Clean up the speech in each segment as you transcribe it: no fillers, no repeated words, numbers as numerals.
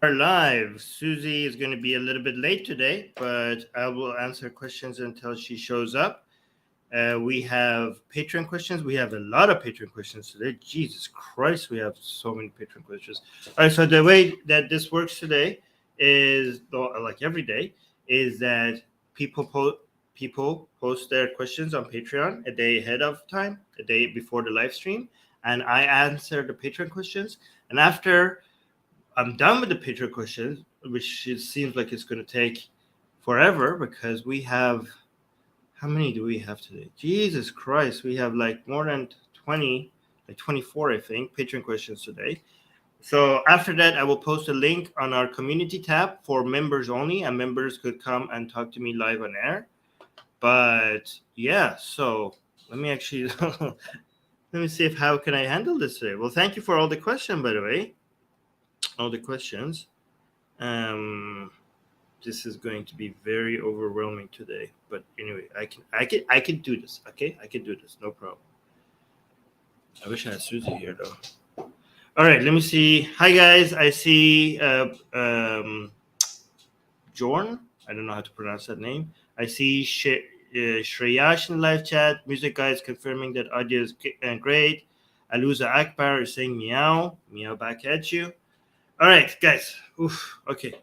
Are live. Susie is going to be a little bit late today, but I will answer questions until she shows up. We have Patreon questions. We have a lot of Patreon questions today. Jesus Christ, we have so many Patreon questions. All right, so the way that this works today is, like every day, is that people post their questions on Patreon a day ahead of time, a day before the live stream, and I answer the Patreon questions. And after I'm done with the Patreon questions, which it seems like it's going to take forever because we have, how many do we have today? Jesus Christ, we have like more than 20, like 24, I think, Patreon questions today. So after that, I will post a link on our community tab for members only, and members could come and talk to me live on air. But yeah, so let me actually let me see if how can I handle this today. Well, thank you for all the questions, by the way. All the questions. This is going to be very overwhelming today, but anyway, I can do this. Okay, I can do this, no problem. I wish I had Susie here though. All right, let me see. Hi guys, I see Jorn. I don't know how to pronounce that name. I see Shreyash in live chat. Music guys confirming that audio is great. Aluza Akbar is saying meow, meow back at you. All right, guys. Oof. Okay,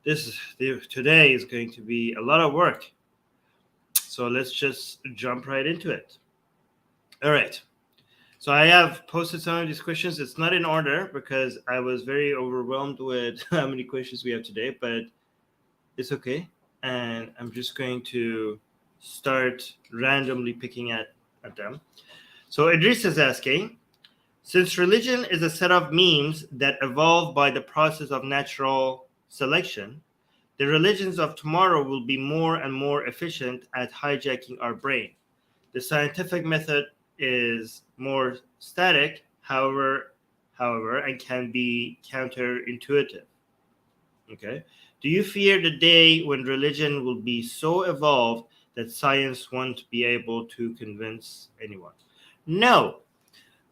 today is going to be a lot of work. So let's just jump right into it. All right. So I have posted some of these questions. It's not in order because I was very overwhelmed with how many questions we have today, but it's okay. And I'm just going to start randomly picking at them. So Idris is asking, since religion is a set of memes that evolve by the process of natural selection, the religions of tomorrow will be more and more efficient at hijacking our brain. The scientific method is more static, however, and can be counterintuitive. Okay. Do you fear the day when religion will be so evolved that science won't be able to convince anyone? No,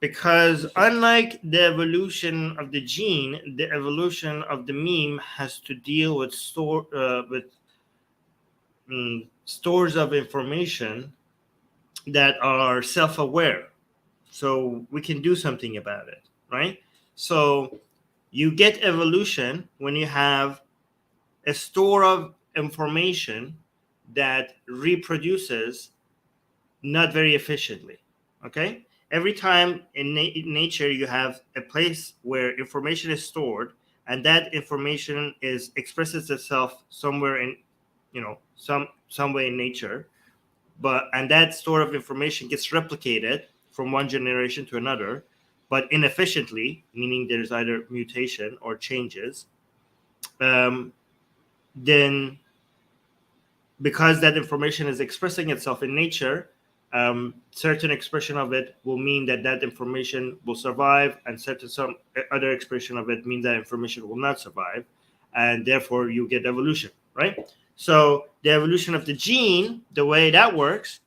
because unlike the evolution of the gene, the evolution of the meme has to deal with stores of information that are self-aware, so we can do something about it, right? So you get evolution when you have a store of information that reproduces not very efficiently. Okay, every time in nature you have a place where information is stored, and that information expresses itself somewhere in, some way in nature, and that store of information gets replicated from one generation to another, but inefficiently, meaning there's either mutation or changes. Then because that information is expressing itself in nature, certain expression of it will mean that information will survive, and some other expression of it means that information will not survive, and therefore you get evolution, right? So the evolution of the gene, the way that works,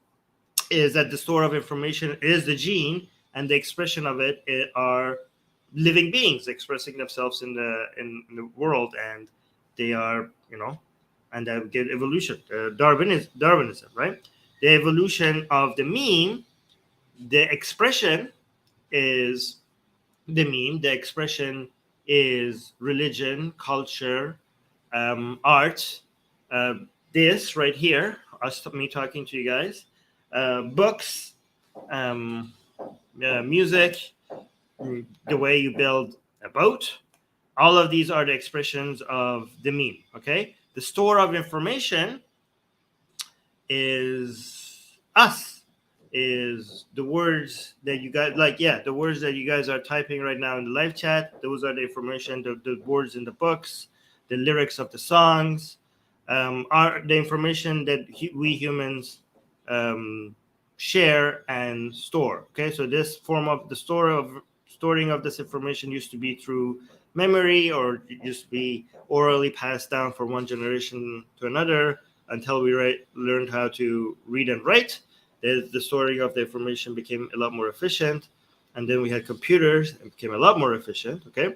is that the store of information is the gene, and the expression of it are living beings expressing themselves in the world, and they are, and that get evolution. Darwinism, right? The evolution of the meme, the expression is the meme. The expression is religion, culture, art. This right here, me talking to you guys, books, music, the way you build a boat. All of these are the expressions of the meme. Okay, the store of information is us, is the words that you guys the words that you guys are typing right now in the live chat. Those are the information, the words in the books, the lyrics of the songs, are the information that we humans share and store. Okay, so this form of the storing of this information used to be through memory, or it used to be orally passed down from one generation to another until we learned how to read and write. The storing of the information became a lot more efficient, and then we had computers and became a lot more efficient. Okay,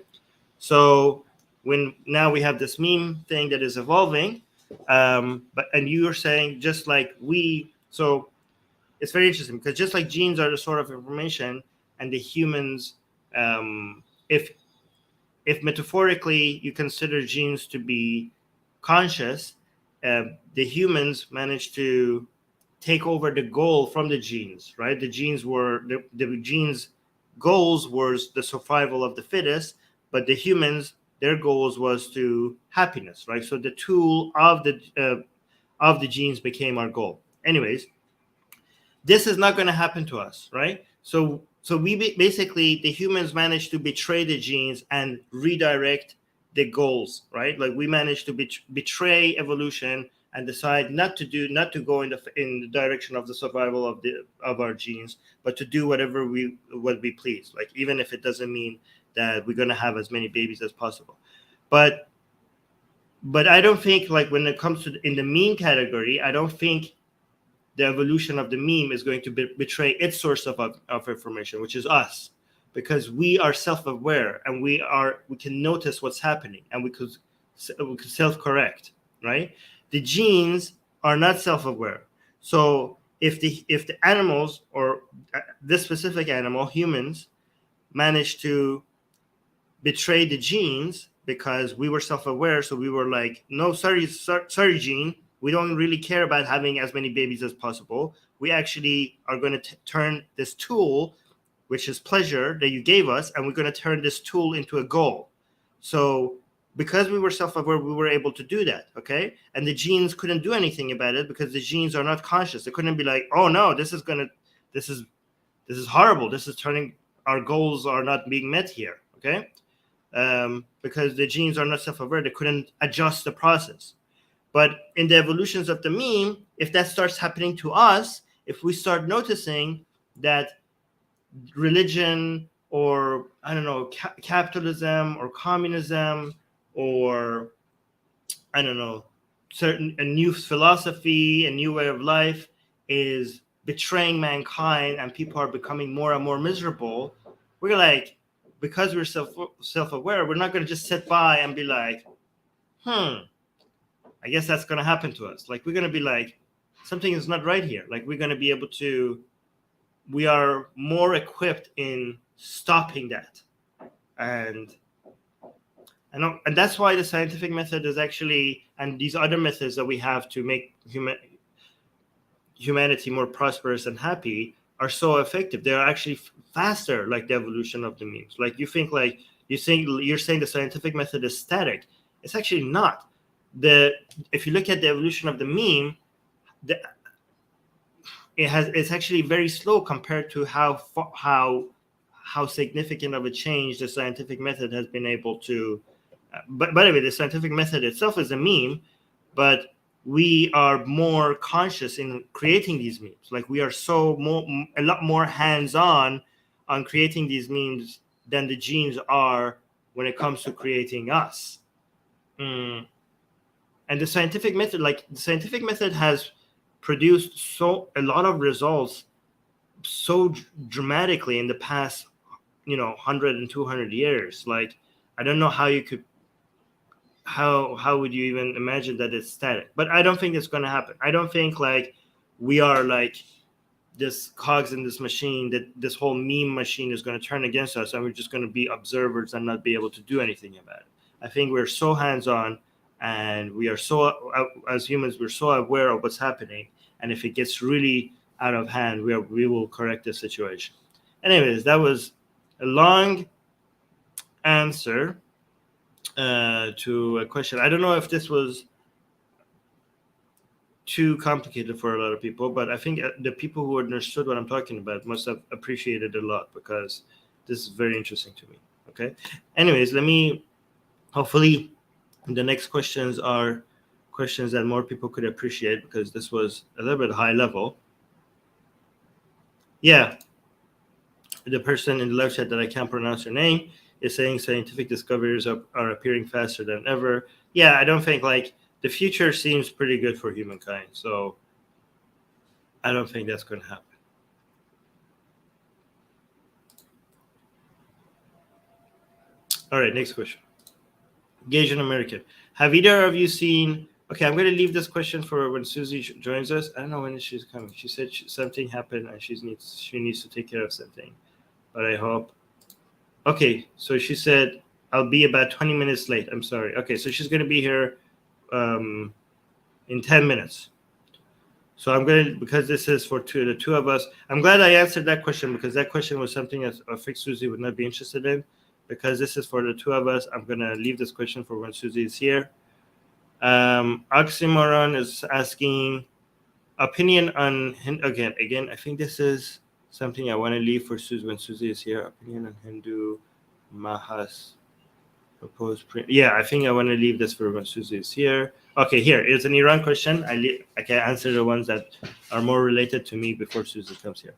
so when now we have this meme thing that is evolving, and you're saying just like so it's very interesting because just like genes are the sort of information, and the humans, if metaphorically you consider genes to be conscious, the humans managed to take over the goal from the genes, right? The genes were the genes goals was the survival of the fittest, but the humans, their goals was to happiness, right? So the tool of the genes became our goal. Anyways, this is not going to happen to us, right? So we basically, the humans managed to betray the genes and redirect the goals, right? Like we managed to betray evolution and decide not to go in the direction of the survival of our genes, but to do whatever we please, like even if it doesn't mean that we're going to have as many babies as possible. But I don't think, like, when it comes to in the mean category, I don't think the evolution of the meme is going to betray its source of information, which is us, because we are self-aware and we can notice what's happening, and we could self-correct, right? The genes are not self-aware. So if the animals, or this specific animal, humans, manage to betray the genes because we were self-aware, so we were like, no, sorry gene, we don't really care about having as many babies as possible. We actually are going to turn this tool, which is pleasure that you gave us, and we're going to turn this tool into a goal. So because we were self-aware, we were able to do that, okay? And the genes couldn't do anything about it because the genes are not conscious. They couldn't be like, oh no, this is horrible. This is turning, our goals are not being met here, okay? Because the genes are not self-aware, they couldn't adjust the process. But in the evolutions of the meme, if that starts happening to us, if we start noticing that religion, or I don't know, capitalism or communism, or I don't know, a new philosophy, a new way of life is betraying mankind, and people are becoming more and more miserable, we're like, because we're self-aware, we're not going to just sit by and be like, I guess that's going to happen to us. Like, we're going to be like, something is not right here. Like, we're going to be able to, we are more equipped in stopping that. And that's why the scientific method is actually, and these other methods that we have to make humanity more prosperous and happy, are so effective. They're actually faster, like the evolution of the memes. Like, you're saying the scientific method is static. It's actually not. If you look at the evolution of the meme, it's actually very slow compared to how significant of a change the scientific method has been able to. But by the way, the scientific method itself is a meme, but we are more conscious in creating these memes. Like, we are a lot more hands-on on creating these memes than the genes are when it comes to creating us. And the scientific method has produced a lot of results so dramatically in the past 100 and 200 years. Like, I don't know how you could, how would you even imagine that it's static? But I don't think it's going to happen. I don't think like we are like this cogs in this machine, that this whole meme machine is going to turn against us and we're just going to be observers and not be able to do anything about it. I think we're so hands-on, and we are so, as humans, we're so aware of what's happening, and if it gets really out of hand, we will correct the situation. Anyways, that was a long answer to a question. I don't know if this was too complicated for a lot of people, but I think the people who understood what I'm talking about must have appreciated it a lot, because this is very interesting to me. Okay. Anyways, hopefully the next questions are questions that more people could appreciate, because this was a little bit high level. Yeah. The person in the live chat that I can't pronounce your name is saying scientific discoveries are appearing faster than ever. Yeah, I don't think, like, the future seems pretty good for humankind. So I don't think that's going to happen. All right, next question. Asian American. Have either of you seen? Okay, I'm going to leave this question for when Susie joins us. I don't know when she's coming. She said something happened and she needs to take care of something. But I hope. Okay, so she said I'll be about 20 minutes late. I'm sorry. Okay, so she's going to be here in 10 minutes. So I'm going to, because this is for the two of us. I'm glad I answered that question because that question was something that I think Susie would not be interested in. Because this is for the two of us, I'm going to leave this question for when Susie is here. Oxymoron is asking opinion on again. I think this is something I want to leave for Susie when Susie is here. Opinion on Hindu Mahas proposed. Yeah, I think I want to leave this for when Susie is here. Okay, here it's an Iran question. I can answer the ones that are more related to me before Susie comes here.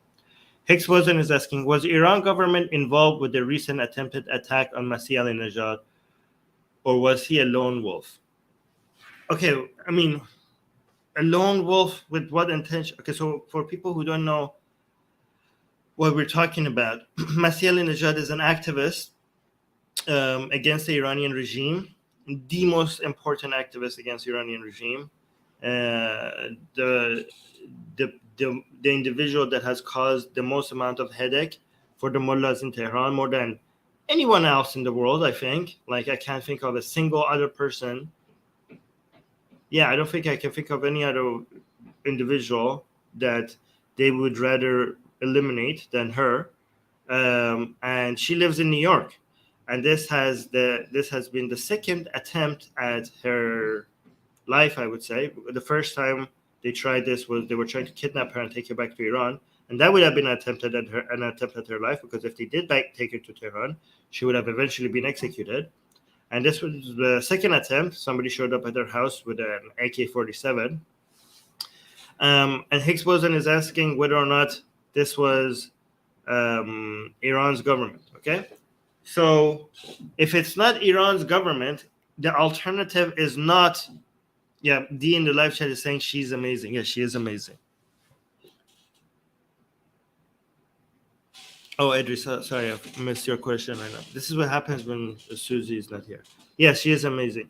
Hicks Wozen is asking, was Iran government involved with the recent attempted attack on Masih al-Najad, or was he a lone wolf? Okay, I mean, a lone wolf with what intention? Okay, so for people who don't know what we're talking about, Masih al-Najad is an activist against the Iranian regime, the most important activist against the Iranian regime. The individual that has caused the most amount of headache for the mullahs in Tehran, more than anyone else in the world, I think. Like, I can't think of a single other person. Yeah, I don't think I can think of any other individual that they would rather eliminate than her. And she lives in New York. And this has been the second attempt at her life, I would say. The first time they tried this was they were trying to kidnap her and take her back to Iran, and that would have been an attempt at her life, because if they did take her to Tehran, she would have eventually been executed. And this was the second attempt. Somebody showed up at her house with an AK-47. And Hicks Boson is asking whether or not this was Iran's government. Okay, so if it's not Iran's government, the alternative is not. Yeah, D in the live chat is saying she's amazing. Yeah, she is amazing. Oh, Idris, sorry, I missed your question right now. This is what happens when Susie is not here. Yes, she is amazing.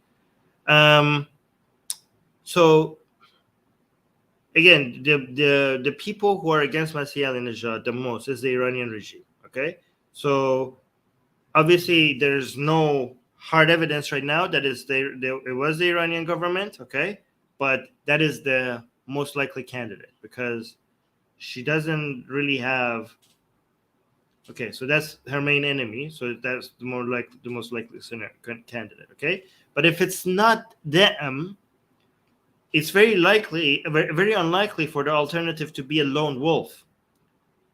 So again, the people who are against Masih al-Najad the most is the Iranian regime. Okay, so obviously there's no hard evidence right now that it was the Iranian government. Okay, but that is the most likely candidate because she doesn't really have. Okay, so that's her main enemy. So that's the most likely candidate. Okay, but if it's not them, it's very unlikely for the alternative to be a lone wolf.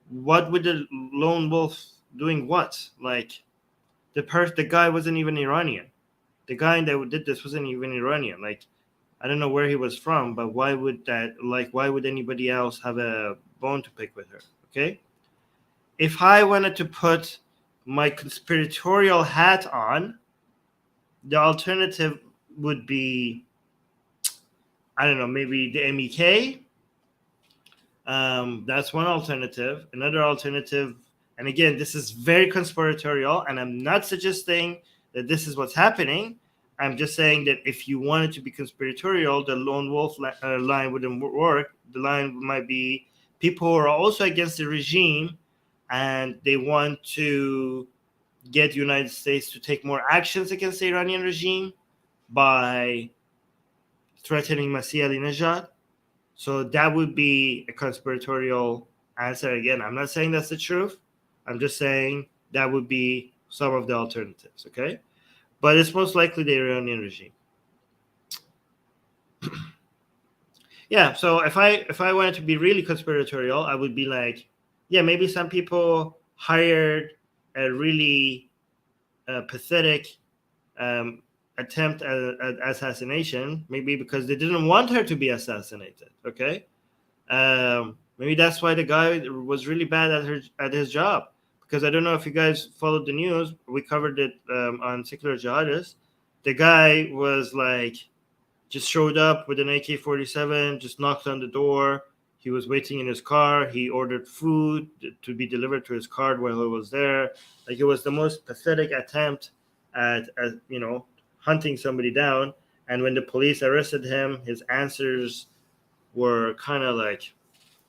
What would the lone wolf doing? What? Like the guy wasn't even Iranian. The guy that did this wasn't even Iranian. Like, I don't know where he was from, but why would anybody else have a bone to pick with her? Okay. If I wanted to put my conspiratorial hat on, the alternative would be, I don't know, maybe the MEK. That's one alternative. Another alternative, and again, this is very conspiratorial, and I'm not suggesting that this is what's happening. I'm just saying that if you wanted to be conspiratorial, the lone wolf line wouldn't work. The line might be people who are also against the regime, and they want to get the United States to take more actions against the Iranian regime by threatening Masih al-Najad. So that would be a conspiratorial answer. Again, I'm not saying that's the truth. I'm just saying that would be some of the alternatives, okay? But it's most likely the Iranian regime. Yeah, so if I wanted to be really conspiratorial, I would be like, yeah, maybe some people hired a really pathetic attempt at assassination, maybe because they didn't want her to be assassinated. Okay, maybe that's why the guy was really bad at his job. Because I don't know if you guys followed the news, we covered it on Secular Jihadists. The guy was like, just showed up with an AK-47, just knocked on the door. He was waiting in his car. He ordered food to be delivered to his car while he was there. Like, it was the most pathetic attempt at hunting somebody down. And when the police arrested him, his answers were kind of like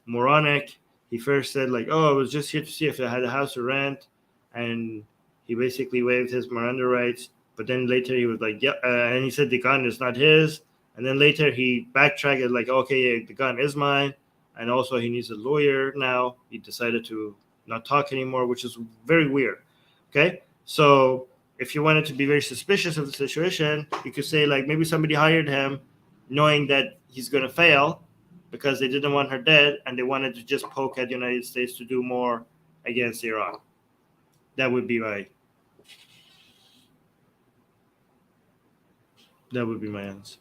moronic. He first said like, "Oh, I was just here to see if I had a house to rent," and he basically waived his Miranda rights. But then later he was like, "Yeah," and he said the gun is not his. And then later he backtracked and like, "Okay, yeah, the gun is mine," and also he needs a lawyer now. He decided to not talk anymore, which is very weird. Okay, so if you wanted to be very suspicious of the situation, you could say like maybe somebody hired him knowing that he's going to fail because they didn't want her dead and they wanted to just poke at the United States to do more against Iran. That would be my answer.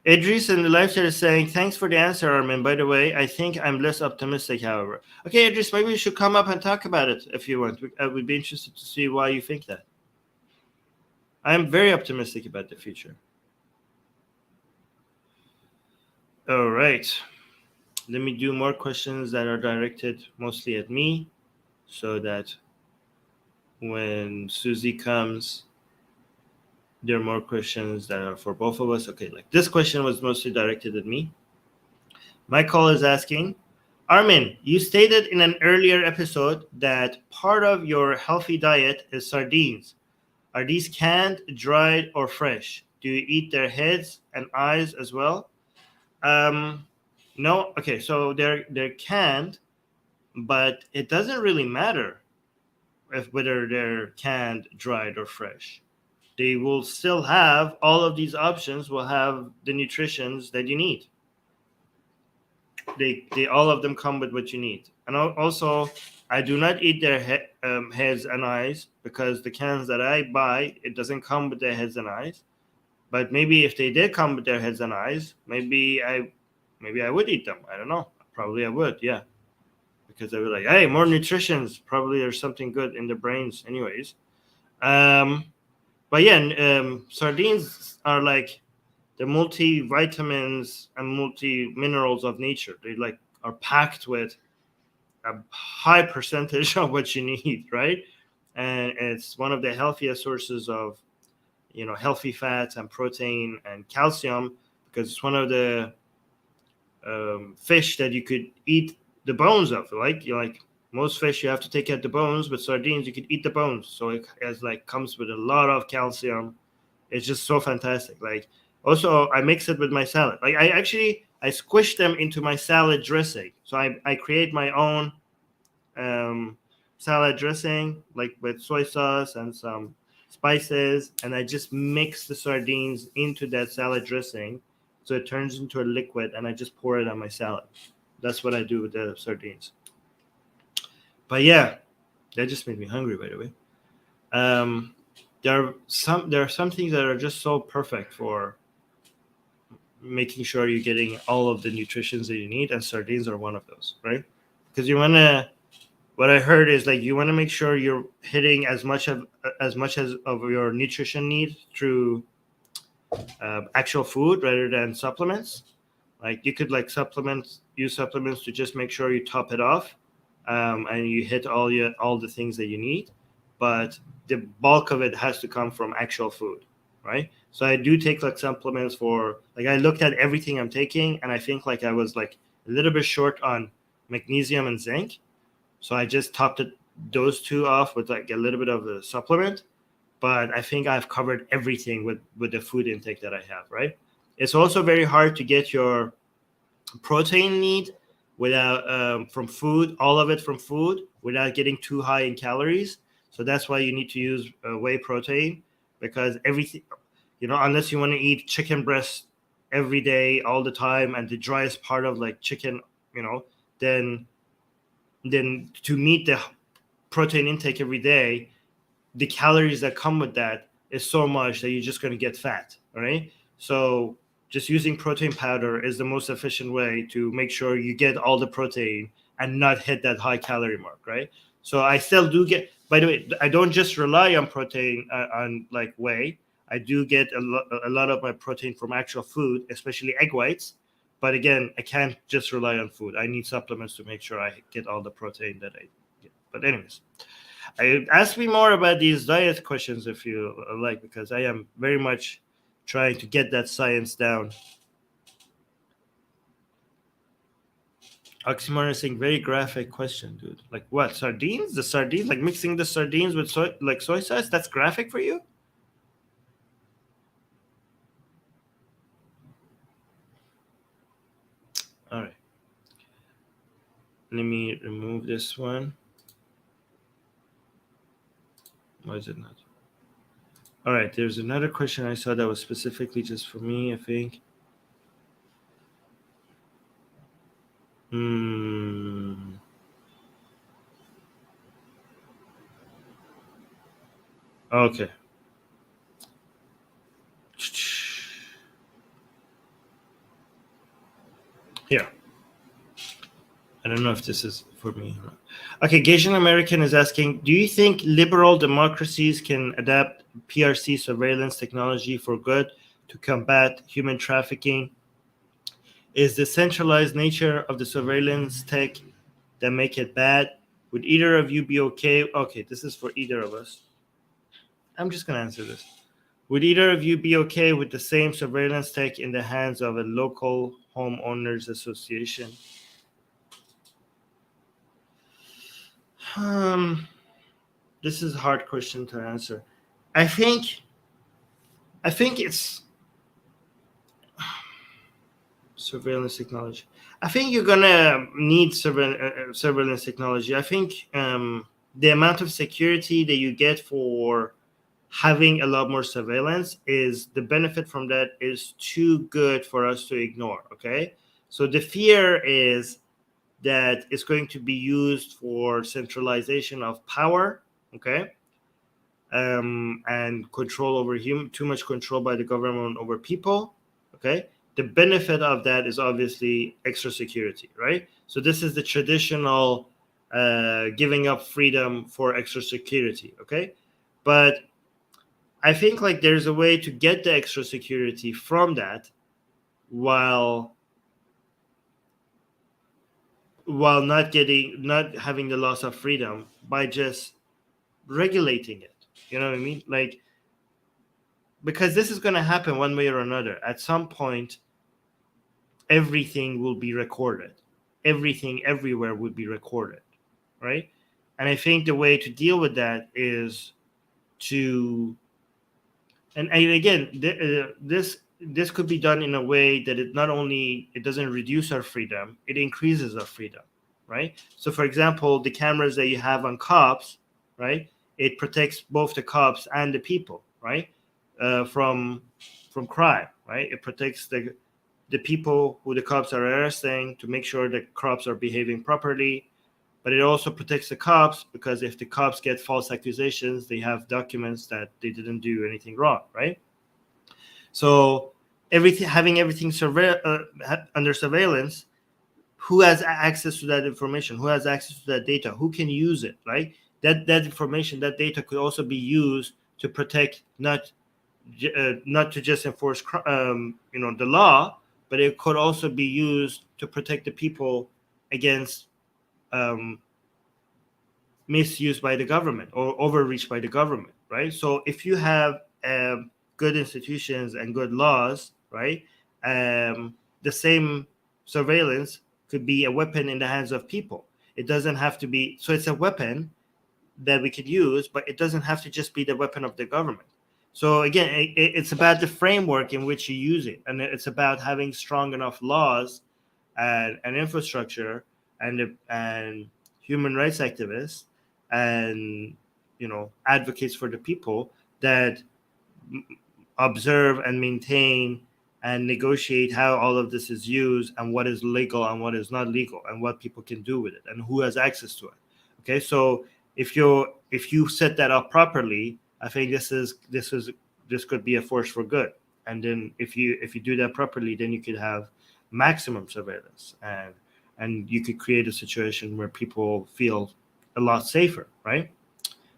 Idris in the live chat is saying, "Thanks for the answer, Armin. By the way, I think I'm less optimistic, however." Okay, Idris, maybe you should come up and talk about it if you want. I would be interested to see why you think that. I'm very optimistic about the future. All right. Let me do more questions that are directed mostly at me so that when Susie comes, there are more questions that are for both of us. Okay, like this question was mostly directed at me. Michael is asking, Armin, you stated in an earlier episode that part of your healthy diet is sardines. Are these canned, dried, or fresh? Do you eat their heads and eyes as well? No. Okay, so they're canned, but it doesn't really matter whether they're canned, dried, or fresh. They will still have all of these options. Will have the nutritions that you need. They all of them come with what you need. And also, I do not eat their heads and eyes because the cans that I buy, it doesn't come with their heads and eyes. But maybe if they did come with their heads and eyes, maybe I would eat them. I don't know. Probably I would, yeah. Because they were like, hey, more nutritions. Probably there's something good in the brains anyways. But yeah, sardines are like the multivitamins and multi-minerals of nature. They like are packed with a high percentage of what you need, right? And it's one of the healthiest sources of, healthy fats and protein and calcium because it's one of the fish that you could eat the bones of. Like most fish, you have to take out the bones. With sardines, you could eat the bones, so it has comes with a lot of calcium. It's just so fantastic. Like also, I mix it with my salad. Like I squish them into my salad dressing. So I create my own salad dressing, like with soy sauce and some spices, and I just mix the sardines into that salad dressing, so it turns into a liquid, and I just pour it on my salad. That's what I do with the sardines. But yeah, that just made me hungry, by the way. There are some things that are just so perfect for making sure you're getting all of the nutrition that you need, and sardines are one of those, right? Because what I heard is you want to make sure you're hitting as much of your nutrition need through actual food rather than supplements. Like you could use supplements to just make sure you top it off, and you hit all the things that you need. But the bulk of it has to come from actual food, right? So I do take supplements for I looked at everything I'm taking, and I think I was a little bit short on magnesium and zinc. So I just topped those two off with a little bit of a supplement. But I think I've covered everything with the food intake that I have, right? It's also very hard to get your protein need without from food, all of it from food, without getting too high in calories. So that's why you need to use whey protein, because everything, unless you want to eat chicken breast every day, all the time, and the driest part of chicken, then to meet the protein intake every day, the calories that come with that is so much that you're just going to get fat. All right. So just using protein powder is the most efficient way to make sure you get all the protein and not hit that high calorie mark. Right. So I still do get, by the way, I don't just rely on protein on whey. I do get a lot of my protein from actual food, especially egg whites. But again, I can't just rely on food. I need supplements to make sure I get all the protein that I get. But anyways, Ask me more about these diet questions if you like, because I am very much trying to get that science down. Oxymoron is saying very graphic question, dude. Like what? Sardines? The sardines? Like mixing the sardines with soy sauce? That's graphic for you? All right. Let me remove this one. Why is it not? All right. There's another question I saw that was specifically just for me, I think. Okay. Here. I don't know if this is for me. Okay, Gasian American is asking, do you think liberal democracies can adapt PRC surveillance technology for good to combat human trafficking? Is the centralized nature of the surveillance tech that make it bad? Would either of you be okay? Okay, this is for either of us. I'm just going to answer this. Would either of you be okay with the same surveillance tech in the hands of a local homeowners association? This is a hard question to answer. I think it's surveillance technology. I think you're gonna need surveillance technology. I think the amount of security that you get for having a lot more surveillance is the benefit from that is too good for us to ignore. Okay, so the fear is that it's going to be used for centralization of power. Okay. And control over too much control by the government over people. Okay, the benefit of that is obviously extra security, right? So this is the traditional giving up freedom for extra security. Okay, but I think like there's a way to get the extra security from that while not having the loss of freedom by just regulating it. You know what I mean? Like, because this is going to happen one way or another. At some point, everything will be recorded. Everything everywhere will be recorded, right? And I think the way to deal with that is to, and again, this could be done in a way that it doesn't reduce our freedom, it increases our freedom, right? So, for example, the cameras that you have on cops, right? It protects both the cops and the people, right? From crime, right? It protects the people who the cops are arresting to make sure the cops are behaving properly, but it also protects the cops because if the cops get false accusations, they have documents that they didn't do anything wrong, right? So having everything under surveillance, who has access to that information? Who has access to that data? Who can use it, right? That information, that data could also be used to protect not to just enforce the law, but it could also be used to protect the people against misuse by the government or overreach by the government, right? So if you have good institutions and good laws, right, the same surveillance could be a weapon in the hands of people. It doesn't have to be, so it's a weapon that we could use, but it doesn't have to just be the weapon of the government. So again, it's about the framework in which you use it, and it's about having strong enough laws and infrastructure and human rights activists and advocates for the people that observe and maintain and negotiate how all of this is used and what is legal and what is not legal and what people can do with it and who has access to it. Okay, so if you set that up properly, I think this could be a force for good. And then if you do that properly, then you could have maximum surveillance and you could create a situation where people feel a lot safer, right?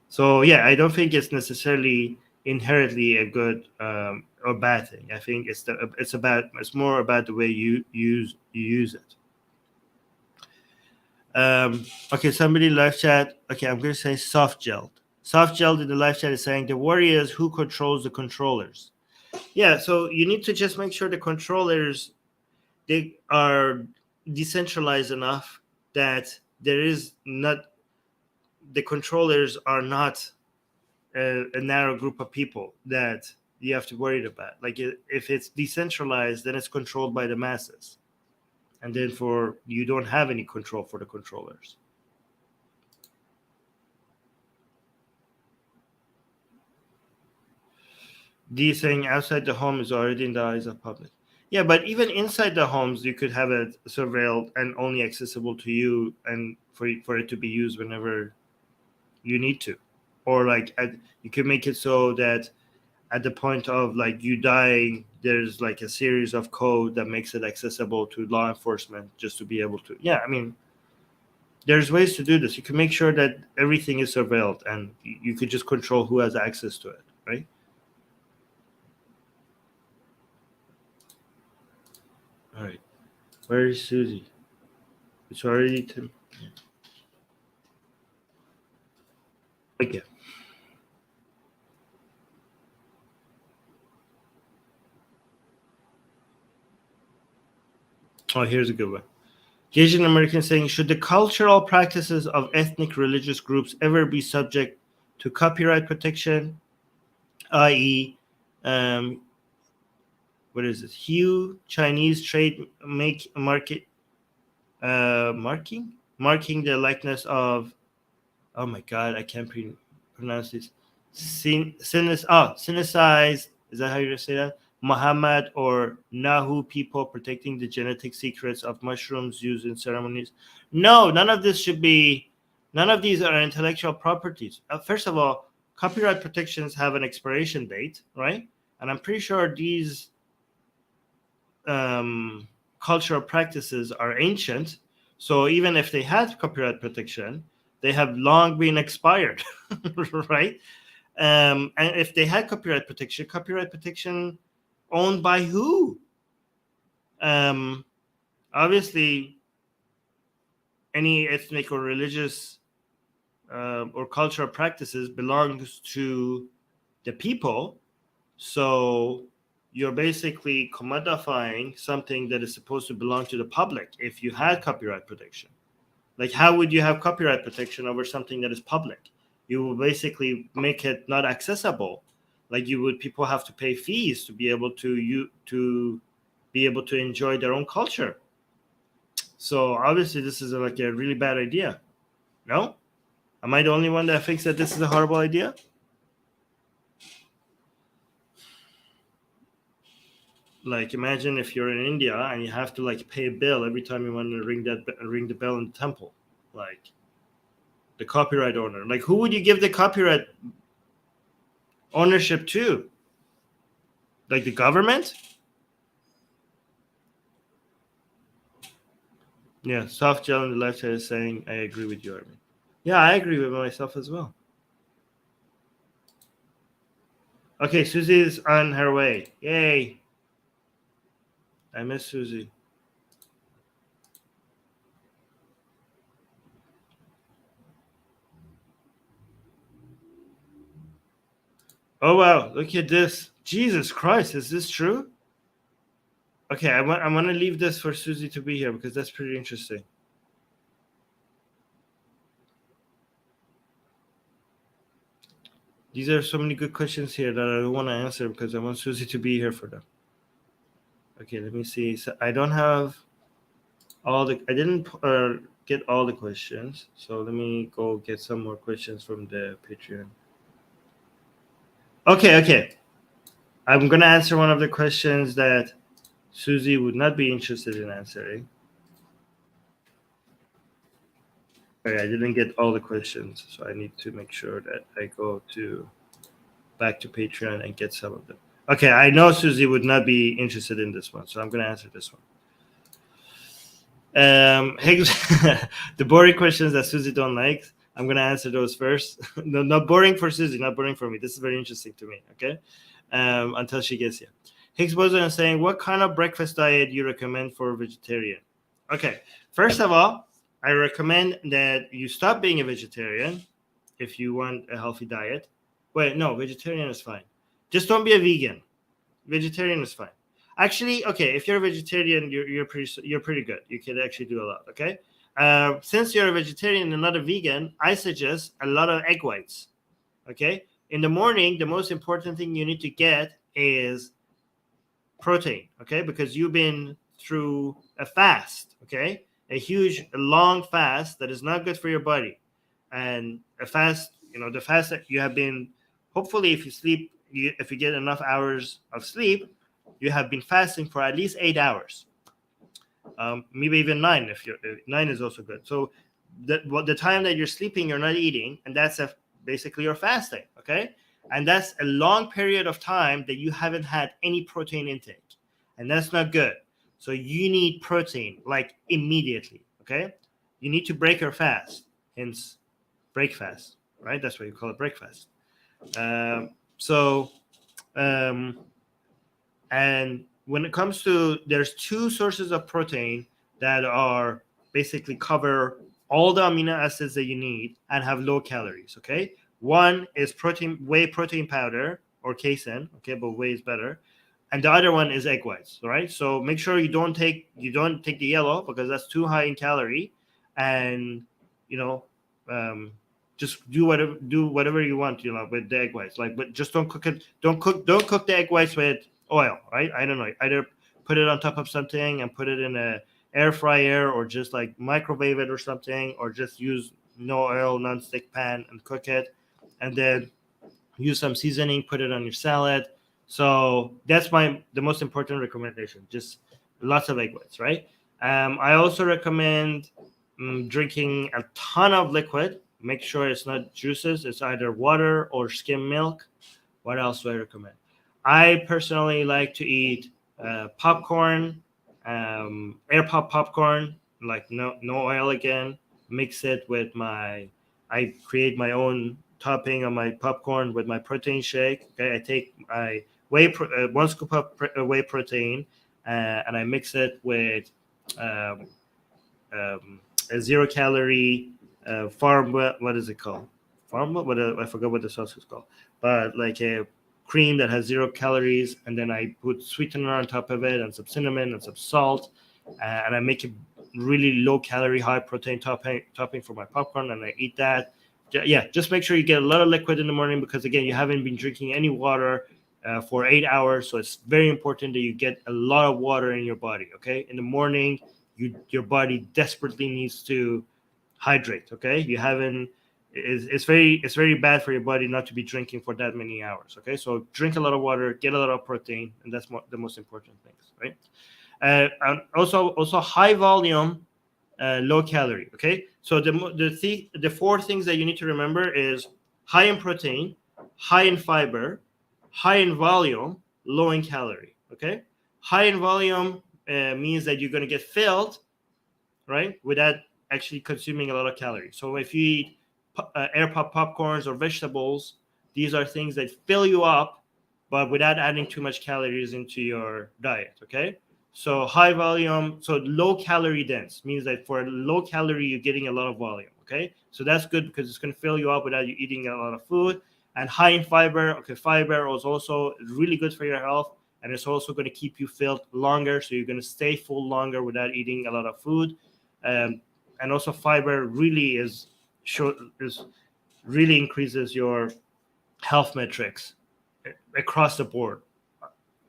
So yeah, I don't think it's necessarily inherently a good or bad thing. I think it's more about the way you use it. Okay, somebody live chat. Okay, I'm going to say soft gelled. Soft gelled in the live chat is saying the worry is who controls the controllers. Yeah, so you need to just make sure the controllers, they are decentralized enough that there is not, the controllers are not a narrow group of people that you have to worry about. Like if it's decentralized, then it's controlled by the masses, and therefore you don't have any control for the controllers. D saying outside the home is already in the eyes of public. Yeah, but even inside the homes, you could have it surveilled and only accessible to you, and for it to be used whenever you need to, or like you could make it so that at the point of like you dying, there's like a series of code that makes it accessible to law enforcement just to be able to. Yeah, I mean, there's ways to do this. You can make sure that everything is surveilled, and you could just control who has access to it, right? All right. Where is Susie? It's already 10. Okay. Oh, here's a good one. Asian American saying, should the cultural practices of ethnic religious groups ever be subject to copyright protection, i.e., what is it? Hue Chinese trade marking the likeness of, oh my god, I can't pronounce this. Synicized, is that how you say that? Muhammad or Nahu people protecting the genetic secrets of mushrooms used in ceremonies. No, none of this should be. None of these are intellectual properties. First of all, copyright protections have an expiration date, right? And I'm pretty sure these cultural practices are ancient. So even if they had copyright protection, they have long been expired, right? And if they had copyright protection owned by who? Obviously, any ethnic or religious or cultural practices belongs to the people. So you're basically commodifying something that is supposed to belong to the public if you had copyright protection. Like, how would you have copyright protection over something that is public? You will basically make it not accessible. Like people have to pay fees to be able to enjoy their own culture. So obviously, this is like a really bad idea. No, am I the only one that thinks that this is a horrible idea? Like, imagine if you're in India and you have to like pay a bill every time you want to ring the bell in the temple. Like, the copyright owner. Like, who would you give the copyright ownership to? Like the government? Yeah, soft gel on the left side is saying, I agree with you, Armin. Yeah, I agree with myself as well. Okay, Susie is on her way. Yay. I miss Susie. Oh, wow. Look at this. Jesus Christ. Is this true? Okay, I want to leave this for Susie to be here because that's pretty interesting. These are so many good questions here that I don't want to answer because I want Susie to be here for them. Okay, let me see. So I don't have I didn't get all the questions. So let me go get some more questions from the Patreon. Okay. I'm going to answer one of the questions that Susie would not be interested in answering. Okay, I didn't get all the questions, so I need to make sure that I go back to Patreon and get some of them. Okay, I know Susie would not be interested in this one, so I'm going to answer this one. The boring questions that Susie don't like, I'm going to answer those first. No, not boring for Susie, not boring for me. This is very interesting to me, okay? Until she gets here. Higgs Boson is saying, what kind of breakfast diet you recommend for a vegetarian? Okay, first of all, I recommend that you stop being a vegetarian if you want a healthy diet. Wait, no, vegetarian is fine. Just don't be a vegan. Vegetarian is fine. Actually, okay, if you're a vegetarian, you're pretty good. You can actually do a lot. Okay, since you're a vegetarian and not a vegan, I suggest a lot of egg whites. Okay, in the morning, the most important thing you need to get is protein. Okay, because you've been through a fast. Okay, a long fast that is not good for your body, and a fast. The fast that you have been. Hopefully, if you sleep, if you get enough hours of sleep, you have been fasting for at least 8 hours, maybe even 9. If 9 is also good. So the time that you're sleeping, you're not eating, and that's basically your fasting. Okay, and that's a long period of time that you haven't had any protein intake, and that's not good. So you need protein like immediately. Okay, you need to break your fast, hence break fast, right? That's what you call it, break fast. And when it comes to, there's 2 sources of protein that are basically cover all the amino acids that you need and have low calories. Okay, one is whey protein powder or casein. Okay, but whey is better, and the other one is egg whites. All right, so make sure you don't take the yellow because that's too high in calorie, and just do whatever you want, with the egg whites. But just don't cook it. Don't cook the egg whites with oil, right? I don't know. Either put it on top of something and put it in a air fryer, or just like microwave it or something, or just use no oil non-stick pan and cook it, and then use some seasoning, put it on your salad. So that's the most important recommendation. Just lots of egg whites, right? I also recommend drinking a ton of liquid. Make sure it's not juices. It's either water or skim milk. What else do I recommend? I personally like to eat popcorn, air popcorn, like no oil again. Mix it with I create my own topping on my popcorn with my protein shake. Okay, I take my 1 scoop of whey protein, and I mix it with a 0-calorie farm. What is it called? Farm? I forgot what the sauce is called. But like a cream that has 0 calories, and then I put sweetener on top of it and some cinnamon and some salt, and I make it really low calorie, high protein topping for my popcorn, and I eat that. Yeah, just make sure you get a lot of liquid in the morning, because again, you haven't been drinking any water for 8 hours, so it's very important that you get a lot of water in your body. Okay, in the morning, your body desperately needs to hydrate. Okay, you haven't. It's very bad for your body not to be drinking for that many hours. Okay, so drink a lot of water, get a lot of protein, and that's the most important things, right? And also high volume, low calorie. Okay, so the 4 things that you need to remember is high in protein, high in fiber, high in volume, low in calorie. Okay, high in volume means that you're going to get filled, right, without actually consuming a lot of calories. So if you eat air popcorns or vegetables, these are things that fill you up, but without adding too much calories into your diet. Okay, so high volume, so low calorie dense means that for low calorie you're getting a lot of volume. Okay, so that's good because it's going to fill you up without you eating a lot of food. And high in fiber. Okay, fiber is also really good for your health, and it's also going to keep you filled longer, so you're going to stay full longer without eating a lot of food. And also fiber really really increases your health metrics across the board.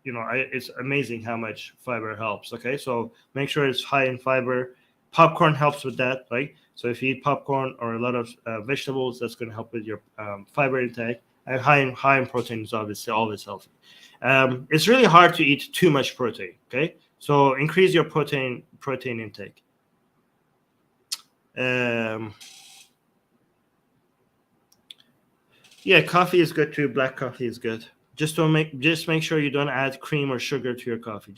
It's amazing how much fiber helps. Okay, so make sure it's high in fiber. Popcorn helps with that, right? So if you eat popcorn or a lot of vegetables, that's going to help with your fiber intake. And high in protein is obviously always healthy. It's really hard to eat too much protein. Okay, so increase your protein intake. Yeah, coffee is good too. Black coffee is good. Just make sure you don't add cream or sugar to your coffee.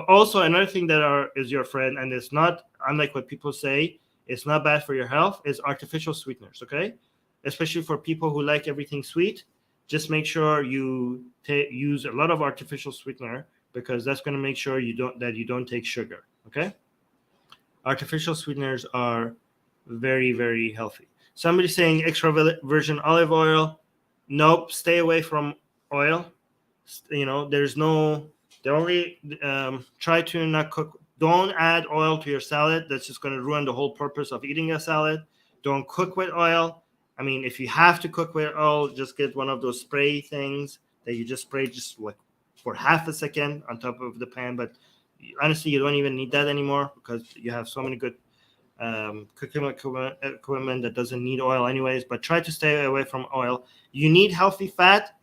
Also, another thing that is your friend, and it's not unlike what people say, it's not bad for your health, is artificial sweeteners. Okay, especially for people who like everything sweet. Just make sure you use a lot of artificial sweetener, because that's going to make sure you don't take sugar. Okay, artificial sweeteners are very, very healthy. Somebody saying extra virgin olive oil. Nope, stay away from oil. There's no. The only try to not cook. Don't add oil to your salad. That's just going to ruin the whole purpose of eating a salad. Don't cook with oil. I mean, if you have to cook with oil, just get one of those spray things that you just spray just like for half a second on top of the pan. But honestly, you don't even need that anymore because you have so many good cooking equipment that doesn't need oil anyways. But try to stay away from oil. You need healthy fat,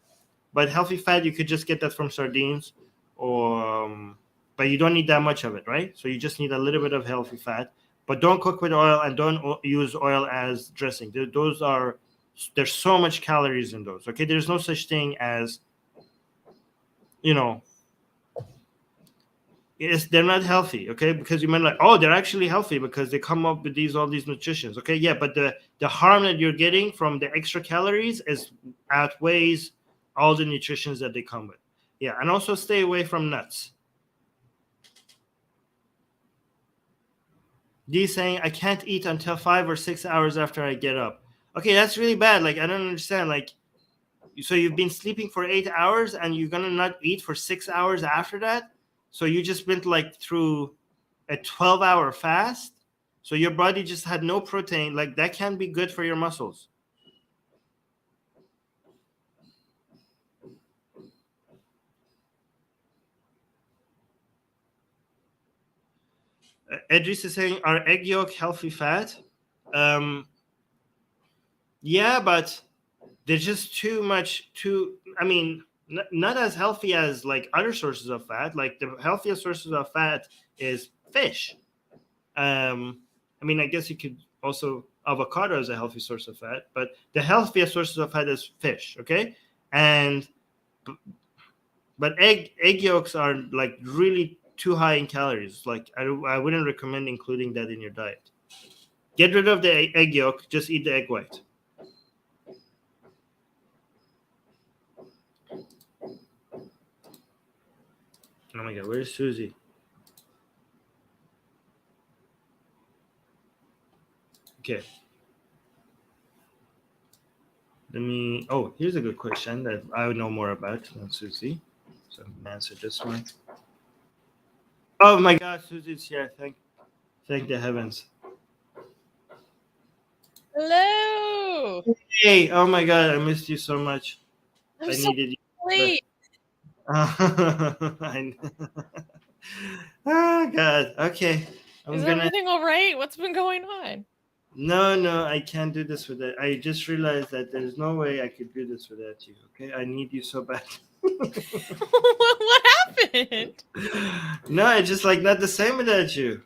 but healthy fat you could just get that from sardines, or but you don't need that much of it, right? So you just need a little bit of healthy fat. But don't cook with oil and don't use oil as dressing. There's so much calories in those. Okay, there's no such thing as, they're not healthy. Okay, because you might like, oh, they're actually healthy because they come up with all these nutritions. Okay, yeah, but the harm that you're getting from the extra calories outweighs all the nutritions that they come with. Yeah, and also stay away from nuts. D saying, I can't eat until 5 or 6 hours after I get up. Okay, that's really bad. Like, I don't understand. Like, so you've been sleeping for 8 hours and you're gonna not eat for 6 hours after that? So you just went like through a 12-hour fast? So your body just had no protein. Like, that can be good for your muscles. Edris is saying, are egg yolk healthy fat? Yeah, but they're just not as healthy as like other sources of fat. Like the healthiest sources of fat is fish. I guess you could also, avocado is a healthy source of fat, but the healthiest sources of fat is fish. Okay. But egg yolks are like really too high in calories. Like I wouldn't recommend including that in your diet. Get rid of the egg yolk, just eat the egg white. Oh my God, where's Susie? Okay. Here's a good question that I would know more about than Susie. So I'm going to answer this one. Oh my God, Susie's here. Thank the heavens. Hello. Hey, oh my God, I missed you so much. I needed you. Late. Oh God. Okay. Is everything all right? What's been going on? No, I can't do this without. I just realized that there's no way I could do this without you. Okay, I need you so bad. What happened? No, it's just like not the same without you.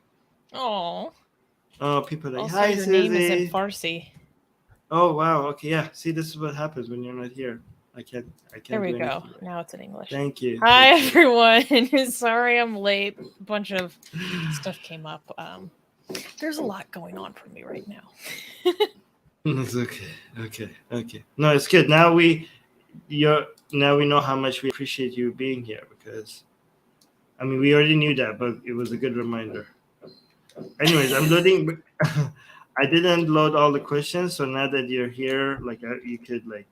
Oh, people are like, also, hi, your Susie. name is in Farsi. Oh wow. Okay, yeah. See, this is what happens when you're not here. I can't. There we go. Now it's in English. Thank you. Hi, everyone. Sorry I'm late. A bunch of stuff came up. There's a lot going on for me right now. It's okay. No, it's good. Now we know how much we appreciate you being here, because we already knew that, but it was a good reminder. Anyways, I'm loading. I didn't load all the questions, so now that you're here, like you could like.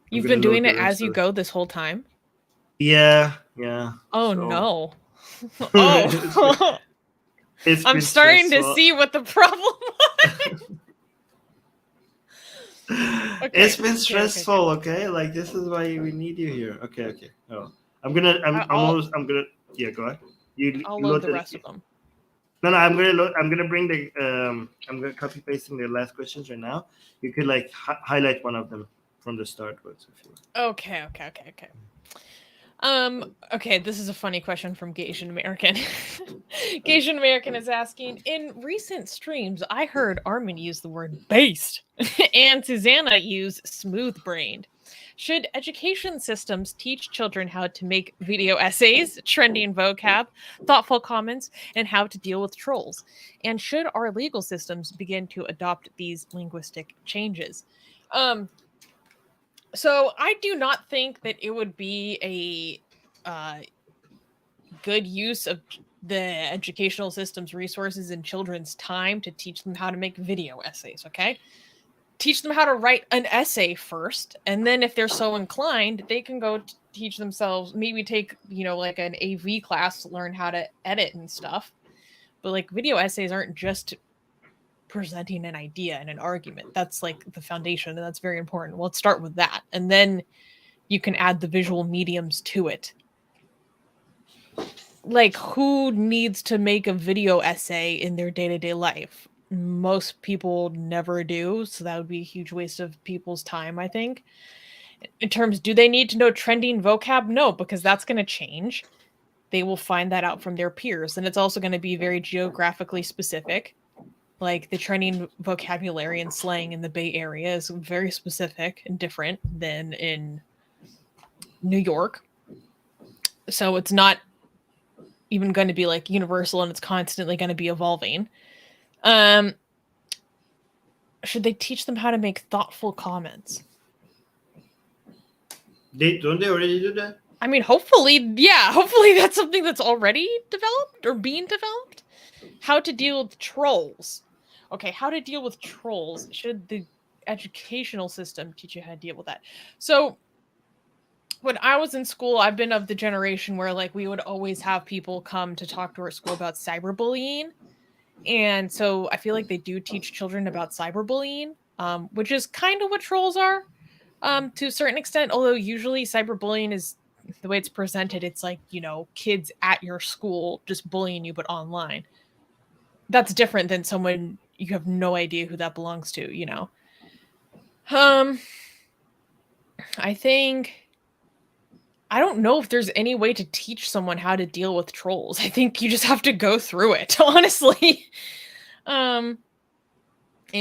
You've been doing it as you go this whole time? Yeah. Oh no. Oh. I'm starting to see what the problem was. Okay. It's been stressful, okay? Like, this is why we need you here. Okay. Oh, I'm gonna yeah, go ahead. I'll load the rest of them. No, I'm gonna bring I'm gonna copy pasting the last questions right now. You could like highlight one of them from the start, if you want. Okay. Okay, this is a funny question from Gasian American. Gasian American is asking, in recent streams, I heard Armin use the word based and Susanna use smooth-brained. Should education systems teach children how to make video essays, trending vocab, thoughtful comments, and how to deal with trolls? And should our legal systems begin to adopt these linguistic changes? So I do not think that it would be a good use of the educational system's resources and children's time to teach them how to make video essays, okay? Teach them how to write an essay first, and then if they're so inclined, they can go teach themselves, maybe take, like an AV class to learn how to edit and stuff. But like video essays aren't just presenting an idea and an argument. That's like the foundation, and that's very important. Well, let's start with that, and then you can add the visual mediums to it. Like, who needs to make a video essay in their day-to-day life? Most people never do, so that would be a huge waste of people's time, I think. In terms, do they need to know trending vocab? No, because that's going to change. They will find that out from their peers, and it's also going to be very geographically specific. Like, the trending vocabulary and slang in the Bay Area is very specific and different than in New York. So it's not even going to be like universal, and it's constantly going to be evolving. Should they teach them how to make thoughtful comments? Don't they already do that? I mean, hopefully that's something that's already developed or being developed. How to deal with trolls. Okay, how to deal with trolls. Should the educational system teach you how to deal with that? So when I was in school, I've been of the generation where like we would always have people come to talk to our school about cyberbullying. And so I feel like they do teach children about cyberbullying, which is kind of what trolls are to a certain extent. Although usually cyberbullying is the way it's presented. It's like, kids at your school just bullying you, but online. That's different than someone you have no idea who that belongs to, I don't know if there's any way to teach someone how to deal with trolls. I think you just have to go through it, honestly. And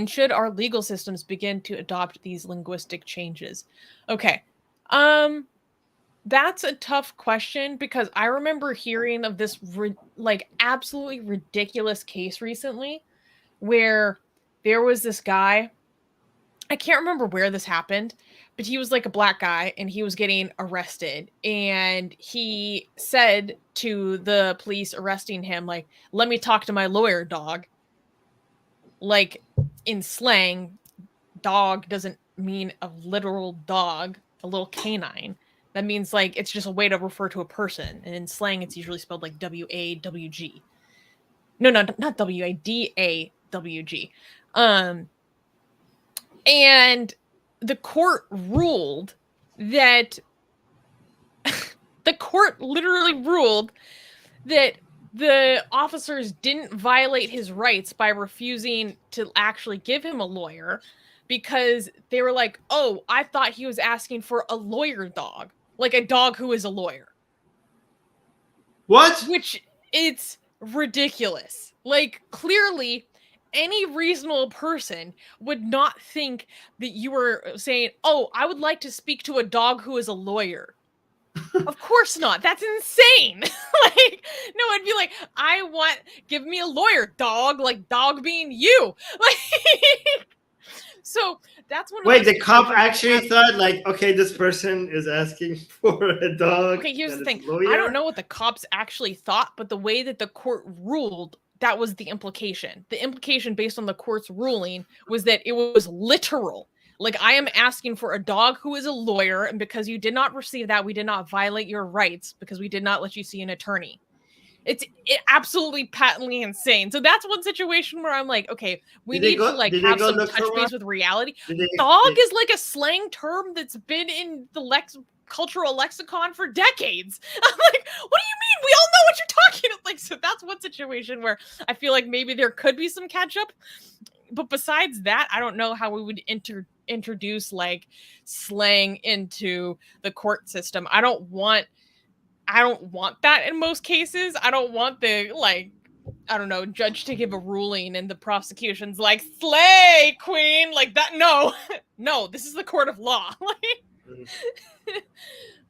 should our legal systems begin to adopt these linguistic changes? Okay. That's a tough question because I remember hearing of this absolutely ridiculous case recently where there was this guy, I can't remember where this happened, but he was like a black guy and he was getting arrested, and he said to the police arresting him, like, let me talk to my lawyer, dog. Like, in slang, dog doesn't mean a literal dog, a little canine. That means like it's just a way to refer to a person, and in slang it's usually spelled like W-A-W-G. No, not W-A-D-A-W-G. And the court ruled that the court literally ruled that the officers didn't violate his rights by refusing to actually give him a lawyer, because they were like, oh, I thought he was asking for a lawyer dog, like a dog who is a lawyer. What? Which, it's ridiculous. Like, clearly, any reasonable person would not think that you were saying, oh, I would like to speak to a dog who is a lawyer. Of course not. That's insane. Like, no, I'd be like, give me a lawyer, dog, like dog being you. Like, so that's one of Wait, the cop actually thought like, okay, this person is asking for a dog. Okay, here's the thing. I don't know what the cops actually thought, but the way that the court ruled, that was the implication. The implication based on the court's ruling was that it was literal. Like, I am asking for a dog who is a lawyer, and because you did not receive that, we did not violate your rights because we did not let you see an attorney. It's absolutely patently insane. So that's one situation where I'm like, okay, we need to like have some touch base with reality. Dog is like a slang term that's been in the cultural lexicon for decades. I'm like, what do you mean? We all know what you're talking about. Like, so that's one situation where I feel like maybe there could be some catch up. But besides that, I don't know how we would introduce like slang into the court system. I don't want that in most cases. I don't want the judge to give a ruling and the prosecution's like, slay queen, like that. No, this is the court of law. Okay.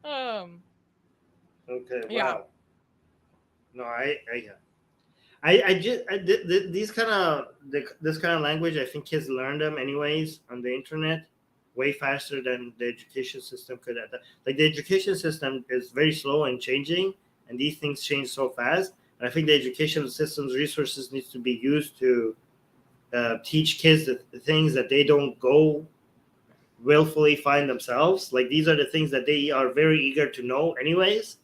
Wow. Yeah. No, this kind of language, I think kids learn them anyways on the internet way faster than the education system could. Like, the education system is very slow in changing, and these things change so fast. I think the educational system's resources needs to be used to teach kids the things that they don't go willfully find themselves. Like these are the things that they are very eager to know anyways.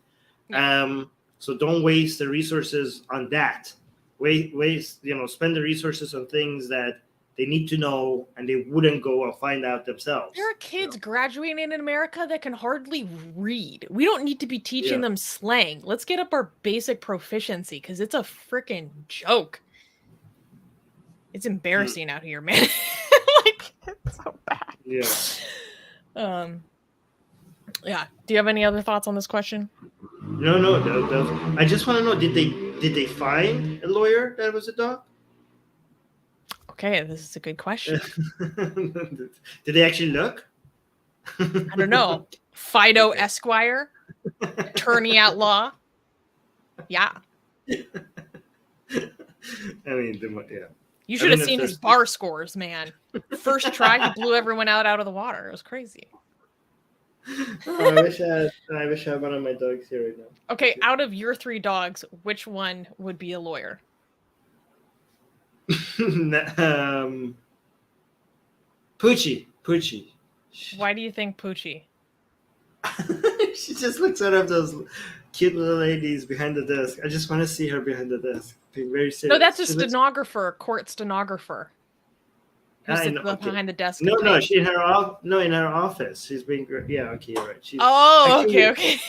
So don't waste the resources on that. Waste, spend the resources on things that they need to know and they wouldn't go and find out themselves. There are kids graduating in America that can hardly read. We don't need to be teaching them slang. Let's get up our basic proficiency because it's a freaking joke. It's embarrassing out here, man. Like, it's so bad. Yeah. Yeah. Do you have any other thoughts on this question? No. I just want to know, did they find a lawyer that was a dog? Okay, this is a good question. Did they actually look? I don't know. Fido Esquire, attorney at law. Yeah. I mean, yeah. You should have seen his bar scores, man. First try, he blew everyone out of the water. It was crazy. I wish I had one of my dogs here right now. Okay, out of your 3 dogs, which one would be a lawyer? Poochie. Why do you think Poochie? She just looks out of those cute little ladies behind the desk. I just want to see her behind the desk. Being very serious. No, that's a stenographer, court stenographer. Who sits behind the desk? No, she in her office. She's being okay, you're right. Okay.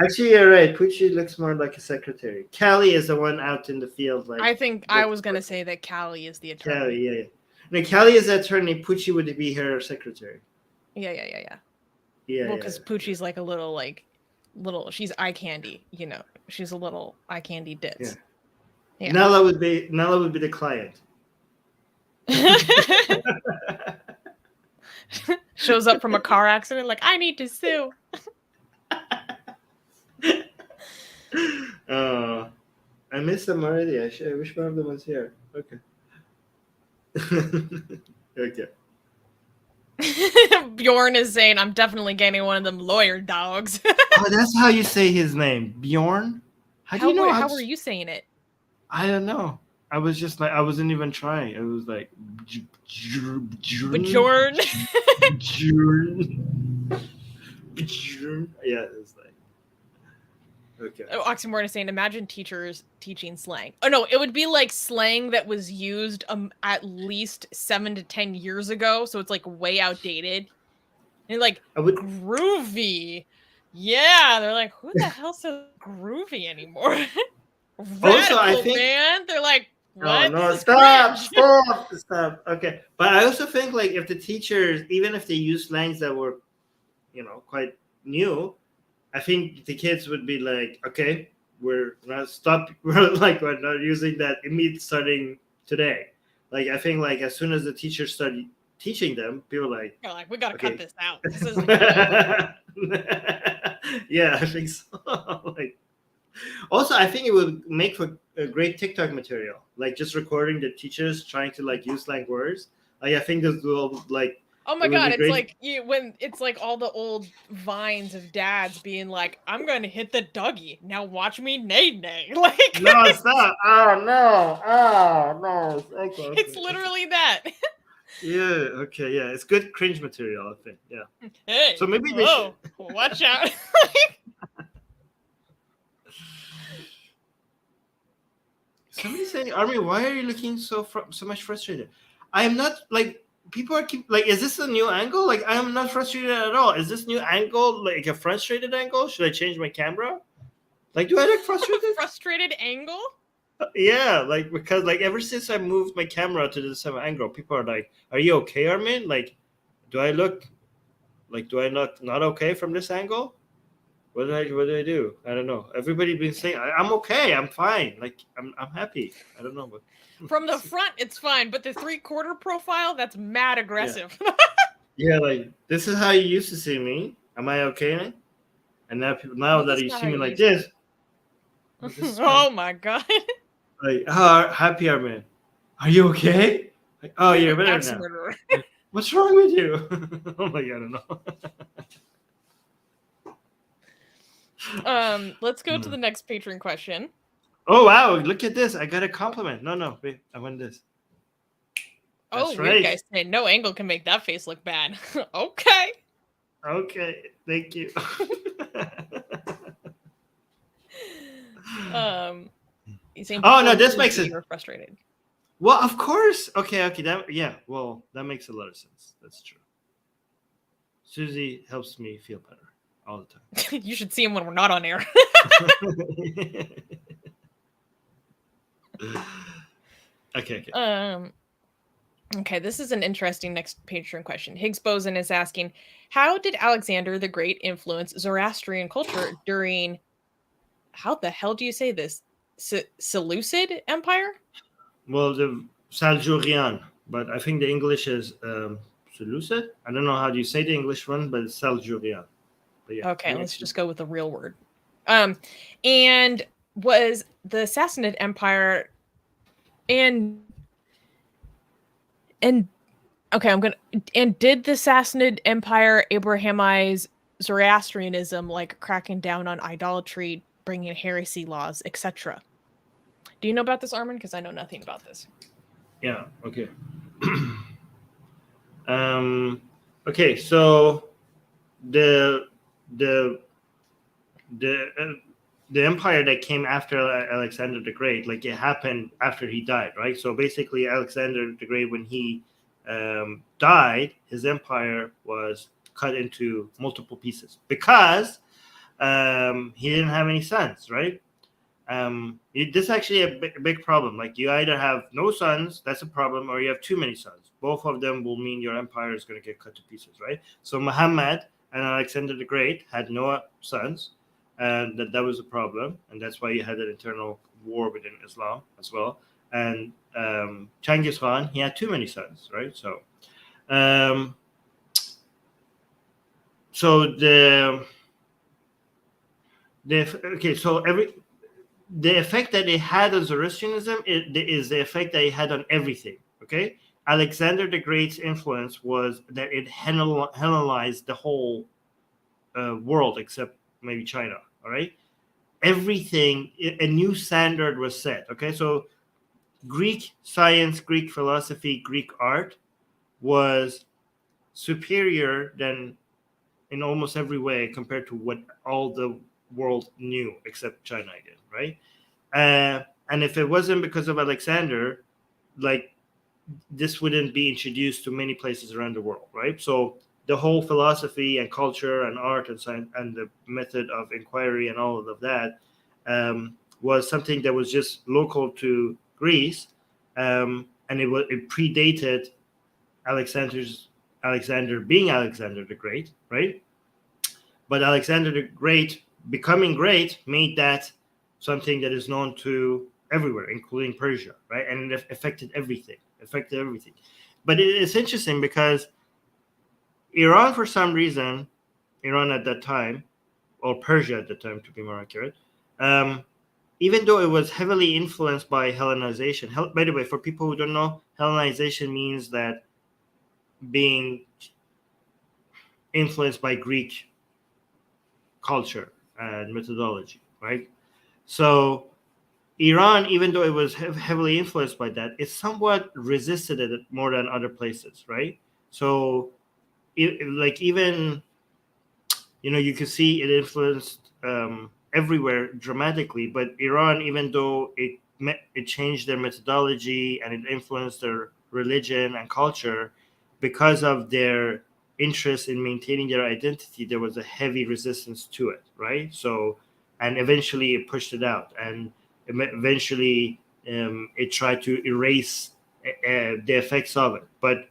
Actually, you're right. Poochie looks more like a secretary. Callie is the one out in the field. Like I think I was gonna say that Callie is the attorney. Callie, yeah. No, Callie is the attorney. Poochie would be her secretary. Yeah. Well, because Poochie's like a little, she's eye candy. She's a little eye candy ditz. Yeah. Nella would be the client. Shows up from a car accident, like, I need to sue. I missed them already. I wish one of them was here. Okay. Okay. Bjorn is saying, I'm definitely getting one of them lawyer dogs. Oh, that's how you say his name, Bjorn? How do you know? How were you saying it? I don't know. I was just like, I wasn't even trying. It was like Bjorn. Yeah, it was like, okay. Oh, Oxymoron is saying, imagine teachers teaching slang. Oh no, it would be like slang that was used at least 7 to 10 years ago, so it's like way outdated. And like groovy. Yeah, they're like, who the hell says groovy anymore? Also, I think, man, they're like, what? No, stop. Okay, but I also think like if the teachers, even if they use slangs that were, quite new, I think the kids would be like, okay, we're not using that immediately starting today. Like I think like as soon as the teachers start teaching them, people are like, you're like, we gotta cut this out. This isn't yeah, I think so. Like, also, I think it would make for a great TikTok material, like just recording the teachers trying to like use slang words. Like I think this will like. Oh my god! It's like when it's like all the old vines of dads being like, "I'm going to hit the Dougie. Now watch me nay." Like no, stop! Oh no! Okay. It's literally that. Yeah. Okay. Yeah. It's good cringe material. I think. Yeah. Hey. So maybe they should watch out. Somebody saying, Armin, why are you looking so much frustrated? I am not like. People are is this a new angle? Like, I am not frustrated at all. Is this new angle like a frustrated angle? Should I change my camera? Like, do I look frustrated? Frustrated angle? Yeah, like because like ever since I moved my camera to the same angle, people are like, "Are you okay, Armin? Like, do I look not okay from this angle? What did I do? I don't know. Everybody been saying I'm okay. I'm fine. Like I'm happy. I don't know, but from the front it's fine, but the 3/4 profile, that's mad aggressive. Yeah, like this is how you used to see me. Am I okay? And now that you see me like this. Oh my god. Like, happy Armin. Are you okay? Like, oh, you're better now. What's wrong with you? Oh my god, I don't know. Let's go to the next patron question. Oh wow! Look at this. I got a compliment. No, wait. I won this. Oh, That's weird right. guy saying no angle can make that face look bad. Okay. Okay. Thank you. He's saying Oh no, before this Tuesday makes it. you were frustrated. Well, of course. Okay. Well, that makes a lot of sense. That's true. Susie helps me feel better all the time. You should see him when we're not on air. Okay. Okay, this is an interesting next Patreon question. Higgs Boson is asking, how did Alexander the Great influence Zoroastrian culture during, how the hell do you say this? Seleucid Empire? Well, the Seljukian, but I think the English is Seleucid. I don't know how do you say the English one, but it's Seljukian. But yeah. Okay, let's just go with the real word. And was the Sassanid Empire and okay, and did the Sassanid Empire Abrahamize Zoroastrianism, like cracking down on idolatry, bringing heresy laws, etc.? Do you know about this, Armin? Because I know nothing about this. Yeah. Okay. Okay. So the empire that came after Alexander the Great, like it happened after he died, right? So basically, Alexander the Great, when he died, his empire was cut into multiple pieces because he didn't have any sons, right? This is actually a big problem. Like you either have no sons, that's a problem, or you have too many sons. Both of them will mean your empire is going to get cut to pieces, right? So Muhammad and Alexander the Great had no sons, and that was a problem, and that's why you had an internal war within Islam as well. And Genghis Khan, he had too many sons, right? So, the effect that it had on Zoroastrianism is the effect that it had on everything. Okay, Alexander the Great's influence was that it Hellenized the whole world except maybe China. All right, everything, a new standard was set. Okay, so Greek science, Greek philosophy, Greek art was superior than in almost every way compared to what all the world knew except China again, right? And if it wasn't because of Alexander, like this wouldn't be introduced to many places around the world, right? So the whole philosophy and culture and art and science and the method of inquiry and all of that was something that was just local to Greece, and it predated Alexander being Alexander the Great, right? But Alexander the Great becoming great made that something that is known to everywhere, including Persia, right? And it affected everything. But it's interesting because Iran, for some reason, Iran at that time, or Persia at the time, to be more accurate, even though it was heavily influenced by Hellenization. By the way, for people who don't know, Hellenization means that being influenced by Greek culture and methodology, right? So Iran, even though it was heavily influenced by that, it somewhat resisted it more than other places, right? So even, you could see it influenced everywhere dramatically, but Iran, even though it changed their methodology and it influenced their religion and culture, because of their interest in maintaining their identity, there was a heavy resistance to it, right? So, and eventually it pushed it out, and eventually it tried to erase the effects of it. But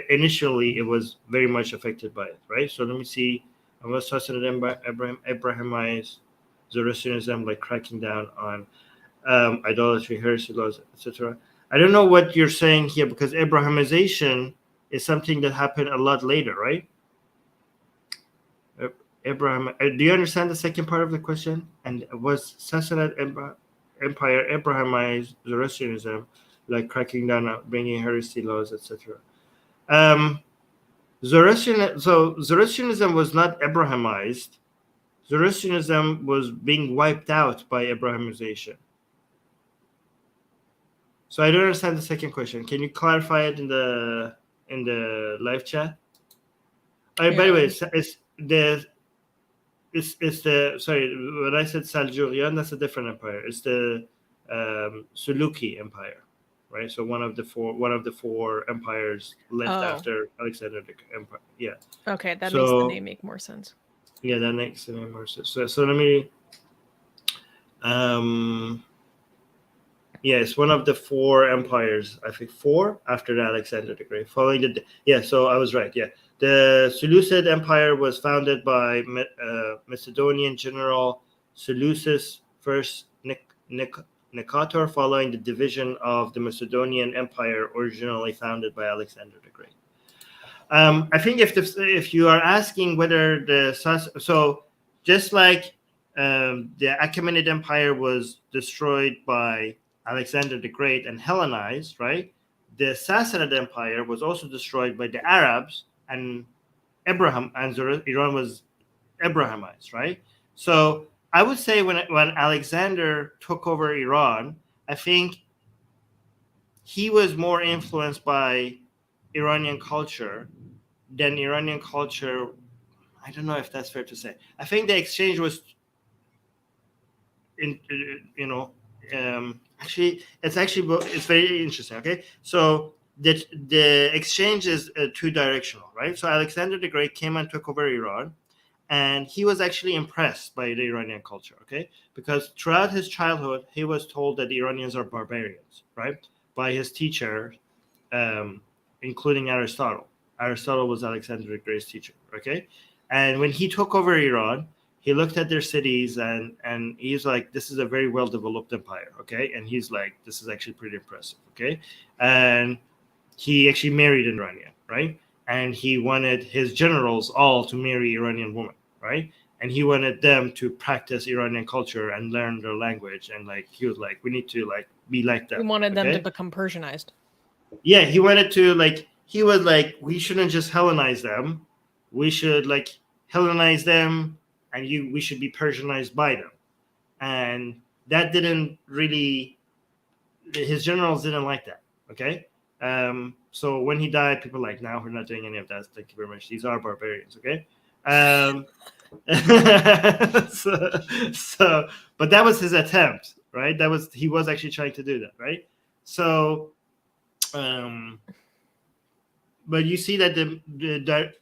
initially, it was very much affected by it, right? So let me see. I was talking to them about Abrahamize Zoroastrianism, like cracking down on idolatry, heresy laws, etc. I don't know what you're saying here, because Abrahamization is something that happened a lot later, right? Abraham, do you understand the second part of the question? And was Sassanid Empire Abrahamized Zoroastrianism, like cracking down on bringing heresy laws, etc.? Zoroastrianism was not Abrahamized. Zoroastrianism was being wiped out by Abrahamization. So I don't understand the second question. Can you clarify it in the live chat? By the way, it's the sorry, when I said Saljurian, that's a different empire. It's the Suluki Empire, right? So one of the four empires left after Alexander the Empire. Yeah. Okay, that makes the name make more sense. Yeah, that makes the name more sense. So let me. Yeah, it's one of the four empires. I think four after Alexander the Great. Following the so I was right. Yeah, the Seleucid Empire was founded by Macedonian general Seleucus First Nicator, following the division of the Macedonian Empire, originally founded by Alexander the Great. I think if you are asking whether so just like the Achaemenid Empire was destroyed by Alexander the Great and Hellenized, right? The Sassanid Empire was also destroyed by the Arabs, and Iran was Abrahamized, right? So I would say when Alexander took over Iran, I think he was more influenced by Iranian culture than Iranian culture. I don't know if that's fair to say. I think the exchange was, actually, it's very interesting. Okay, so the exchange is two-directional, right? So Alexander the Great came and took over Iran, and he was actually impressed by the Iranian culture. Okay, because throughout his childhood, he was told that the Iranians are barbarians, right, by his teacher, including Aristotle. Aristotle was Alexander the Great's teacher. Okay, and when he took over Iran, he looked at their cities and he's like, this is a very well-developed empire, okay? And he's like, this is actually pretty impressive, okay? And he actually married an Iranian, right? And he wanted his generals all to marry Iranian women, right? And he wanted them to practice Iranian culture and learn their language. And like, he was like, we need to like be like them. He wanted them to become Persianized. Yeah, he wanted to he was like, we shouldn't just Hellenize them. We should like Hellenize them, and we should be Persianized by them. And that didn't really, his generals didn't like that, okay? So when he died, people were like, no, we're not doing any of that. Thank you very much. These are barbarians, okay? But that was his attempt, right? He was actually trying to do that, right? So, but you see that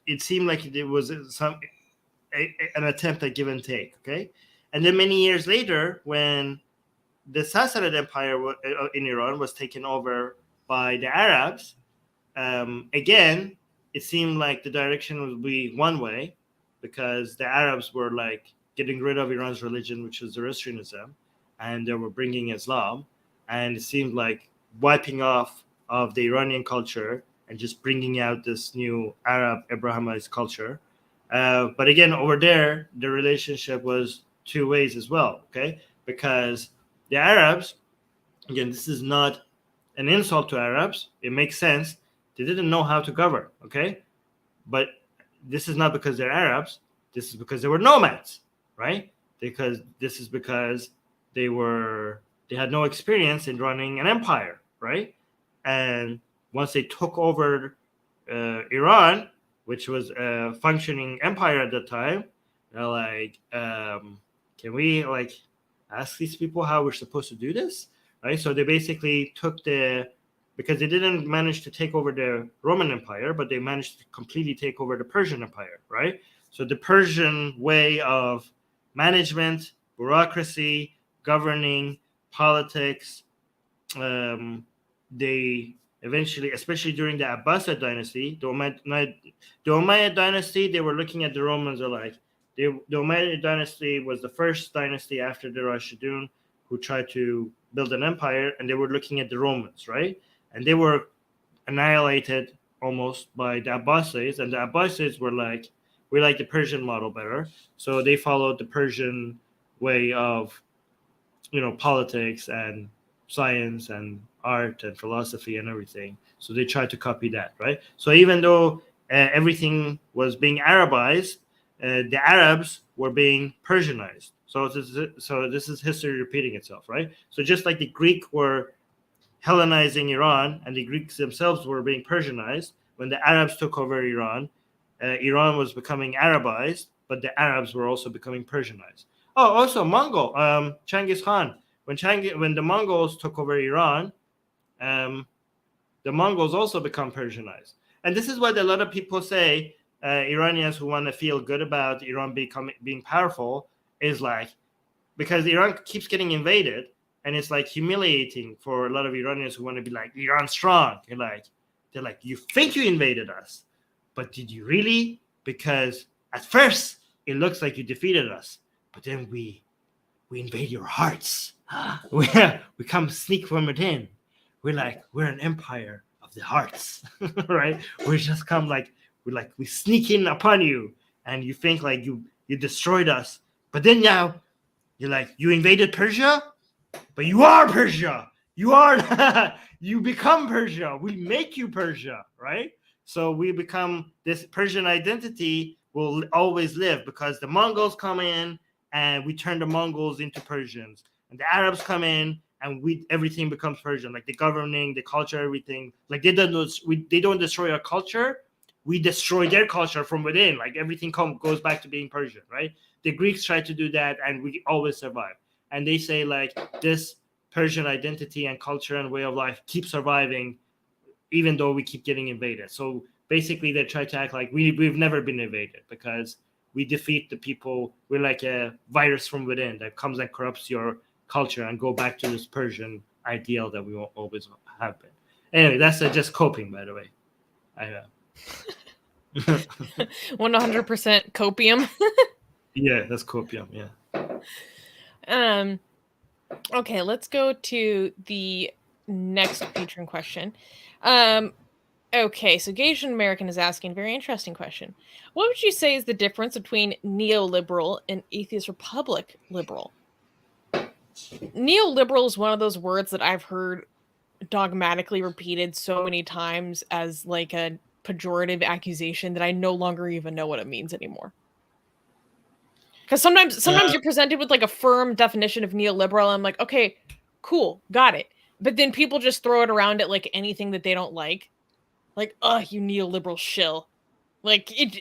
it seemed like there was an attempt at give and take, okay? And then many years later, when the Sassanid Empire in Iran was taken over by the Arabs, again, it seemed like the direction would be one way, because the Arabs were like getting rid of Iran's religion, which was Zoroastrianism, and they were bringing Islam, and it seemed like wiping off of the Iranian culture and just bringing out this new Arab Abrahamite culture. But again, over there, the relationship was two ways as well, okay? Because the Arabs, again, this is not an insult to Arabs. It makes sense. They didn't know how to govern, okay? But this is not because they're Arabs. This is because they were nomads, right? Because they had no experience in running an empire, right? And once they took over Iran, which was a functioning empire at the time, they're like, can we like ask these people how we're supposed to do this, right? So they basically because they didn't manage to take over the Roman Empire, but they managed to completely take over the Persian Empire, right? So the Persian way of management, bureaucracy, governing, politics, they eventually, especially during the Abbasid dynasty, the Umayyad dynasty, they were looking at the Romans the Umayyad dynasty was the first dynasty after the Rashidun who tried to build an empire, and they were looking at the Romans, right? And they were annihilated almost by the Abbasids, and the Abbasids were like, we like the Persian model better. So they followed the Persian way of, politics and science and art and philosophy and everything. So they tried to copy that, right? So even though everything was being Arabized, the Arabs were being Persianized. So this is history repeating itself, right? So just like the Greek were Hellenizing Iran, and the Greeks themselves were being Persianized. When the Arabs took over Iran, Iran was becoming Arabized, but the Arabs were also becoming Persianized. Oh, also Mongol, Genghis Khan. When the Mongols took over Iran, the Mongols also become Persianized. And this is what a lot of people say, Iranians who want to feel good about Iran being powerful, is like, because Iran keeps getting invaded, and it's like humiliating for a lot of Iranians who want to be like, Iran's strong. They're like, you think you invaded us, but did you really? Because at first it looks like you defeated us, but then we invade your hearts. we come sneak from within. We're an empire of the hearts, right? We just come we sneak in upon you, and you think like you destroyed us, but then now you're like, you invaded Persia, but you are Persia. You are you become Persia. We make you Persia, right? So we become this Persian identity will always live because the Mongols come in and we turn the Mongols into Persians, and the Arabs come in and everything becomes Persian, like the governing, the culture, everything. Like they don't destroy our culture, we destroy their culture from within. Like everything goes back to being Persian, right? The Greeks tried to do that, and we always survive. And they say like this Persian identity and culture and way of life keep surviving, even though we keep getting invaded. So basically, they try to act like we've never been invaded because we defeat the people. We're like a virus from within that comes and corrupts your culture and go back to this Persian ideal that we always have been. Anyway, that's just coping, by the way. 100% copium. Yeah, that's copium. Yeah. Okay, let's go to the next patron question. Okay, so Gasian American is asking a very interesting question. What would you say is the difference between neoliberal and Atheist Republic liberal? Neoliberal is one of those words that I've heard dogmatically repeated so many times as like a pejorative accusation that I no longer even know what it means anymore. Because sometimes you're presented with like a firm definition of neoliberal. I'm like, okay, cool, got it. But then people just throw it around at like anything that they don't like. Like, you neoliberal shill. Like it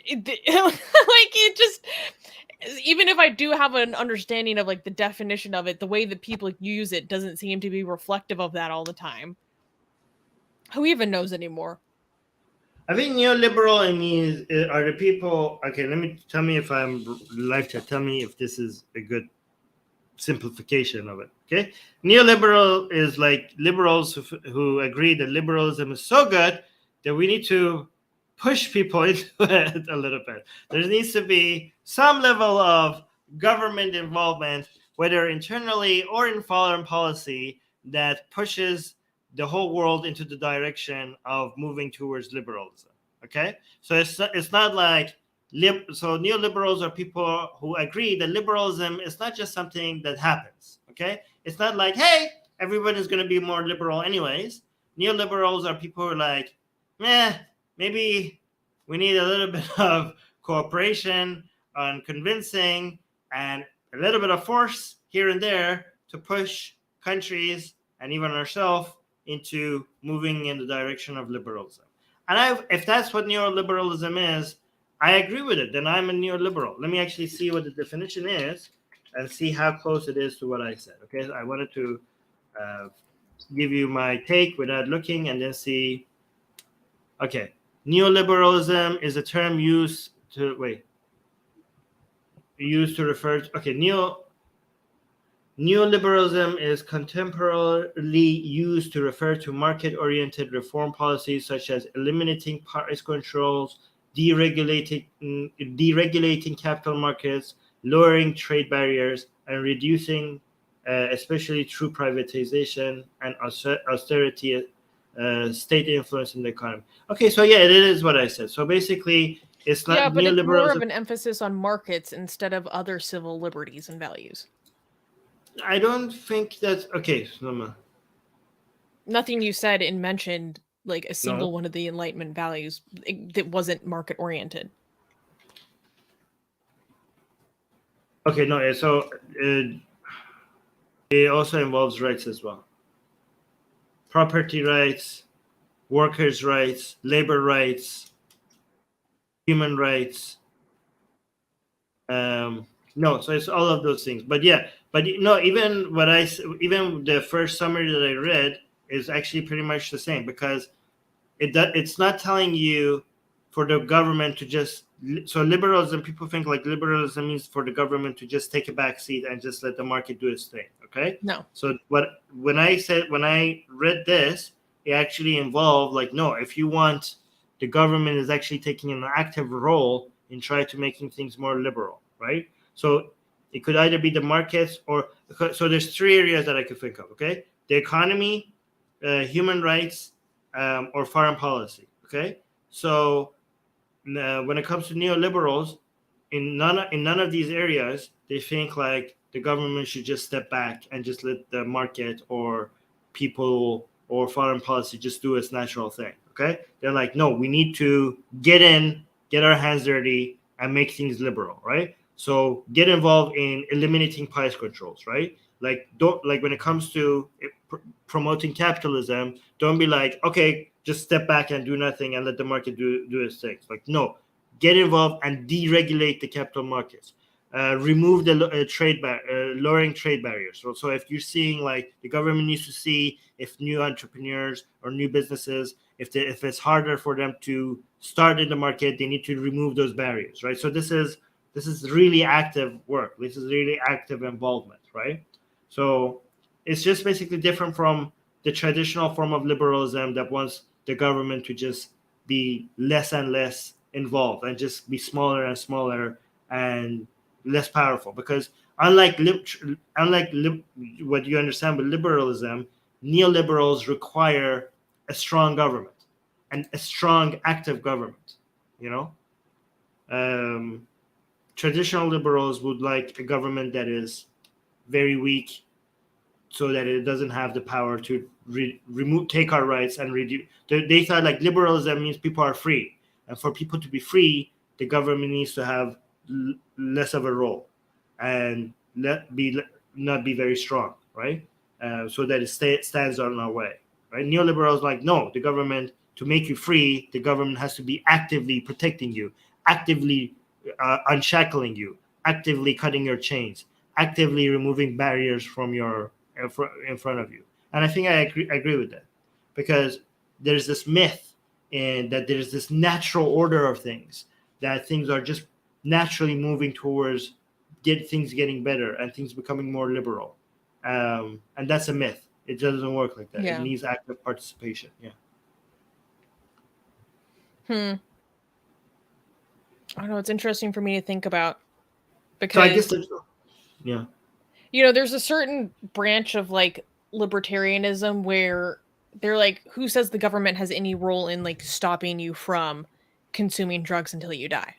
like it just, even if I do have an understanding of like the definition of it, the way that people use it doesn't seem to be reflective of that all the time. Who even knows anymore? I think neoliberal are the people. Okay, tell me if I'm live chat. Tell me if this is a good simplification of it. Okay, neoliberal is like liberals who agree that liberalism is so good that we need to push people into it a little bit. There needs to be some level of government involvement, whether internally or in foreign policy, that pushes the whole world into the direction of moving towards liberalism. Okay, so it's not like so neoliberals are people who agree that liberalism is not just something that happens. Okay, it's not like, hey, everybody's going to be more liberal anyways. Neoliberals are people who are like, maybe we need a little bit of cooperation on convincing and a little bit of force here and there to push countries and even ourselves into moving in the direction of liberalism. And if that's what neoliberalism is, I agree with it. Then I'm a neoliberal. Let me actually see what the definition is and see how close it is to what I said. Okay, so I wanted to give you my take without looking and then see. Okay, neoliberalism is a term used to refer to. Okay, neoliberalism is contemporarily used to refer to market-oriented reform policies such as eliminating price controls, deregulating capital markets, lowering trade barriers, and reducing, especially through privatization and austerity, state influence in the economy. Okay, so yeah, it is what I said. So basically, it's not but it's more of neoliberalism. an emphasis on markets instead of other civil liberties and values. I don't think that's okay. Nothing you said and mentioned like a single No. one of the Enlightenment values that wasn't market oriented. Okay, no. So it also involves rights as well. property rights, workers' rights, labor rights, human rights. No, so it's all of those things. But yeah, but no, even even the first summary that I read is actually pretty much the same, because it's not telling you for the government to just, so liberalism, people think like liberalism means for the government to just take a back seat and just let the market do its thing. Okay. No. So when I read this, it actually involved like, no, if you want, the government is actually taking an active role in trying to making things more liberal, right? So it could either be the markets or, so there's three areas that I could think of. Okay. The economy, human rights, or foreign policy. Okay. So when it comes to neoliberals, in none of these areas, they think like the government should just step back and just let the market or people or foreign policy just do its natural thing. Okay, they're like, no, we need to get in, get our hands dirty, and make things liberal, right? So get involved in eliminating price controls, right? Like, don't, like, when it comes to promoting capitalism, don't be like, okay, just step back and do nothing and let the market do its thing. Like, no, get involved and deregulate the capital markets. Remove the lowering trade barriers. So if you're seeing like the government needs to see if new entrepreneurs or new businesses, if it's harder for them to start in the market, they need to remove those barriers, right? So this is really active work. This is really active involvement, right? So it's just basically different from the traditional form of liberalism that wants the government to just be less and less involved and just be smaller and smaller and less powerful. Because unlike what you understand with liberalism, neoliberals require a strong government and a strong active government. Traditional liberals would like a government that is very weak, so that it doesn't have the power to take our rights and reduce. They thought like liberalism means people are free, and for people to be free, the government needs to have less of a role and not be very strong, right? So that it stands on our way, right? Neoliberals like, no, the government, to make you free, the government has to be actively protecting you, actively unshackling you, actively cutting your chains, actively removing barriers from in front of you. And I think I agree with that, because there's this myth and that there's this natural order of things, that things are just naturally moving towards things getting better and things becoming more liberal. And that's a myth. It doesn't work like that. Yeah. It needs active participation. Yeah. I don't know. It's interesting for me to think about, because So I guess yeah. There's a certain branch of like libertarianism where they're like, who says the government has any role in like stopping you from consuming drugs until you die?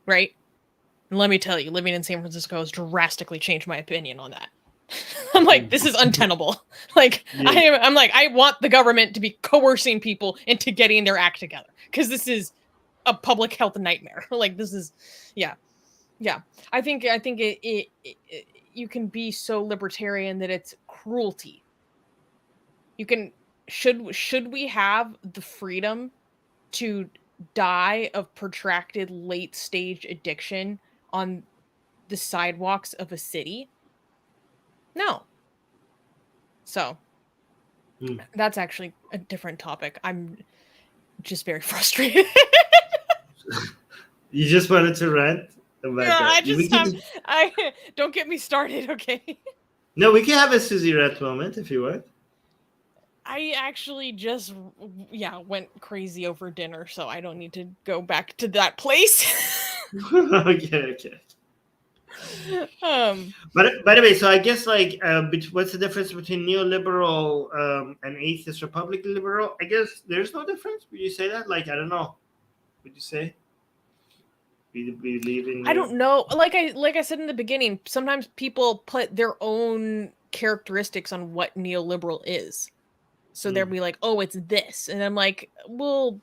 Right? And let me tell you, living in San Francisco has drastically changed my opinion on that. I'm like, this is untenable. Like, yeah. I'm like, I want the government to be coercing people into getting their act together, because this is a public health nightmare. Like, this is, yeah. I think it you can be so libertarian that it's cruelty. You can should we have the freedom to die of protracted late stage addiction on the sidewalks of a city? No. So that's actually a different topic. I'm just very frustrated. You just wanted to rant about that. I don't get me started, okay? No, we can have a Susie rant moment if you want. I actually just went crazy over dinner, so I don't need to go back to that place. Okay. But by the way, so I guess like what's the difference between neoliberal and Atheist Republic liberal? I guess there's no difference. Would you say that? Like, I don't know. Would you say? I don't know. Like I said in the beginning, sometimes people put their own characteristics on what neoliberal is. So they'll be like, oh, it's this. And I'm like, well,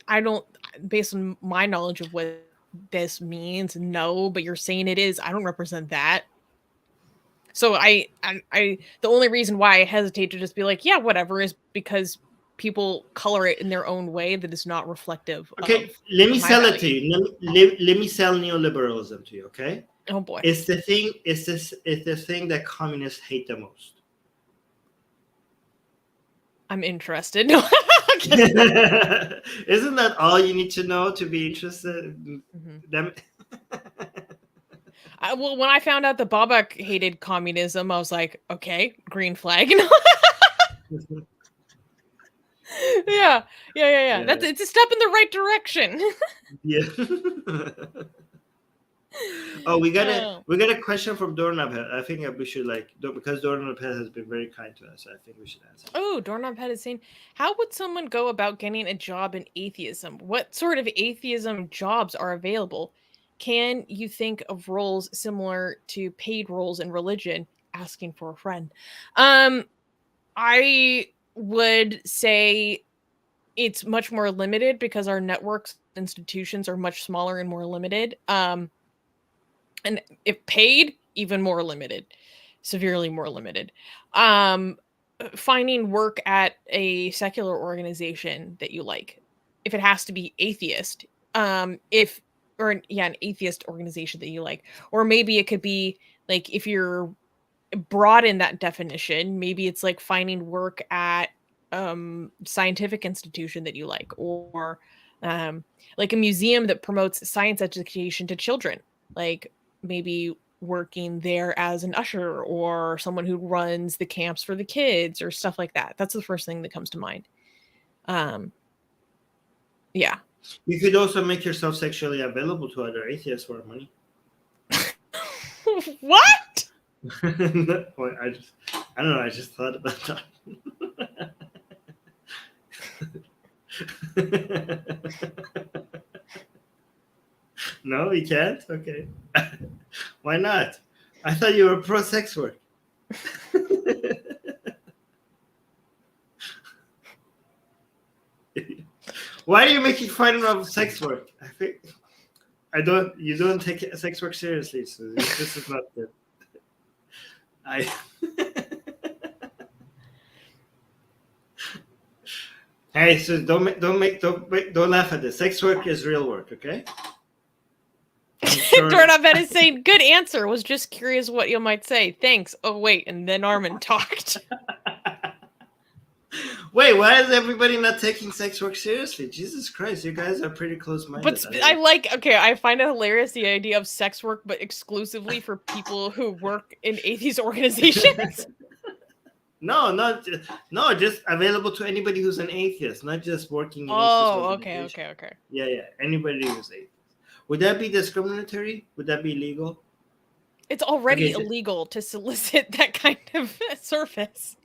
I don't, based on my knowledge of what this means, no, but you're saying it is. I don't represent that. So I the only reason why I hesitate to just be like, yeah, whatever, is because people color it in their own way that is not reflective Okay, of let me my sell it to value. you. Let me sell neoliberalism to you, okay? Oh boy. It's the thing that communists hate the most. I'm interested. No. Isn't that all you need to know to be interested in them? Well, when I found out that Babak hated communism, I was like, okay, green flag. Yeah. That's it's a step in the right direction. Yeah. Oh, we got a question from Doorknob. I think we should because Doorknob has been very kind to us. I think we should answer. Oh, Doorknob Head is saying, how would someone go about getting a job in atheism? What sort of atheism jobs are available? Can you think of roles similar to paid roles in religion? Asking for a friend. I would say it's much more limited because our networks institutions are much smaller and more limited. And if paid, even more limited, severely more limited. Finding work at a secular organization that you like, if it has to be atheist, an atheist organization that you like, or maybe it could be like, if you're broad in that definition, maybe it's like finding work at scientific institution that you like, or like a museum that promotes science education to children, like maybe working there as an usher or someone who runs the camps for the kids or stuff like that. That's the first thing that comes to mind. Yeah. You could also make yourself sexually available to other atheists for money. What? I don't know. I just thought about that. No, you can't? Okay. Why not? I thought you were pro sex work. Why are you making fun of sex work? You don't take sex work seriously, so this is not good. Hey, so don't laugh at this. Sex work is real work, okay? Sure. Doorknob is saying, good answer. Was just curious what you might say. Thanks. Oh wait, and then Armin talked. Wait, why is everybody not taking sex work seriously? Jesus Christ, you guys are pretty close-minded. But I find it hilarious, the idea of sex work, but exclusively for people who work in atheist organizations. No, just available to anybody who's an atheist, not just working in atheist okay. Yeah, anybody who's atheist. Would that be discriminatory? Would that be illegal? It's already illegal to solicit that kind of service.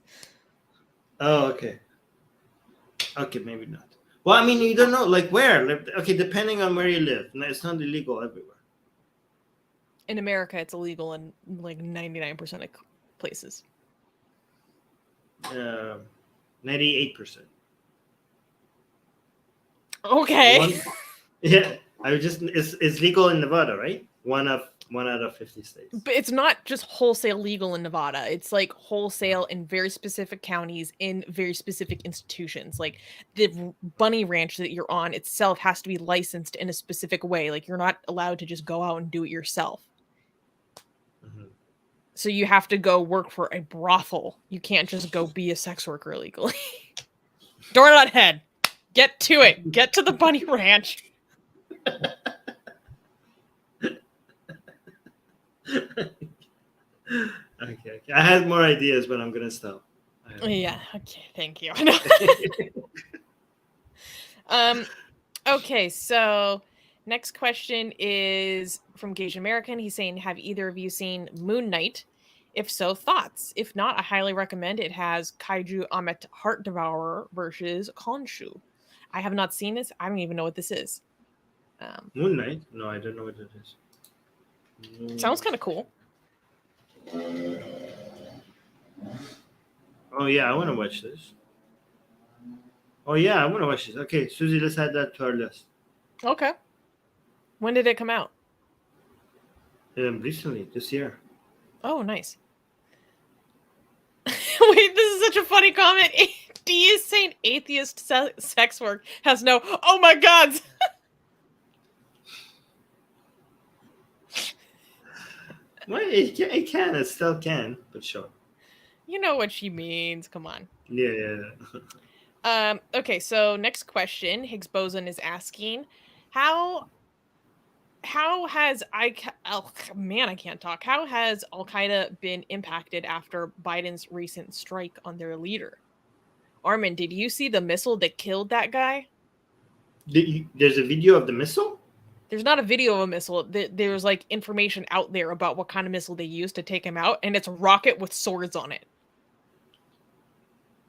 Oh, okay. Okay, maybe not. Well, I mean, you don't know, like where. Okay, depending on where you live. It's not illegal everywhere. In America, it's illegal in like 99% of places. 98%. Okay. It's legal in Nevada, right? One out of 50 states. But it's not just wholesale legal in Nevada. It's like wholesale in very specific counties in very specific institutions. Like the bunny ranch that you're on itself has to be licensed in a specific way. Like you're not allowed to just go out and do it yourself. Mm-hmm. So you have to go work for a brothel. You can't just go be a sex worker illegally. Doorknob Head, get to it. Get to the bunny ranch. Okay. I had more ideas, but I'm gonna stop. Yeah. Okay. Thank you. Okay. So next question is from Gage American. He's saying, have either of you seen Moon Knight? If so, thoughts. If not, I highly recommend it. It has Kaiju Amet Heart Devourer versus Khonshu. I have not seen this. I don't even know what this is. Moon Knight? No, I don't know what it is. Sounds kind of cool. Oh yeah, I want to watch this. Okay, Susie, let's add that to our list. Okay. When did it come out? Recently, this year. Oh, nice. Wait, this is such a funny comment. D is saying atheist sex work has no. Oh my God. Well, it still can, but sure. You know what she means. Come on. Yeah. Okay, so next question. Higgs boson is asking, how has I can't talk. How has Al Qaeda been impacted after Biden's recent strike on their leader? Armin, did you see the missile that killed that guy? There's a video of the missile? There's not a video of a missile. There's like information out there about what kind of missile they used to take him out, and it's a rocket with swords on it.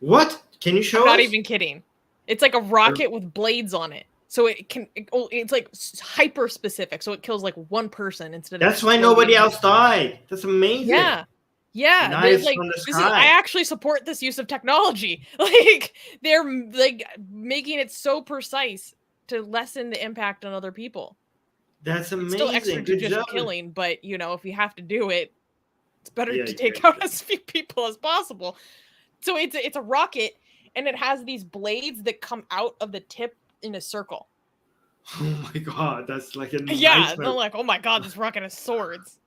What? Can you show I'm not us? even kidding. It's like a rocket with blades on it. So it's like hyper specific. So it kills like one person instead of. That's why nobody else died. That's amazing. Yeah. Knives Like, from the I sky. actually support this use of technology. Like they're like making it so precise to lessen the impact on other people. That's amazing. It's still extrajudicial killing, but you know, if you have to do it, it's better to take out as few people as possible. So it's a rocket, and it has these blades that come out of the tip in a circle. Oh my God, that's like a yeah. They're like, oh my God, this rocket has swords.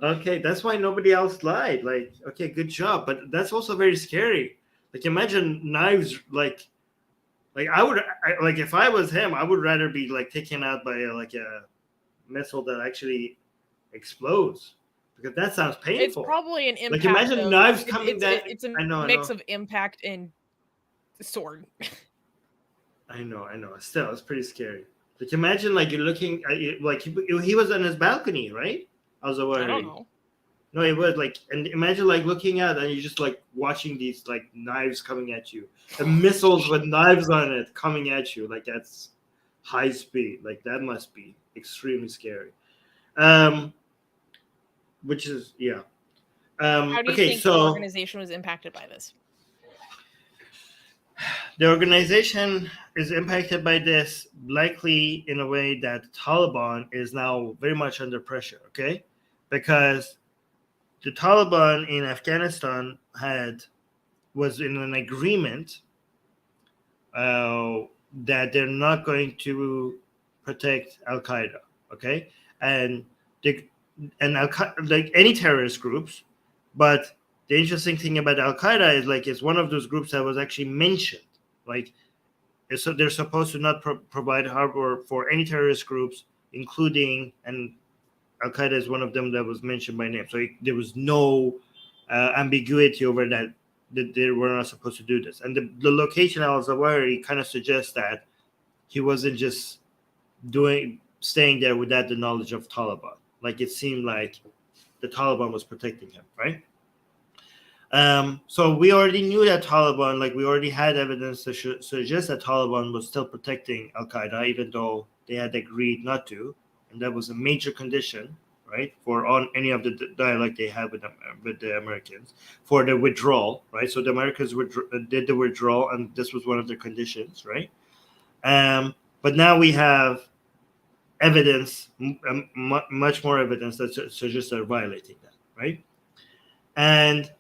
Okay, that's why nobody else lied. Like, okay, good job, but that's also very scary. Like, imagine knives. Like I would like if I was him, I would rather be like taken out by like a missile that actually explodes. Because that sounds painful. It's probably an impact. Like imagine knives coming down. It's a mix of impact and sword. I know. Still, it's pretty scary. Like imagine like you're looking at like he was on his balcony, right? I don't know. No, it was like, and imagine like looking out and you're just like watching these like knives coming at you, the missiles with knives on it coming at you. Like that's high speed. Like that must be extremely scary. Which is How do you think the organization was impacted by this? The organization is impacted by this likely in a way that Taliban is now very much under pressure, okay? Because the Taliban in Afghanistan was in an agreement that they're not going to protect Al-Qaeda, okay? And like any terrorist groups, but the interesting thing about Al-Qaeda is like it's one of those groups that was actually mentioned. Like, so they're supposed to not provide harbor for any terrorist groups, including, and Al-Qaeda is one of them that was mentioned by name. So there was no ambiguity over that they were not supposed to do this. And the location al-Zawahiri kind of suggests that he wasn't just staying there without the knowledge of Taliban. Like it seemed like the Taliban was protecting him, right? So we already knew that Taliban, like we already had evidence to suggest that Taliban was still protecting Al-Qaeda, even though they had agreed not to. And that was a major condition, right, for on any of the dialogue they had with the Americans for the withdrawal, right? So the Americans did the withdrawal, and this was one of their conditions, right? But now we have evidence, much more evidence that suggests they're violating that, right? And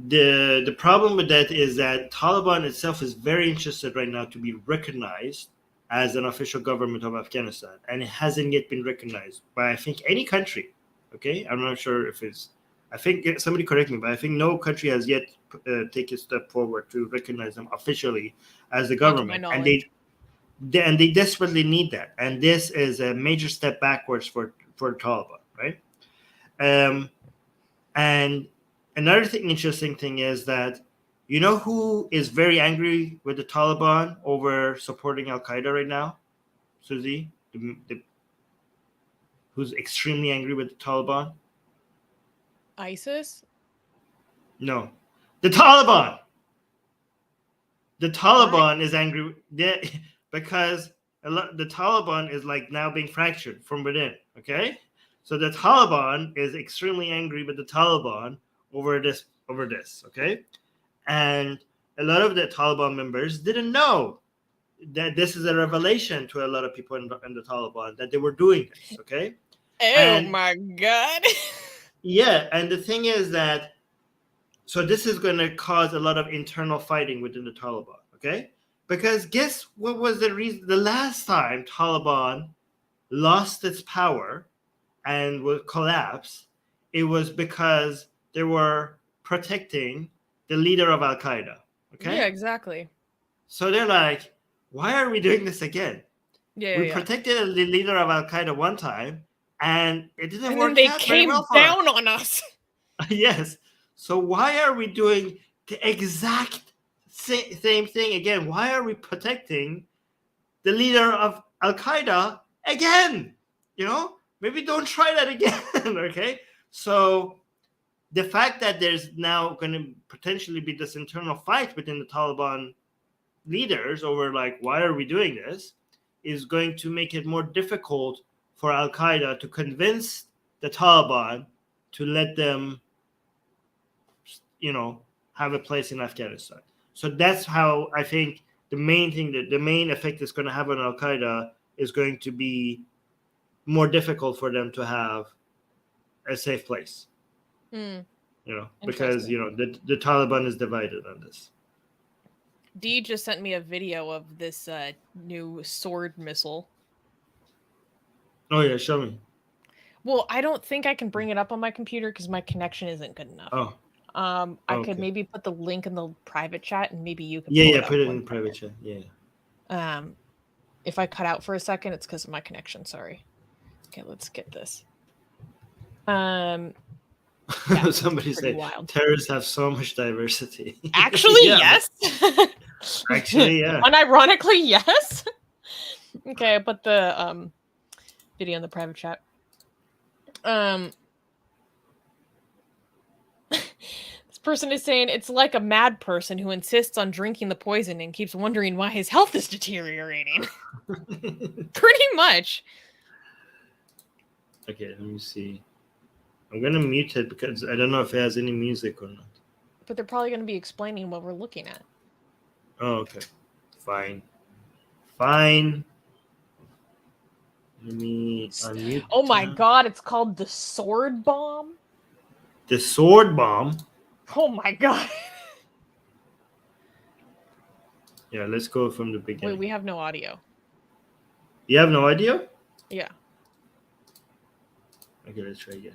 the problem with that is that Taliban itself is very interested right now to be recognized as an official government of Afghanistan, and it hasn't yet been recognized by, I think, any country. Okay, I'm not sure if it's. I think somebody correct me, but I think no country has yet taken a step forward to recognize them officially as the government, and they desperately need that. And this is a major step backwards for Taliban, right? And another interesting thing is that, you know who is very angry with the Taliban over supporting Al-Qaeda right now? Susie? Who's extremely angry with the Taliban? ISIS? No. The Taliban! The Taliban is angry because the Taliban is like now being fractured from within, okay? So the Taliban is extremely angry with the Taliban over this, okay? And a lot of the Taliban members didn't know that this is a revelation to a lot of people in the Taliban that they were doing this, okay? And- my God. Yeah, and the thing is that, so this is going to cause a lot of internal fighting within the Taliban, okay? Because guess what was the reason? The last time Taliban lost its power and would collapse, it was because they were protecting the leader of Al-Qaeda, okay? Yeah, exactly. So they're like, why are we doing this again? Yeah, We protected the leader of Al-Qaeda one time, and it didn't and work then they out very came well for us. down on us. Yes. So why are we doing the exact same thing again? Why are we protecting the leader of Al-Qaeda again? You know, maybe don't try that again. Okay. So the fact that there's now going to potentially be this internal fight within the Taliban leaders over like, why are we doing this, is going to make it more difficult for Al-Qaeda to convince the Taliban to let them, you know, have a place in Afghanistan. So that's how I think the main thing, that the main effect it's going to have on Al-Qaeda is going to be more difficult for them to have a safe place. Mm. You know, because, you know, the Taliban is divided on this. Dee just sent me a video of this new sword missile. Oh, yeah, show me. Well, I don't think I can bring it up on my computer because my connection isn't good enough. Oh. I could maybe put the link in the private chat, and maybe you could. Put it in private chat. Yeah. If I cut out for a second, it's because of my connection. Sorry. Okay, let's get this. Yeah, somebody said terrorists have so much diversity. Actually, yes. Actually, yeah. Unironically, yes. Okay, I put the video in the private chat. This person is saying it's like a mad person who insists on drinking the poison and keeps wondering why his health is deteriorating. Pretty much. Okay, let me see. I'm gonna mute it because I don't know if it has any music or not. But they're probably gonna be explaining what we're looking at. Oh, okay. Fine. Let me unmute. Oh my God, it's called the sword bomb. The sword bomb. Oh my God. Yeah, let's go from the beginning. Wait, we have no audio. You have no audio? Yeah. Okay, let's try again.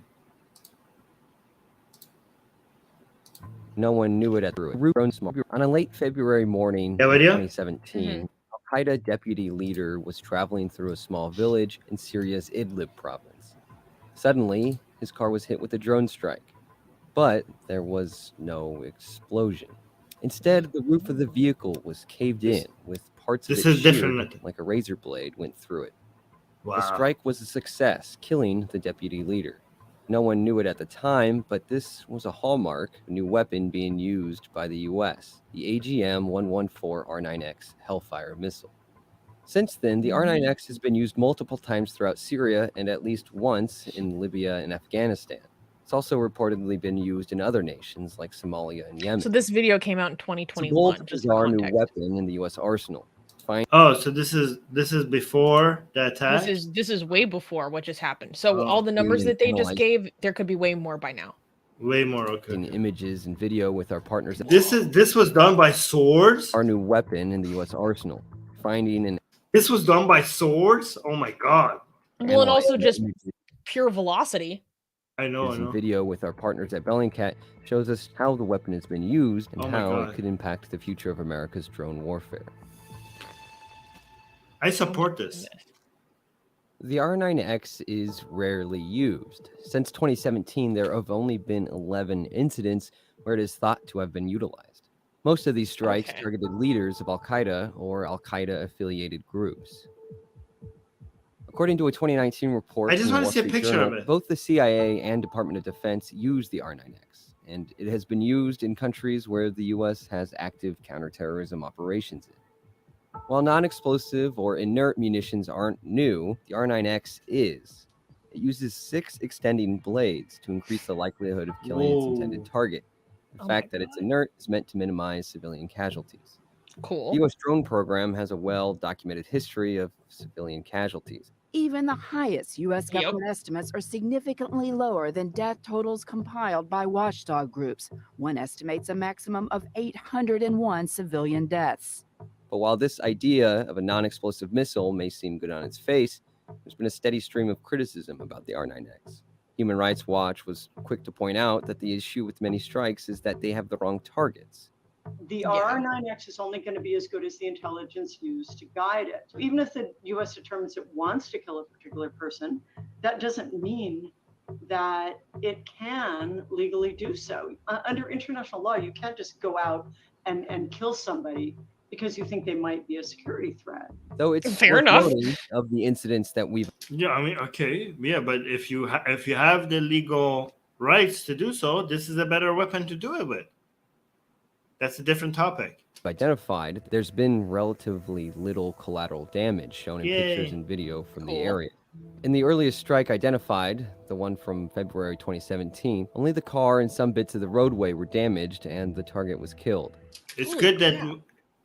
No one knew it at the room. On a late February morning in 2017, Al-Qaeda deputy leader was traveling through a small village in Syria's Idlib province. Suddenly, his car was hit with a drone strike, but there was no explosion. Instead, the roof of the vehicle was caved in, with parts of it sheared like a razor blade went through it. Wow. The strike was a success, killing the deputy leader. No one knew it at the time, but this was a hallmark, a new weapon being used by the U.S., the AGM-114R9X Hellfire missile. Since then, the R9X has been used multiple times throughout Syria and at least once in Libya and Afghanistan. It's also reportedly been used in other nations like Somalia and Yemen. So this video came out in 2021. It's a bold, bizarre new weapon in the U.S. arsenal. So this is before the attack? This is way before what just happened. So all the numbers that they just gave, there could be way more by now. Way more, okay. In images and video with our partners. This was done by swords? Our new weapon in the U.S. arsenal. This was done by swords? Oh my God. Well, and also just pure velocity. I know. Video with our partners at Bellingcat shows us how the weapon has been used and how it could impact the future of America's drone warfare. I support this. The R9X is rarely used. Since 2017, there have only been 11 incidents where it is thought to have been utilized. Most of these strikes targeted leaders of Al-Qaeda or Al-Qaeda-affiliated groups. According to a 2019 report, I just want to see a picture of it. Both the CIA and Department of Defense use the R9X, and it has been used in countries where the U.S. has active counterterrorism operations in. While non-explosive or inert munitions aren't new, the R9X is. It uses 6 extending blades to increase the likelihood of killing its intended target. The fact that it's inert is meant to minimize civilian casualties. Cool. The U.S. drone program has a well-documented history of civilian casualties. Even the highest U.S. Yep. government estimates are significantly lower than death totals compiled by watchdog groups. One estimates a maximum of 801 civilian deaths. But while this idea of a non-explosive missile may seem good on its face, there's been a steady stream of criticism about the R9X. Human Rights Watch was quick to point out that the issue with many strikes is that they have the wrong targets. The R9X is only going to be as good as the intelligence used to guide it. So even if the U.S. determines it wants to kill a particular person, that doesn't mean that it can legally do so. Under international law, you can't just go out and kill somebody because you think they might be a security threat. Though it's Fair enough. Of the incidents that we've Yeah, I mean, okay, yeah, but if you have the legal rights to do so, this is a better weapon to do it with. That's a different topic. identified, there's been relatively little collateral damage shown in pictures and video from the area. In the earliest strike identified, the one from February 2017, only the car and some bits of the roadway were damaged and the target was killed. It's good that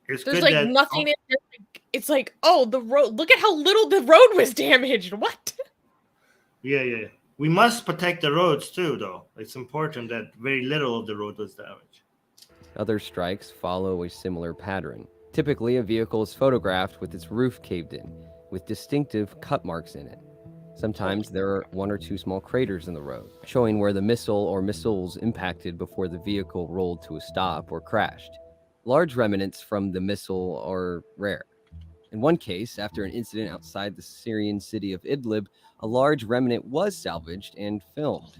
there's like nothing in there. It's like, oh, the road, look at how little the road was damaged. What? Yeah. We must protect the roads too, though. It's important that very little of the road was damaged. Other strikes follow a similar pattern. Typically, a vehicle is photographed with its roof caved in, with distinctive cut marks in it. Sometimes there are one or two small craters in the road, showing where the missile or missiles impacted before the vehicle rolled to a stop or crashed. Large remnants from the missile are rare. In one case, after an incident outside the Syrian city of Idlib, a large remnant was salvaged and filmed.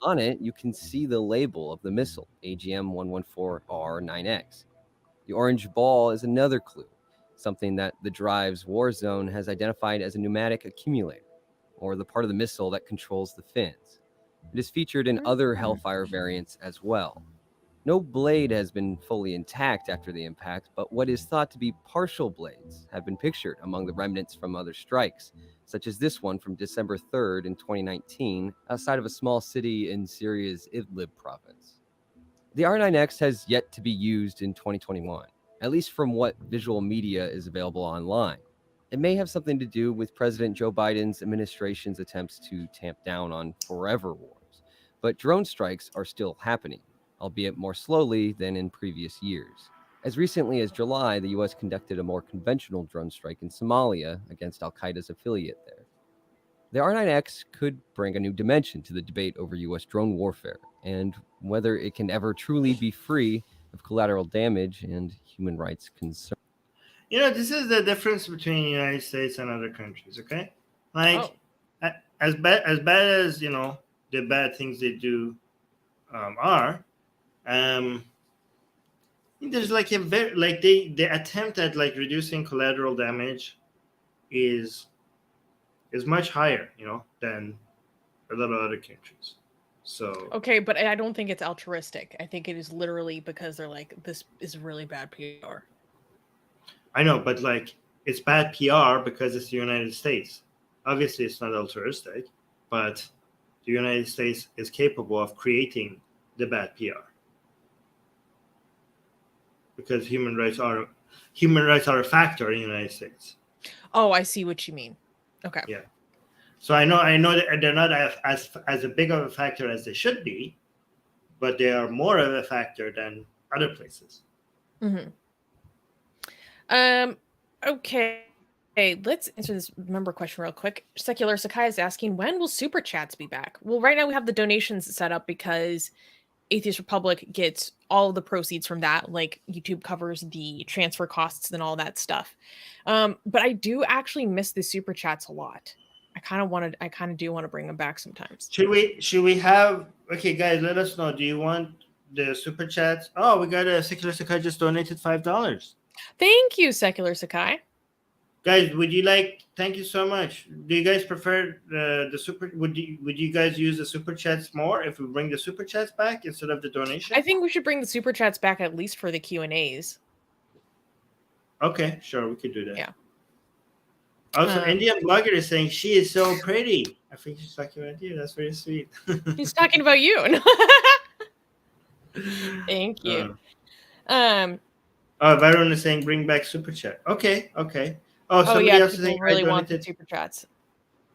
On it, you can see the label of the missile, AGM-114R9X. The orange ball is another clue, something that the Drive's war zone has identified as a pneumatic accumulator, or the part of the missile that controls the fins. It is featured in other Hellfire variants as well. No blade has been fully intact after the impact, but what is thought to be partial blades have been pictured among the remnants from other strikes, such as this one from December 3rd in 2019, outside of a small city in Syria's Idlib province. The R9X has yet to be used in 2021, at least from what visual media is available online. It may have something to do with President Joe Biden's administration's attempts to tamp down on forever wars, but drone strikes are still happening, albeit more slowly than in previous years. As recently as July, the U.S. conducted a more conventional drone strike in Somalia against al-Qaeda's affiliate there. The R9X could bring a new dimension to the debate over U.S. drone warfare, and whether it can ever truly be free of collateral damage and human rights concerns. You know, this is the difference between the United States and other countries, okay? Like, as bad as, you know, the bad things they do are, there's like a very, like the attempt at like reducing collateral damage is much higher, you know, than a lot of other countries. So okay, but I don't think it's altruistic. I think it is literally because they're like, this is really bad PR. I know, but like it's bad PR because it's the United States. Obviously, it's not altruistic, but the United States is capable of creating the bad PR because human rights are a factor in the United States. Oh, I see what you mean. Okay. Yeah. So I know that they're not as big of a factor as they should be, but they are more of a factor than other places. Mm-hmm. Okay. Hey, let's answer this member question real quick. Secular Sakai is asking, when will super chats be back? Well, right now we have the donations set up because Atheist Republic gets all of the proceeds from that. Like YouTube covers the transfer costs and all that stuff. But I do actually miss the super chats a lot. I kind of do want to bring them back sometimes. Should we have, okay, guys, let us know. Do you want the super chats? Oh, we got a Secular Sakai just donated $5. Thank you, Secular Sakai. Guys, thank you so much. Do you guys prefer the super, would you guys use the super chats more if we bring the super chats back instead of the donation? I think we should bring the super chats back at least for the Q&As. Okay, sure, we could do that. Yeah. Also, Indian blogger is saying she is so pretty. I think she's talking about you. That's very sweet. He's talking about you. Thank you. Byron is saying bring back super chat. Okay. Oh, somebody else is saying really want the super chats.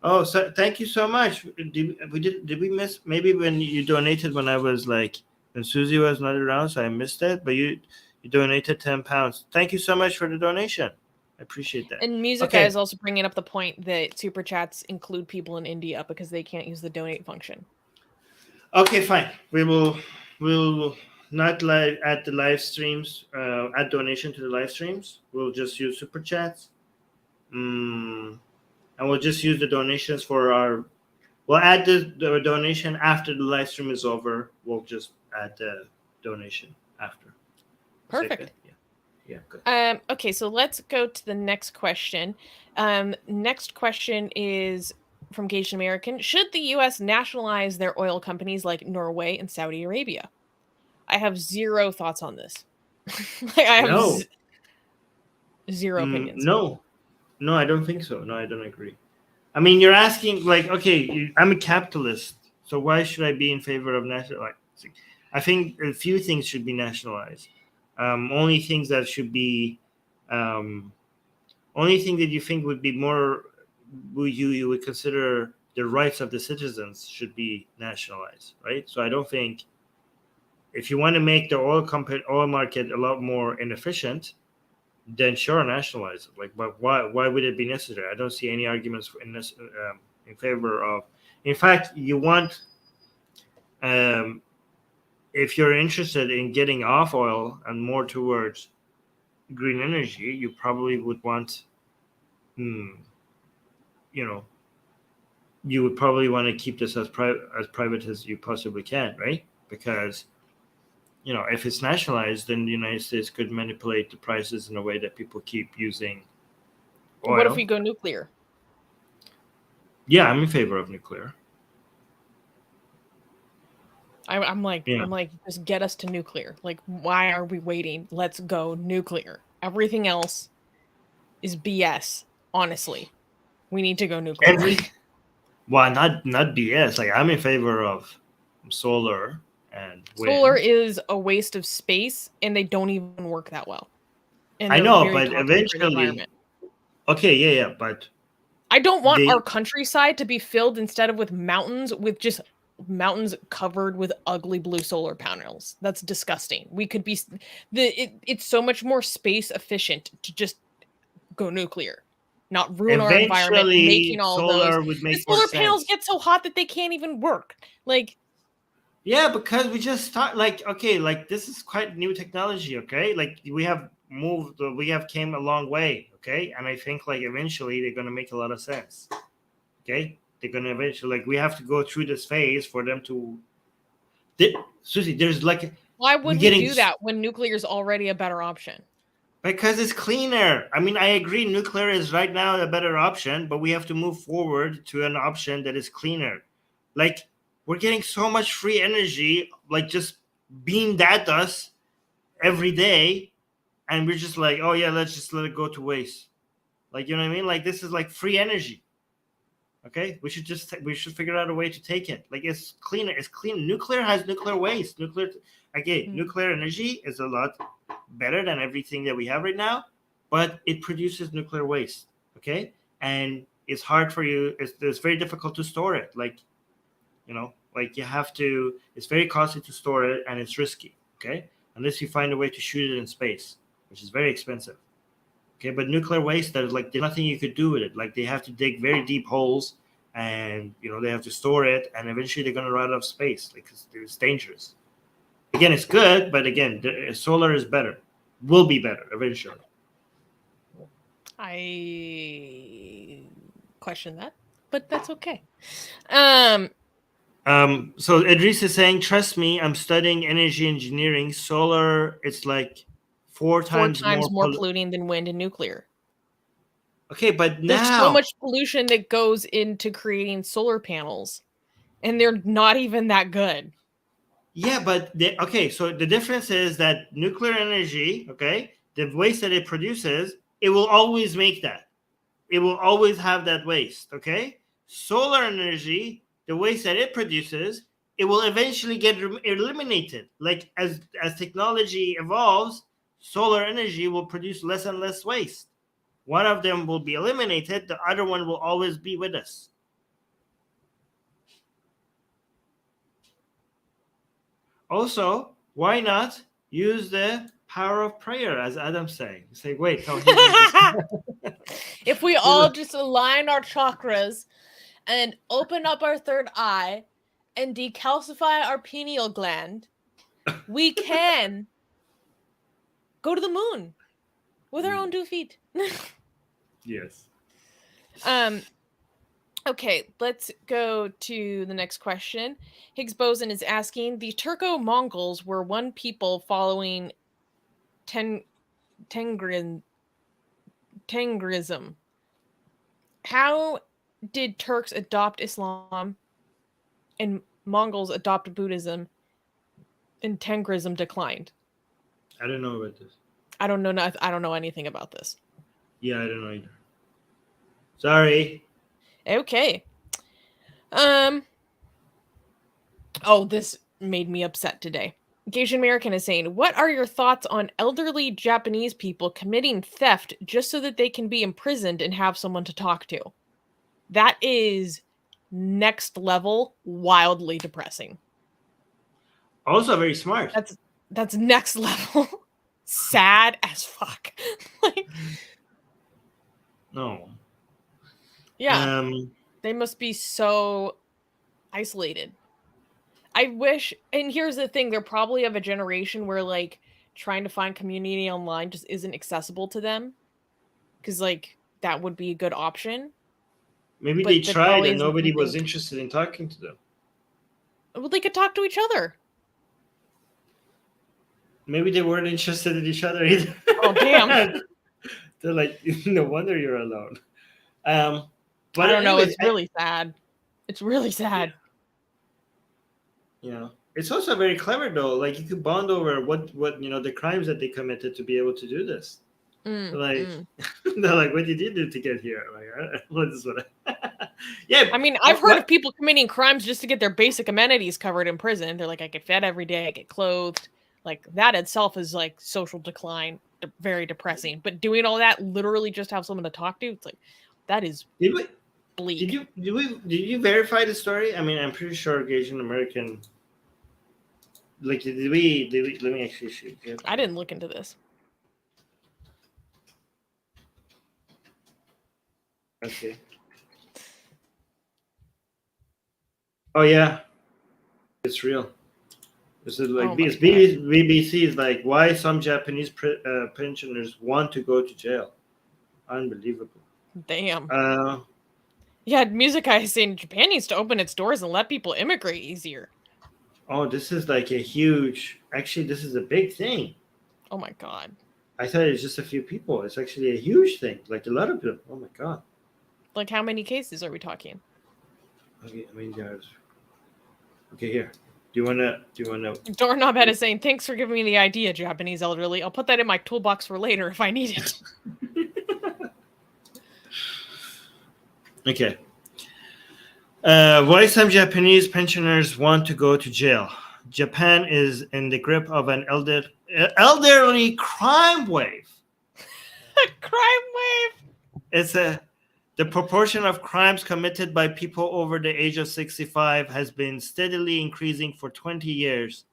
Oh, so thank you so much. Did we miss maybe when you donated when I was like when Susie was not around, so I missed it. But you donated £10. Thank you so much for the donation. I appreciate that. And Music Guy is also bringing up the point that super chats include people in India because they can't use the donate function. Okay, fine. We'll not add the live streams, add donation to the live streams. We'll just use super chats. And we'll just use the donations for our. We'll add the donation after the live stream is over. We'll just add the donation after. Perfect. Yeah, good. Okay, so let's go to the next question. Next question is from Gaijin American. Should the U.S. nationalize their oil companies like Norway and Saudi Arabia? I have zero thoughts on this. I have zero opinions. No, I don't think so. No, I don't agree. I mean, you're asking like, okay, I'm a capitalist, so why should I be in favor of nationalizing? I think a few things should be nationalized. Only things that should be, only thing that you think would be more, you would consider the rights of the citizens should be nationalized, right? So I don't think if you want to make the oil market a lot more inefficient, then sure, nationalize it. Like, but why would it be necessary? I don't see any arguments in favor of. In fact, you want, if you're interested in getting off oil and more towards green energy, you probably would want, you would probably want to keep this as private as you possibly can, right? Because if it's nationalized, then the United States could manipulate the prices in a way that people keep using oil. What if we go nuclear? Yeah, I'm in favor of nuclear. I'm like, just get us to nuclear. Like, why are we waiting? Let's go nuclear. Everything else is BS. Honestly, we need to go nuclear. Well, not BS. Like, I'm in favor of solar. And solar is a waste of space, and they don't even work that well. I know, but eventually. Okay, yeah, but I don't want our countryside to be filled instead of with mountains, with just mountains covered with ugly blue solar panels. That's disgusting. We could be it's so much more space efficient to just go nuclear, not ruin our environment, making all those. The solar panels get so hot that they can't even work. Like. Yeah, because we just start this is quite new technology, okay? Like we have came a long way, okay? And I think eventually they're going to make a lot of sense, okay? They're going to eventually, we have to go through this phase for them to, Susie, there's why would we do that when nuclear is already a better option? Because it's cleaner. I mean, I agree nuclear is right now a better option, but we have to move forward to an option that is cleaner. We're getting so much free energy, just beamed at us every day. And we're just like, oh, yeah, let's just let it go to waste. You know what I mean? This is free energy. Okay? We should figure out a way to take it. It's cleaner. It's clean. Nuclear has nuclear waste. Nuclear energy is a lot better than everything that we have right now, but it produces nuclear waste. Okay? And it's hard for you. It's very difficult to store it. You have to, it's very costly to store it and it's risky, okay? Unless you find a way to shoot it in space, which is very expensive. Okay, but nuclear waste, there's nothing you could do with it. They have to dig very deep holes and, they have to store it and eventually they're going to run out of space because it's dangerous. Again, it's good, but again, solar is better, will be better eventually. I question that, but that's okay. So Idris is saying, trust me, I'm studying energy engineering. Solar, it's four times more polluting than wind and nuclear. Okay, but now there's so much pollution that goes into creating solar panels, and they're not even that good. Yeah, but so the difference is that nuclear energy, the waste that it produces, it will always make that. It will always have that waste, okay? Solar energy, the waste that it produces, it will eventually get eliminated. As technology evolves, solar energy will produce less and less waste. One of them will be eliminated. The other one will always be with us. Also, why not use the power of prayer, as Adam's saying? Say, wait, tell him. If we all just align our chakras and open up our third eye and decalcify our pineal gland, we can go to the moon with our own 2 feet. Yes. Okay, let's go to the next question. Higgs Boson is asking, the Turco-Mongols were one people following Tengrism. How did Turks adopt Islam and Mongols adopt Buddhism and Tengrism declined? I don't know about this. I don't know anything about this. Yeah, I don't know either. Sorry. Okay. This made me upset today. Asian American is saying, what are your thoughts on elderly Japanese people committing theft just so that they can be imprisoned and have someone to talk to? That is next level, wildly depressing. Also very smart. That's next level. Sad as fuck. Like, no. Yeah. They must be so isolated. I wish, and here's the thing, they're probably of a generation where like trying to find community online just isn't accessible to them. Because like that would be a good option. Maybe they tried and nobody was interested in talking to them. Well, they could talk to each other. Maybe they weren't interested in each other either. Oh, damn. They're like, no wonder you're alone. But I don't know. It's really sad. It's really sad. Yeah. It's also very clever, though. Like, you could bond over what the crimes that they committed to be able to do this. They're like, what did you do to get here? Like, what is what? Yeah. I mean, I've heard of people committing crimes just to get their basic amenities covered in prison. They're like, I get fed every day. I get clothed. Like, that itself is like social decline. Very depressing. But doing all that, literally just have someone to talk to, it's like, that is bleak. Did you verify the story? I mean, I'm pretty sure Asian American. Like, let me actually shoot. Yeah. I didn't look into this. Okay. Oh yeah, it's real. This is like BBC is like, why some Japanese pensioners want to go to jail. Unbelievable. Damn. Yeah, Music Guy is saying Japan needs to open its doors and let people immigrate easier. Oh, this is like a huge. Actually, this is a big thing. Oh my god. I thought it was just a few people. It's actually a huge thing. Like a lot of people. Oh my god. Like how many cases are we talking? Okay, I mean, there's. Okay, here. Do you wanna? Doorknob Head is saying, "Thanks for giving me the idea, Japanese elderly. I'll put that in my toolbox for later if I need it." Okay. Why some Japanese pensioners want to go to jail? Japan is in the grip of an elderly crime wave. Crime wave. The proportion of crimes committed by people over the age of 65 has been steadily increasing for 20 years.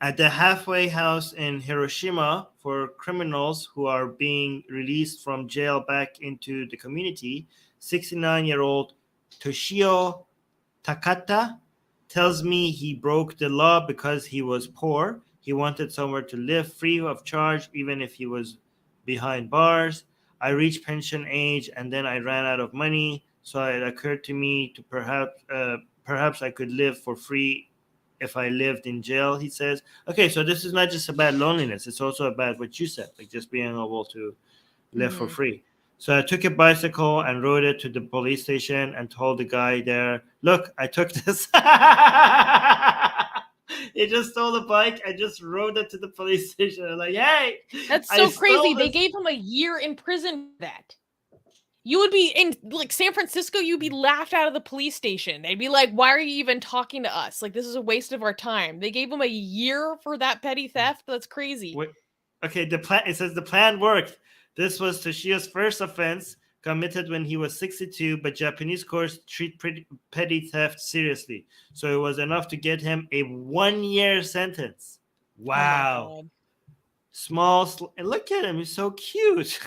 At the halfway house in Hiroshima for criminals who are being released from jail back into the community, 69-year-old Toshio Takata tells me he broke the law because he was poor. He wanted somewhere to live free of charge, even if he was behind bars. I reached pension age and then I ran out of money. So it occurred to me to perhaps I could live for free if I lived in jail, he says. Okay, so this is not just about loneliness. It's also about what you said, like just being able to live for free. So I took a bicycle and rode it to the police station and told the guy there, look, I took this. He just stole the bike. I just rode it to the police station. I'm like, hey. That's so crazy. They gave him a year in prison for that. You would be in like San Francisco, you'd be laughed out of the police station. They'd be like, why are you even talking to us? Like, this is a waste of our time. They gave him a year for that petty theft. That's crazy. Wait, okay, it says the plan worked. This was Toshio's first offense, committed when he was 62, but Japanese courts treat petty theft seriously. So it was enough to get him a 1-year sentence. Wow. Oh Small, look at him, he's so cute.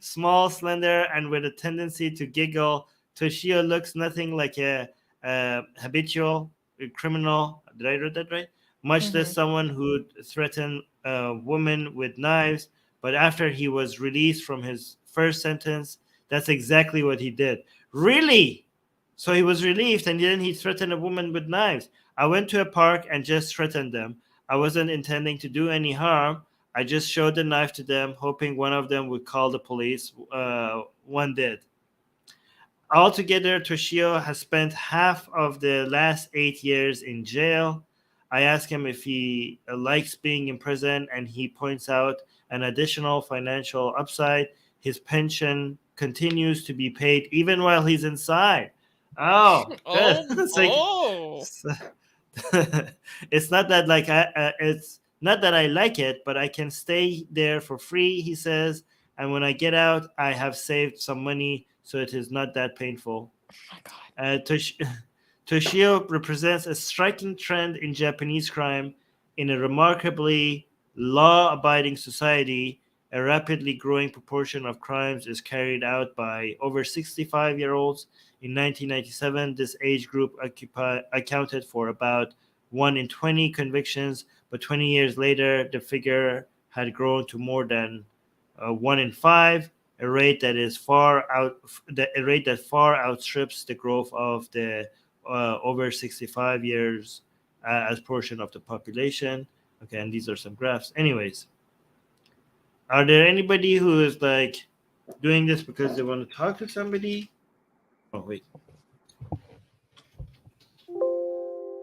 Small, slender, and with a tendency to giggle, Toshio looks nothing like a habitual criminal. Did I read that right? Much less someone who threatened a woman with knives. But after he was released from his first sentence, that's exactly what he did. Really? So he was relieved, and then he threatened a woman with knives. I went to a park and just threatened them. I wasn't intending to do any harm. I just showed the knife to them, hoping one of them would call the police. One did. Altogether, Toshio has spent half of the last 8 years in jail. I asked him if he likes being in prison, and he points out an additional financial upside. His pension continues to be paid even while he's inside. Oh, good. It's not that like it's not that I like it, but I can stay there for free, he says. And when I get out, I have saved some money, so it is not that painful. Oh my God. Toshio represents a striking trend in Japanese crime. In a remarkably law-abiding society, a rapidly growing proportion of crimes is carried out by over 65-year-olds. In 1997, this age group accounted for about 1 in 20 convictions, but 20 years later, the figure had grown to more than 1 in 5, a rate that far outstrips the growth of the over 65 years as portion of the population. Okay, and these are some graphs. Anyways, are there anybody who is like doing this because they want to talk to somebody? Oh, wait.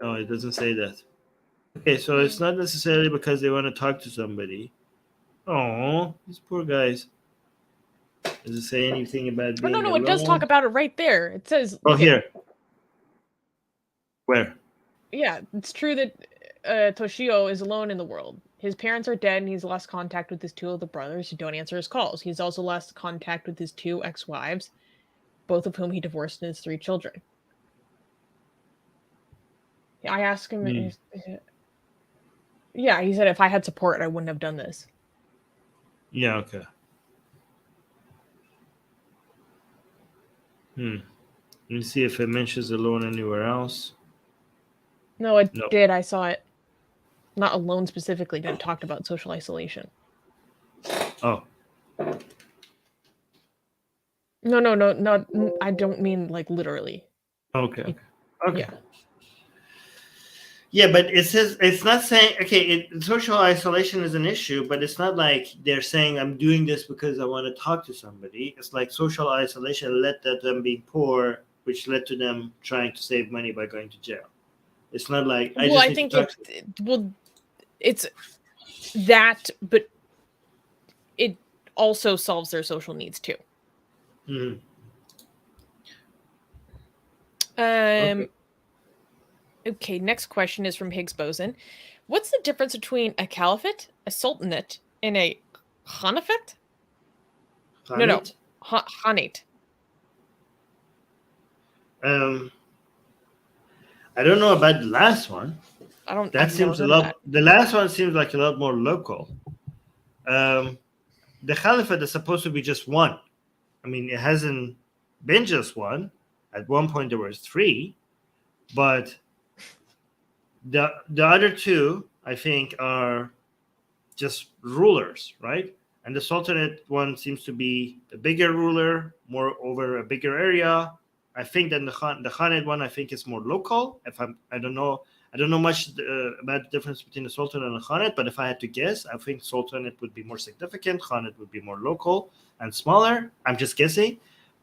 Oh, it doesn't say that. Okay, so it's not necessarily because they want to talk to somebody. Oh, these poor guys. Does it say anything about being no, alone? it does talk about it right there. It says... Oh, here. Where? Yeah, it's true that Toshio is alone in the world. His parents are dead, and he's lost contact with his 2 older brothers who don't answer his calls. He's also lost contact with his 2 ex-wives, both of whom he divorced and his 3 children. I asked him... Yeah, he said if I had support, I wouldn't have done this. Yeah, okay. Let me see if it mentions alone anywhere else. No, it did. I saw it. Not alone specifically, but it talked about social isolation. Oh. No, I don't mean like literally. Okay. Yeah. Yeah, but it says it's not saying social isolation is an issue, but it's not like they're saying I'm doing this because I want to talk to somebody. It's like social isolation led to them being poor, which led to them trying to save money by going to jail. It's not like it's that, but it also solves their social needs too. Okay, next question is from Higgs Boson. What's the difference between a caliphate, a sultanate, and a khanate? No, khanate. I don't know about the last one. The last one seems like a lot more local. The caliphate is supposed to be just one. I mean, it hasn't been just one. At one point, there was 3, but the other 2, I think, are just rulers, right? And the sultanate one seems to be the bigger ruler, more over a bigger area. I think that the Khanate one, I think, is more local. I don't know much about the difference between the sultanate and the Khanate, but if I had to guess, I think sultanate would be more significant, Khanate would be more local and smaller. I'm just guessing,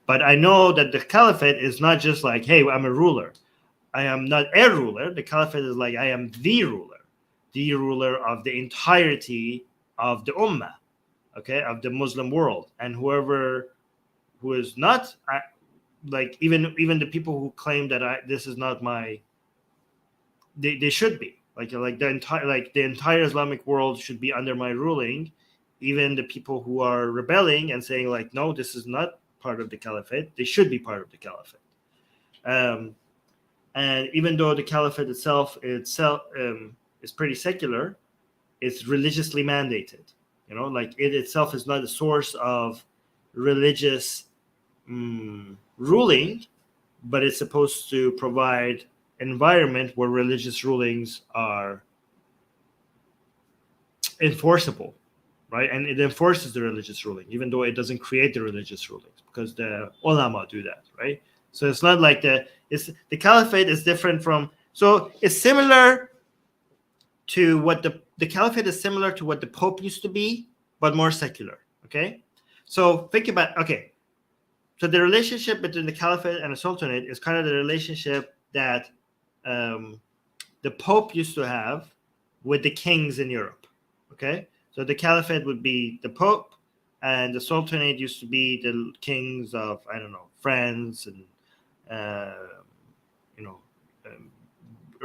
but I know that the caliphate is not just like, hey, I'm a ruler. I am not a ruler. The caliphate is like, I am the ruler of the entirety of the ummah, okay, of the Muslim world, and whoever who is not. Like even the people who claim that this is not my, they should be like the entire Islamic world should be under my ruling. Even the people who are rebelling and saying like, no, this is not part of the caliphate. They should be part of the caliphate. And even though the caliphate itself is pretty secular, it's religiously mandated. Like it itself is not a source of religious ruling, but it's supposed to provide an environment where religious rulings are enforceable, right? And it enforces the religious ruling, even though it doesn't create the religious rulings, because the ulama do that, right? So it's not like the caliphate is different from. So it's similar to what the caliphate is similar to what the Pope used to be, but more secular. Okay, so think about So the relationship between the caliphate and the sultanate is kind of the relationship that the Pope used to have with the kings in Europe. Okay, so the caliphate would be the Pope, and the sultanate used to be the kings of, I don't know, France and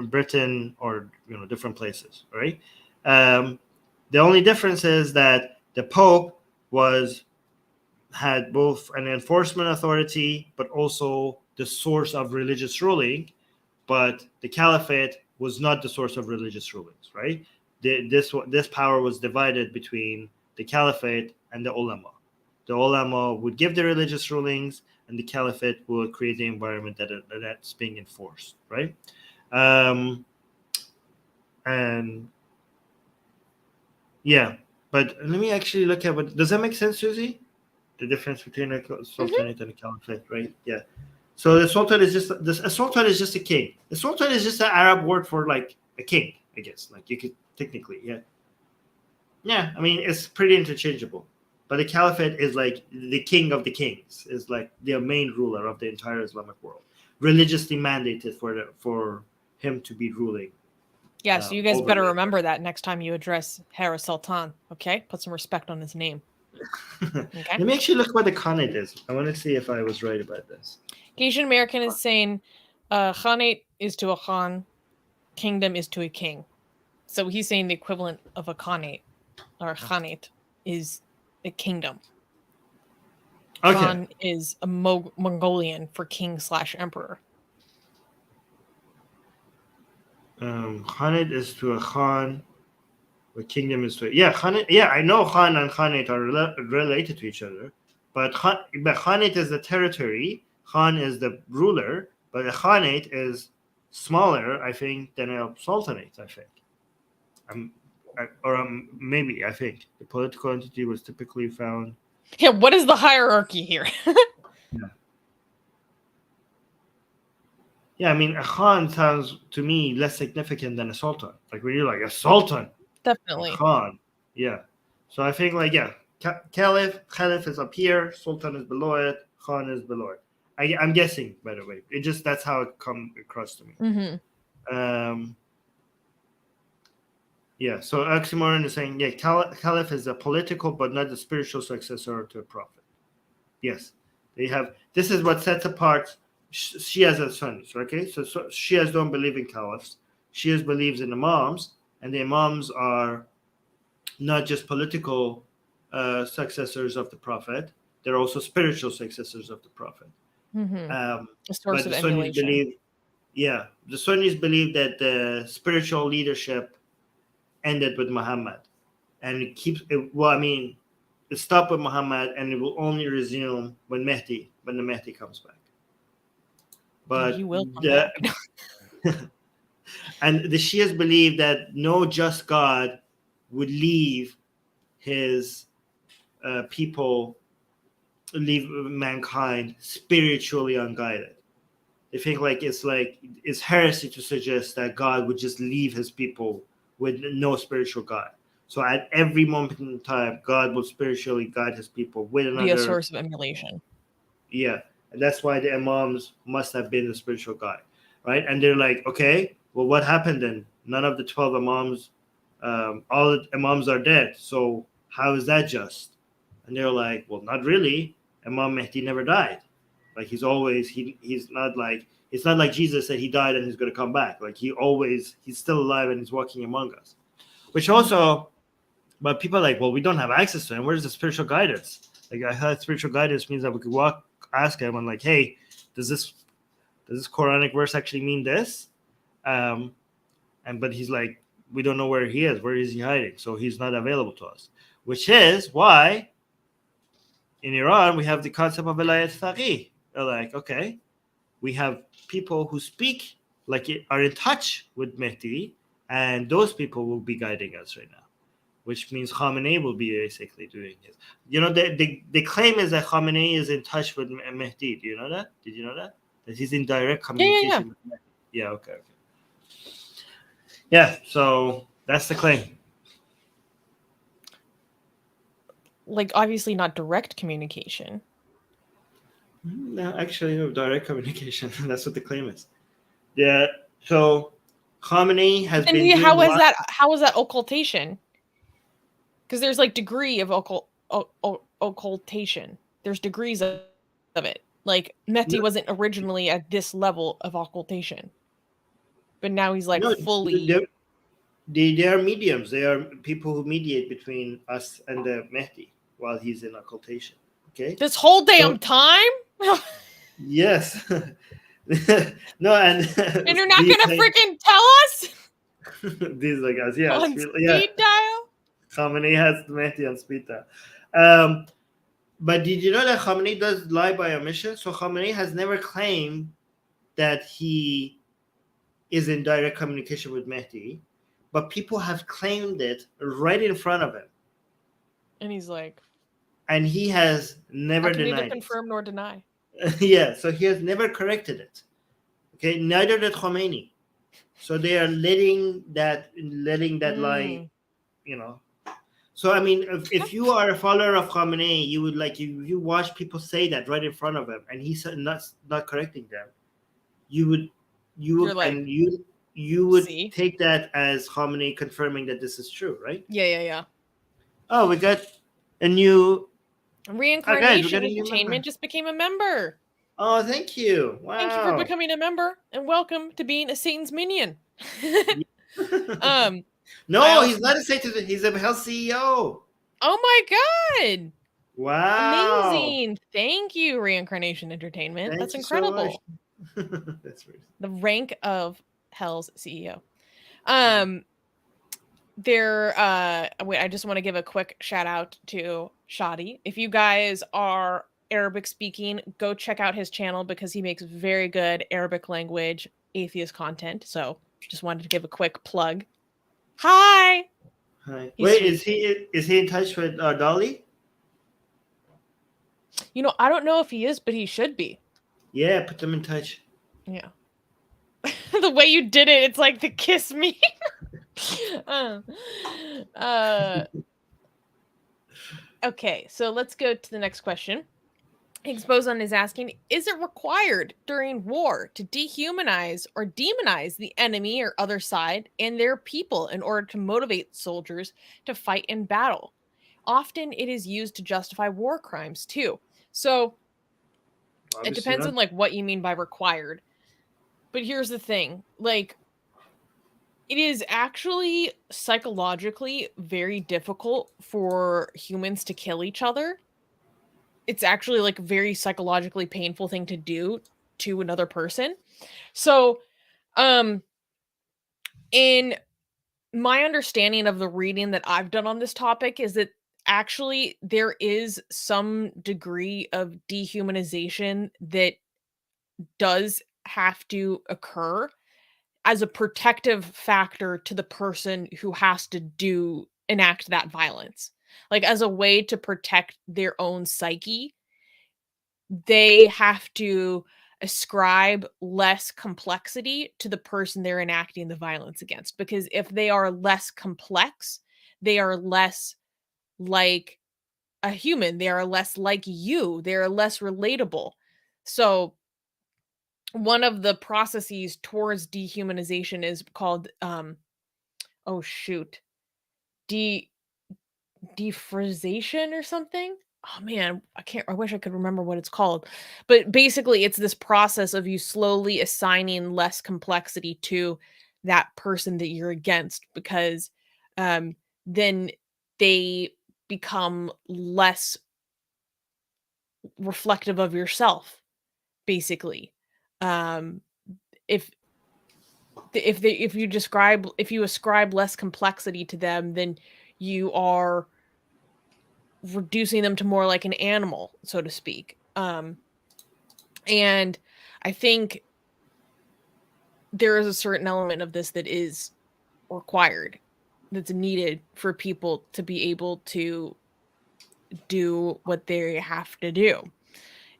Britain, or different places, right? The only difference is that the Pope had both an enforcement authority but also the source of religious ruling, but the caliphate was not the source of religious rulings, right? This power was divided between the caliphate and the ulama. The ulama would give the religious rulings, and the caliphate will create the environment that's being enforced, right? And yeah, but let me actually look at what does that make sense, Susie? The difference between a sultanate and a caliphate, right? Yeah. So the sultan is just a sultan is just a king. The sultan is just an Arab word for like a king, I guess. Like you could technically, yeah. Yeah, I mean it's pretty interchangeable. But the caliphate is like the king of the kings, is like the main ruler of the entire Islamic world, religiously mandated for him to be ruling. Yeah, so you guys better remember that next time you address Harris Sultan, okay? Put some respect on his name. Okay. Let me actually look what the Khanate is. I want to see if I was right about this. Asian American is saying Khanate is to a Khan, kingdom is to a king. So he's saying the equivalent of a Khanate or Khanate is a kingdom. Okay. Khan is a Mongolian for king/emperor. Khanate is to a Khan. The kingdom is to Khanate. Yeah, I know Khan and Khanate are related to each other, but Khanate is the territory. Khan is the ruler, but a Khanate is smaller, I think, than a sultanate. I think. Maybe I think the political entity was typically found. Yeah, what is the hierarchy here? Yeah, I mean, a Khan sounds to me less significant than a sultan. Like when you're like a sultan, definitely a Khan. Yeah, so I think Caliph is up here, sultan is below it, Khan is below it. I'm guessing, by the way. That's how it come across to me. Mm-hmm. Yeah, so Oxymoron is saying, Caliph is a political but not the spiritual successor to a prophet. Yes, this is what sets apart Shias and Sunnis, okay? So Shias don't believe in caliphs. Shias believes in imams, and the imams are not just political successors of the prophet, they're also spiritual successors of the prophet. Mm-hmm. A source but of the emulation. The Sunnis believe that the spiritual leadership ended with Muhammad, and it stopped with Muhammad, and it will only resume when the Mahdi comes back. But he will come back. And the Shias believe that no just God would leave his leave mankind spiritually unguided. They think it's heresy to suggest that God would just leave his people with no spiritual guide. So at every moment in time, God will spiritually guide his people with another. Be a source of emulation. Yeah, and that's why the imams must have been the spiritual guide, right? And they're like, okay, well, what happened then? None of the 12 imams, all the imams are dead. So how is that just? And they're like, well, not really. Imam Mahdi never died. Like he's not like, it's not like Jesus said he died and he's going to come back. Like he's still alive and he's walking among us. Which also, but people are like, well, we don't have access to him. Where's the spiritual guidance? Like I thought spiritual guidance means that we could walk ask him, I'm like, hey, does this Quranic verse actually mean this? But he's like, we don't know where he is. Where is he hiding? So he's not available to us. Which is why in Iran we have the concept of Vilayat Faqih. They're like, okay, we have people who speak, like are in touch with Mehdi, and those people will be guiding us right now. Which means Khamenei will be basically doing his. The claim is that Khamenei is in touch with Mehdi. Do you know that? Did you know that? That he's in direct communication with Mehdi. Yeah, okay. Yeah, so that's the claim. Like, obviously not direct communication. No, actually, no, direct communication. That's what the claim is. Yeah, so Khamenei has been doing how is that occultation? Because there's like degree of occultation. There's degrees of it. Like Mehdi wasn't originally at this level of occultation, but now he's like fully. They are mediums. They are people who mediate between us and the Mehdi while he's in occultation. Okay. This whole damn time. Yes. No, and you're not gonna freaking tell us. These are guys, yeah. On speed dial. Khamenei has Mehdi on speed dial. But did you know that Khamenei does lie by omission? So Khamenei has never claimed that he is in direct communication with Mehdi, but people have claimed it right in front of him. And he's like, and he has never denied neither confirm nor deny. Yeah, so he has never corrected it. Okay, neither did Khomeini. So they are letting that lie, So I mean, if you are a follower of Khamenei, you would you watch people say that right in front of him, and he's not correcting them. You would see? Take that as Khamenei confirming that this is true, right? Yeah. Oh, we got a new Reincarnation Entertainment just became a member. Oh, thank you. Wow. Thank you for becoming a member, and welcome to being a Satan's minion. No, he's not a Satan. He's a health CEO. Oh my God. Wow. Amazing. Thank you, Reincarnation Entertainment. That's incredible. So that's weird. The rank of Hell's CEO. I just want to give a quick shout out to Shadi. If you guys are Arabic speaking, go check out his channel because he makes very good Arabic language atheist content. So just wanted to give a quick plug. Hi. Wait, is he in touch with Dolly? I don't know if he is, but he should be. Yeah, put them in touch. Yeah. The way you did it, it's like the kiss me. Okay, so let's go to the next question. Exposon is asking, is it required during war to dehumanize or demonize the enemy or other side and their people in order to motivate soldiers to fight in battle? Often it is used to justify war crimes too. So obviously it depends on what you mean by required. But here's the thing, it is actually psychologically very difficult for humans to kill each other. It's actually a very psychologically painful thing to do to another person. So, in my understanding of the reading that I've done on this topic is that actually there is some degree of dehumanization that does have to occur as a protective factor to the person who has to enact that violence. As a way to protect their own psyche, they have to ascribe less complexity to the person they're enacting the violence against. Because if they are less complex, they are less like a human. They are less like you. They are less relatable. So one of the processes towards dehumanization is called, defrization or something. Oh man, I wish I could remember what it's called. But basically it's this process of you slowly assigning less complexity to that person that you're against, because then they become less reflective of yourself, basically. If you ascribe less complexity to them, then you are reducing them to more like an animal, so to speak. And I think there is a certain element of this that is required, that's needed for people to be able to do what they have to do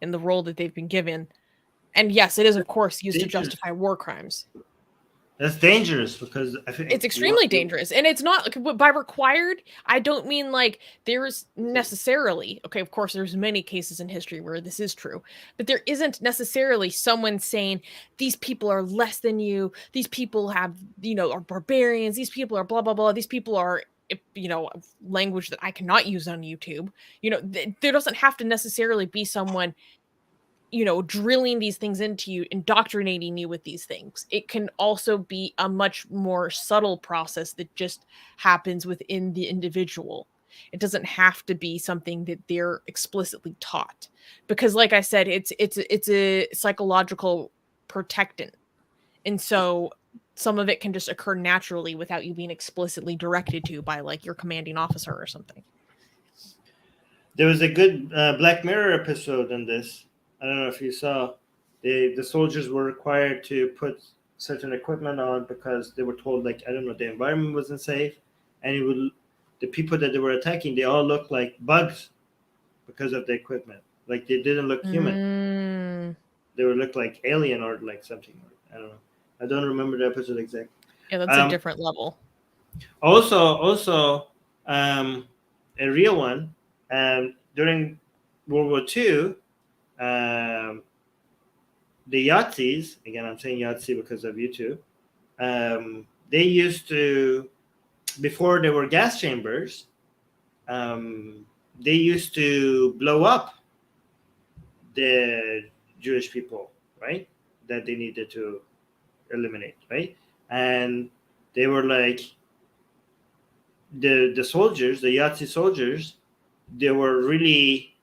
in the role that they've been given. And yes, it is, of course, used to justify war crimes. That's dangerous because I think It's extremely dangerous. And it's not by required. I don't mean like there's necessarily, okay, of course, there's many cases in history where this is true, but there isn't necessarily someone saying these people are less than you. These people have, are barbarians. These people are blah, blah, blah. These people are, language that I cannot use on YouTube. There doesn't have to necessarily be someone drilling these things into you, indoctrinating you with these things. It can also be a much more subtle process that just happens within the individual. It doesn't have to be something that they're explicitly taught, because like I said, it's a psychological protectant. And so some of it can just occur naturally without you being explicitly directed to by like your commanding officer or something. There was a good Black Mirror episode on this. I don't know if you saw. The soldiers were required to put certain equipment on because they were told, like, I don't know, the environment wasn't safe, and the people that they were attacking, they all looked like bugs because of the equipment. Like, they didn't look human. They would look like alien or like something. I don't know. I don't remember the episode exactly. Yeah, that's a different level. Also, a real one. During World War II. The Yahtzees, again, I'm saying Yahtzee because of you two, they used to, before there were gas chambers, they used to blow up the Jewish people, right? That they needed to eliminate, right? And they were like, the soldiers, the Yahtzee soldiers, they were really,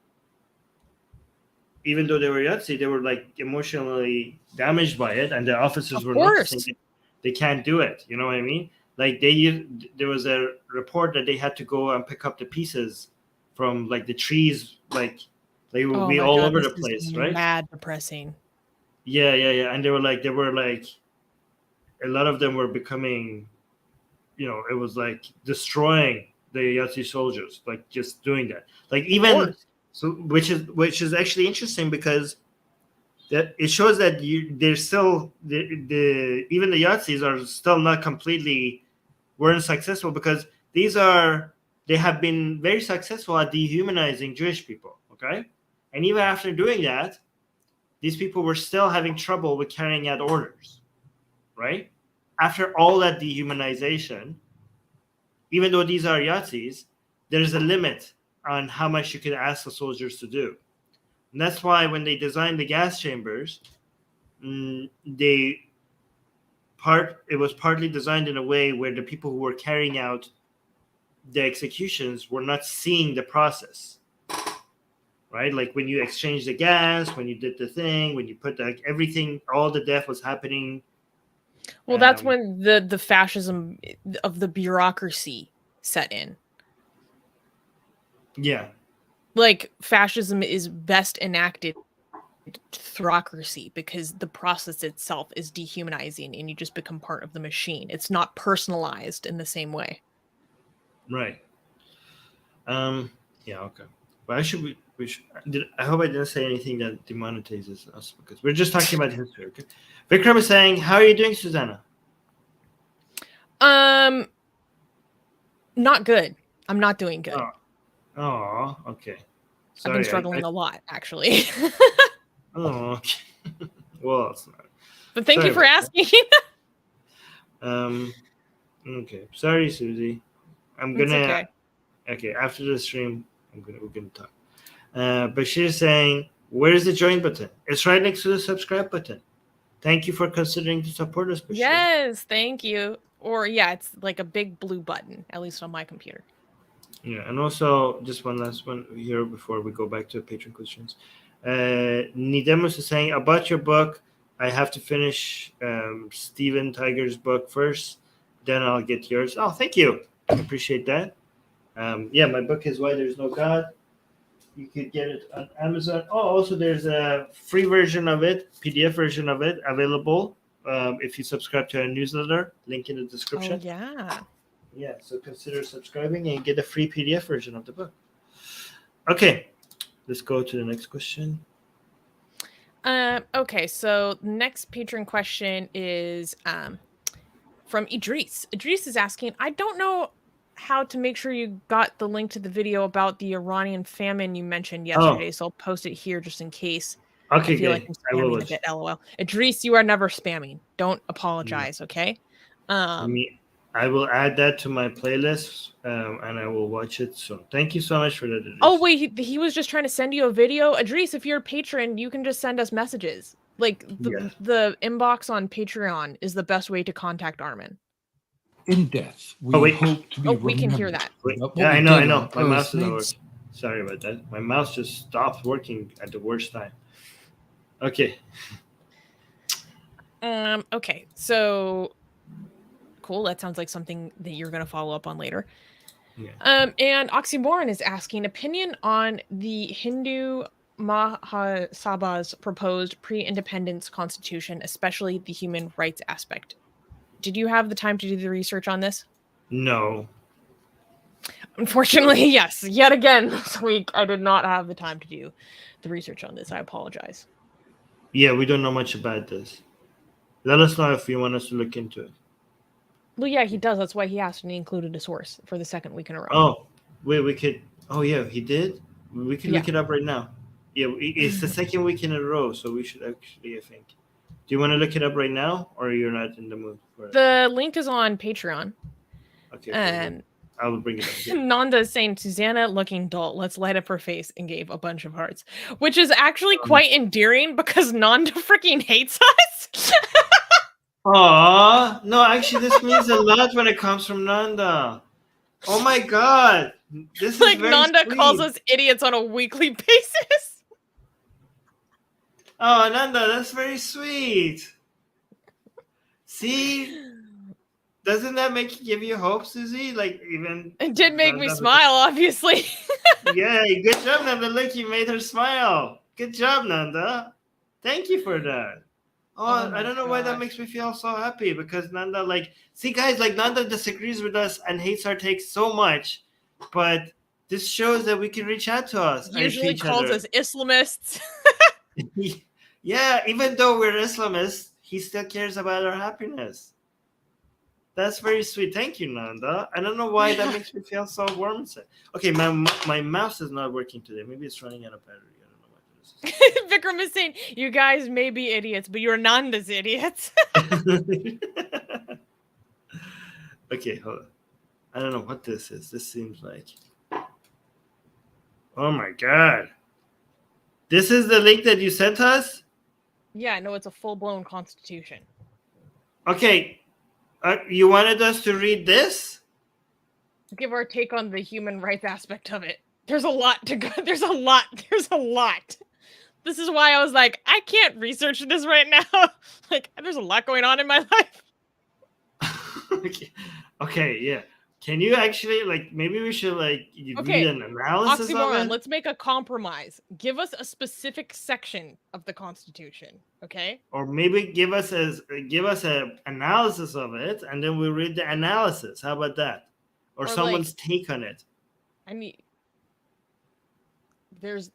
even though they were Yahtzee, they were like emotionally damaged by it, and the officers were noticing they can't do it. You know what I mean? Like there was a report that they had to go and pick up the pieces from like the trees, like they would be all over the place, right? Mad depressing. Yeah, and they were like a lot of them were becoming, it was like destroying the Yahtzee soldiers, like just doing that, like even. So, which is actually interesting because that it shows that they're still even the Yahtzes are still not completely weren't successful, because they have been very successful at dehumanizing Jewish people. Okay, and even after doing that, these people were still having trouble with carrying out orders, right? After all that dehumanization, even though these are Yahtzes, there's a limit on how much you can ask the soldiers to do. And that's why when they designed the gas chambers, it was partly designed in a way where the people who were carrying out the executions were not seeing the process, right? Like when you exchange the gas, when you did the thing, when you put everything, all the death was happening. Well, that's when the fascism of the bureaucracy set in. Yeah. Like fascism is best enacted through bureaucracy because the process itself is dehumanizing and you just become part of the machine. It's not personalized in the same way. Right. Yeah, okay. But I hope I didn't say anything that demonetizes us, because we're just talking about history, okay? Vikram is saying, how are you doing, Susanna? Not good. I'm not doing good. Oh, okay. Sorry, I've been struggling a lot, actually. Oh, okay. Well, it's not. But thank you for asking. Okay. Sorry, Susie. I'm gonna. Okay, after the stream, we're gonna talk. But she's saying, "Where's the join button? It's right next to the subscribe button. Thank you for considering to support us." Bashir. Yes, thank you. Or yeah, it's like a big blue button, at least on my computer. Yeah, and also just one last one here before we go back to patron questions. Nidemus is saying about your book, I have to finish Stephen Tiger's book first, then I'll get yours. Oh, thank you. I appreciate that. Yeah, my book is Why There's No God. You could get it on Amazon. Oh, also there's a free version of it, PDF version of it available if you subscribe to our newsletter. Link in the description. Oh, yeah. Yeah, so consider subscribing and get a free PDF version of the book. Okay, let's go to the next question. Okay, so next patron question is from Idris. Idris is asking, I don't know how to make sure you got the link to the video about the Iranian famine you mentioned yesterday, so I'll post it here just in case. Okay, I feel good. like I'm spamming a bit, LOL. Idris, you are never spamming. Don't apologize, okay? I will add that to my playlist and I will watch it soon. Thank you so much for that, Idris. Oh, wait, he was just trying to send you a video. Idris, if you're a patron, you can just send us messages. Like, the inbox on Patreon is the best way to contact Armin. In death, we hope to be we can hear that. Yeah, I know. My mouse is not working. Sorry about that. My mouse just stopped working at the worst time. Okay. Okay, so cool. That sounds like something that you're going to follow up on later. Yeah. And Oxymoron is asking opinion on the Hindu Mahasabha's proposed pre-independence constitution, especially the human rights aspect. Did you have the time to do the research on this? No. Unfortunately, yes. Yet again this week, I did not have the time to do the research on this. I apologize. Yeah, we don't know much about this. Let us know if you want us to look into it. Well, yeah, he does. That's why he asked, and he included a source for the second week in a row. Oh, wait, we could. Oh, yeah, he did? We can look it up right now. Yeah, it's the second week in a row, so we should actually, I think. Do you want to look it up right now, or you're not in the mood for it? The link is on Patreon. Okay. I will bring it up. Here. Nanda is saying, Susanna looking dull. Let's light up her face, and gave a bunch of hearts, which is actually quite endearing because Nanda freaking hates us. Aw, no, actually, this means a lot when it comes from Nanda. Oh my God, this is like very Nanda sweet. calls us idiots on a weekly basis. Oh, Nanda, that's very sweet. See, doesn't that give you hope, Susie? Like even it did make me smile, obviously. Yeah, good job, Nanda. Look, you made her smile. Good job, Nanda. Thank you for that. Oh, I don't know why that makes me feel so happy because Nanda, see guys, Nanda disagrees with us and hates our takes so much, but this shows that we can reach out to us. Usually calls us Islamists. Yeah, even though we're Islamists, he still cares about our happiness. That's very sweet. Thank you, Nanda. I don't know why that makes me feel so warm inside. Okay, my mouse is not working today. Maybe it's running out of battery. Vikram is saying, you guys may be idiots, but you're Nanda's idiots. Okay, hold on. I don't know what this is. This seems like... Oh my God. This is the link that you sent us? Yeah, no, it's a full-blown constitution. Okay. You wanted us to read this? Give our take on the human rights aspect of it. There's a lot to go. There's a lot. This is why I was like, I can't research this right now. There's a lot going on in my life. Okay, yeah. Can you actually, maybe we should, read an analysis Oxymoron, of it? let's make a compromise. Give us a specific section of the Constitution, okay? Or maybe give us an analysis of it, and then we read the analysis. How about that? Or someone's take on it. I mean, there's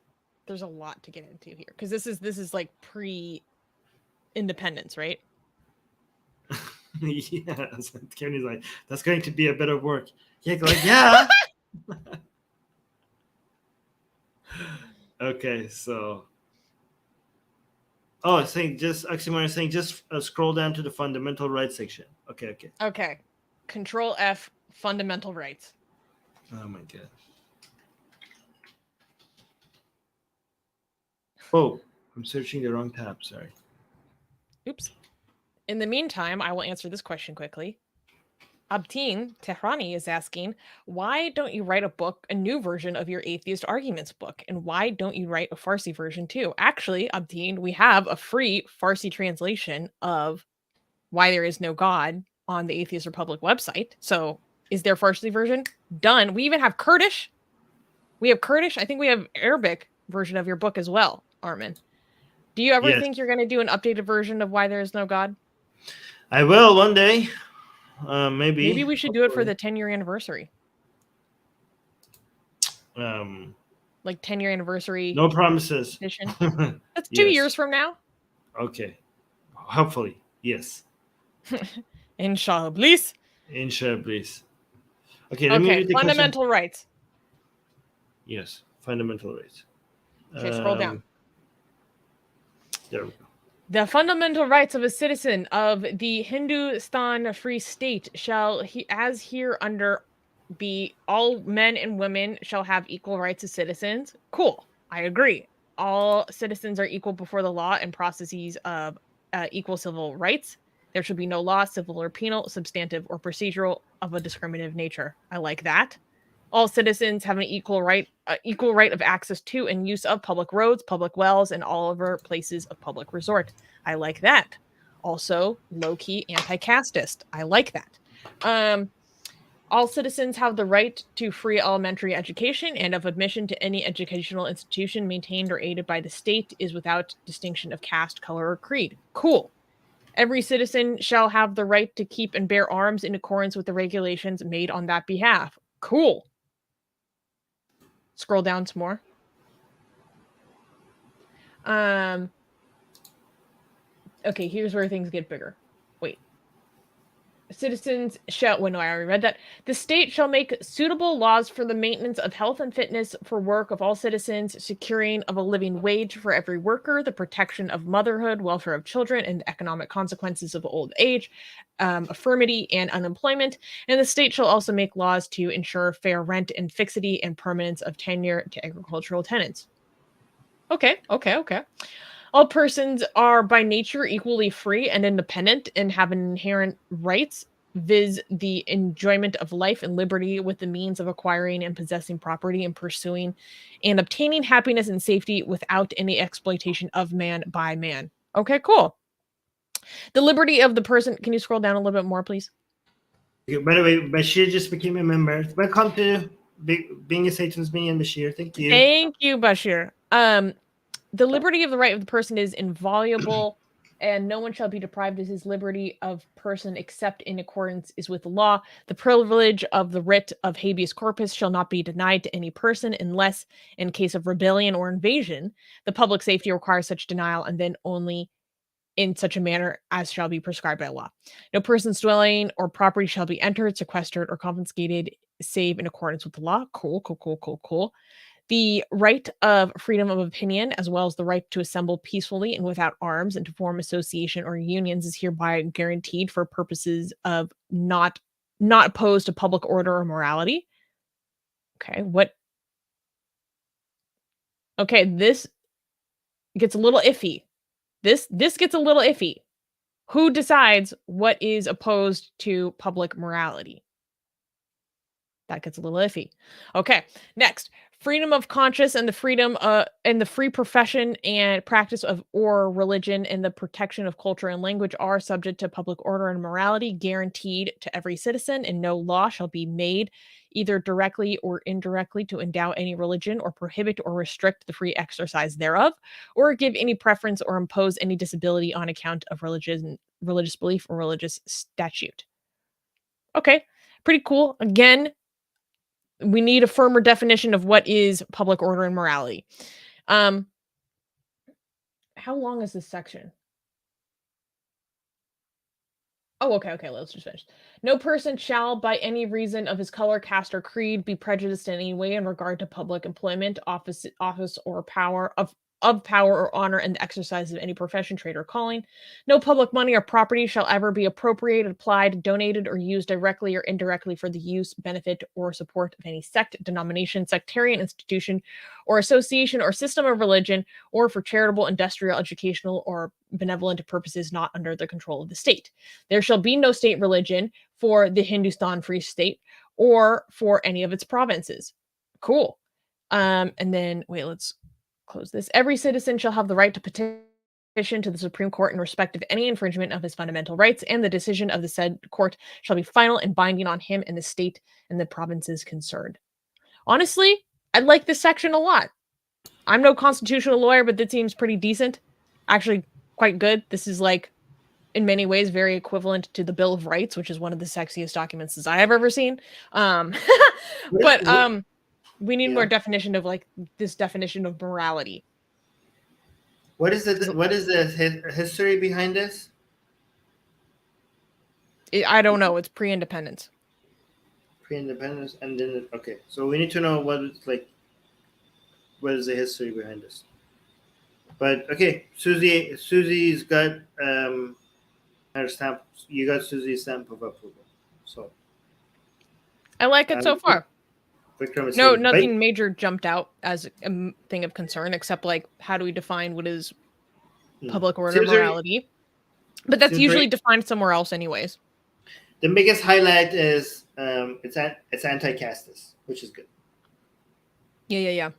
a lot to get into here because this is pre-independence, right? Yeah, Kenny's like, that's going to be a bit of work. Yeah, yeah. Okay, so Oxymoron is saying just scroll down to the fundamental rights section. Okay. Control F, fundamental rights. Oh my God. Oh, I'm searching the wrong tab. Sorry. Oops. In the meantime, I will answer this question quickly. Abtin Tehrani is asking, why don't you write a new version of your atheist arguments book? And why don't you write a Farsi version too? Actually, Abtin, we have a free Farsi translation of Why There Is No God on the Atheist Republic website. So is there Farsi version? Done. We even have Kurdish. We have Kurdish. I think we have Arabic version of your book as well, Armin. Do you ever think you're going to do an updated version of Why There Is No God? I will one day. Maybe. Maybe we should do it for the 10-year anniversary. Like 10-year anniversary. No promises. Edition. That's 2 years from now. Okay. Hopefully, yes. Inshallah, please. Inshallah, please. Okay, let me read the fundamental question. Rights. Yes, fundamental rights. Okay, scroll down. There we go. The fundamental rights of a citizen of the Hindustan Free State shall, as hereunder, be all men and women shall have equal rights as citizens. Cool. I agree. All citizens are equal before the law and processes of equal civil rights. There should be no law, civil or penal, substantive or procedural, of a discriminative nature. I like that. All citizens have an equal right of access to and use of public roads, public wells, and all other places of public resort. I like that. Also, low-key anti-casteist. I like that. All citizens have the right to free elementary education and of admission to any educational institution maintained or aided by the state is without distinction of caste, color, or creed. Cool. Every citizen shall have the right to keep and bear arms in accordance with the regulations made on that behalf. Cool. Scroll down some more. Okay, here's where things get bigger. Wait. Citizens shall... Well, no, I already read that. The state shall make suitable laws for the maintenance of health and fitness for work of all citizens, securing of a living wage for every worker, the protection of motherhood, welfare of children, and the economic consequences of old age, affirmity, and unemployment. And the state shall also make laws to ensure fair rent and fixity and permanence of tenure to agricultural tenants. Okay. All persons are by nature equally free and independent and have inherent rights, viz. The enjoyment of life and liberty with the means of acquiring and possessing property and pursuing and obtaining happiness and safety without any exploitation of man by man. Okay, cool. The liberty of the person... Can you scroll down a little bit more, please? By the way, Bashir just became a member. Welcome to being a Satan's minion, Bashir. Thank you. Thank you, Bashir. The liberty of the right of the person is inviolable, and no one shall be deprived of his liberty of person except in accordance is with the law. The privilege of the writ of habeas corpus shall not be denied to any person unless, in case of rebellion or invasion, the public safety requires such denial, and then only in such a manner as shall be prescribed by law. No person's dwelling or property shall be entered, sequestered, or confiscated save in accordance with the law. Cool. The right of freedom of opinion, as well as the right to assemble peacefully and without arms and to form association or unions, is hereby guaranteed for purposes of not opposed to public order or morality. Okay, Okay, this gets a little iffy. This gets a little iffy. Who decides what is opposed to public morality? That gets a little iffy. Okay, next. Freedom of conscience and the freedom and the free profession and practice of or religion and the protection of culture and language are subject to public order and morality guaranteed to every citizen, and no law shall be made either directly or indirectly to endow any religion or prohibit or restrict the free exercise thereof, or give any preference or impose any disability on account of religious belief or religious statute. Okay, pretty cool. Again, we need a firmer definition of what is public order and morality. How long is this section? Oh, okay, let's just finish. No person shall, by any reason of his color, caste, or creed, be prejudiced in any way in regard to public employment, office or power of of power or honor in the exercise of any profession, trade, or calling. No public money or property shall ever be appropriated, applied, donated, or used directly or indirectly for the use, benefit, or support of any sect, denomination, sectarian institution, or association or system of religion, or for charitable, industrial, educational, or benevolent purposes not under the control of the state. There shall be no state religion for the Hindustan Free State or for any of its provinces. Cool. And then, wait, let's close this. Every citizen shall have the right to petition to the Supreme Court in respect of any infringement of his fundamental rights, and the decision of the said court shall be final and binding on him and the state and the provinces concerned. Honestly, I like this section a lot. I'm no constitutional lawyer, but that seems pretty decent. Actually, quite good. This is like, in many ways, very equivalent to the Bill of Rights, which is one of the sexiest documents that I have ever seen. We need more definition of like this definition of morality. What is the history behind this? I don't know. It's pre-independence. Pre-independence, and then okay. So we need to know what it's like. What is the history behind this? But okay, Susie's got her stamp. You got Susie's stamp of approval. So I like it so far. No, nothing major jumped out as a thing of concern, except like how do we define what is public order morality? But that's usually defined somewhere else, anyways. The biggest highlight is it's anti-casteist, which is good. Yeah.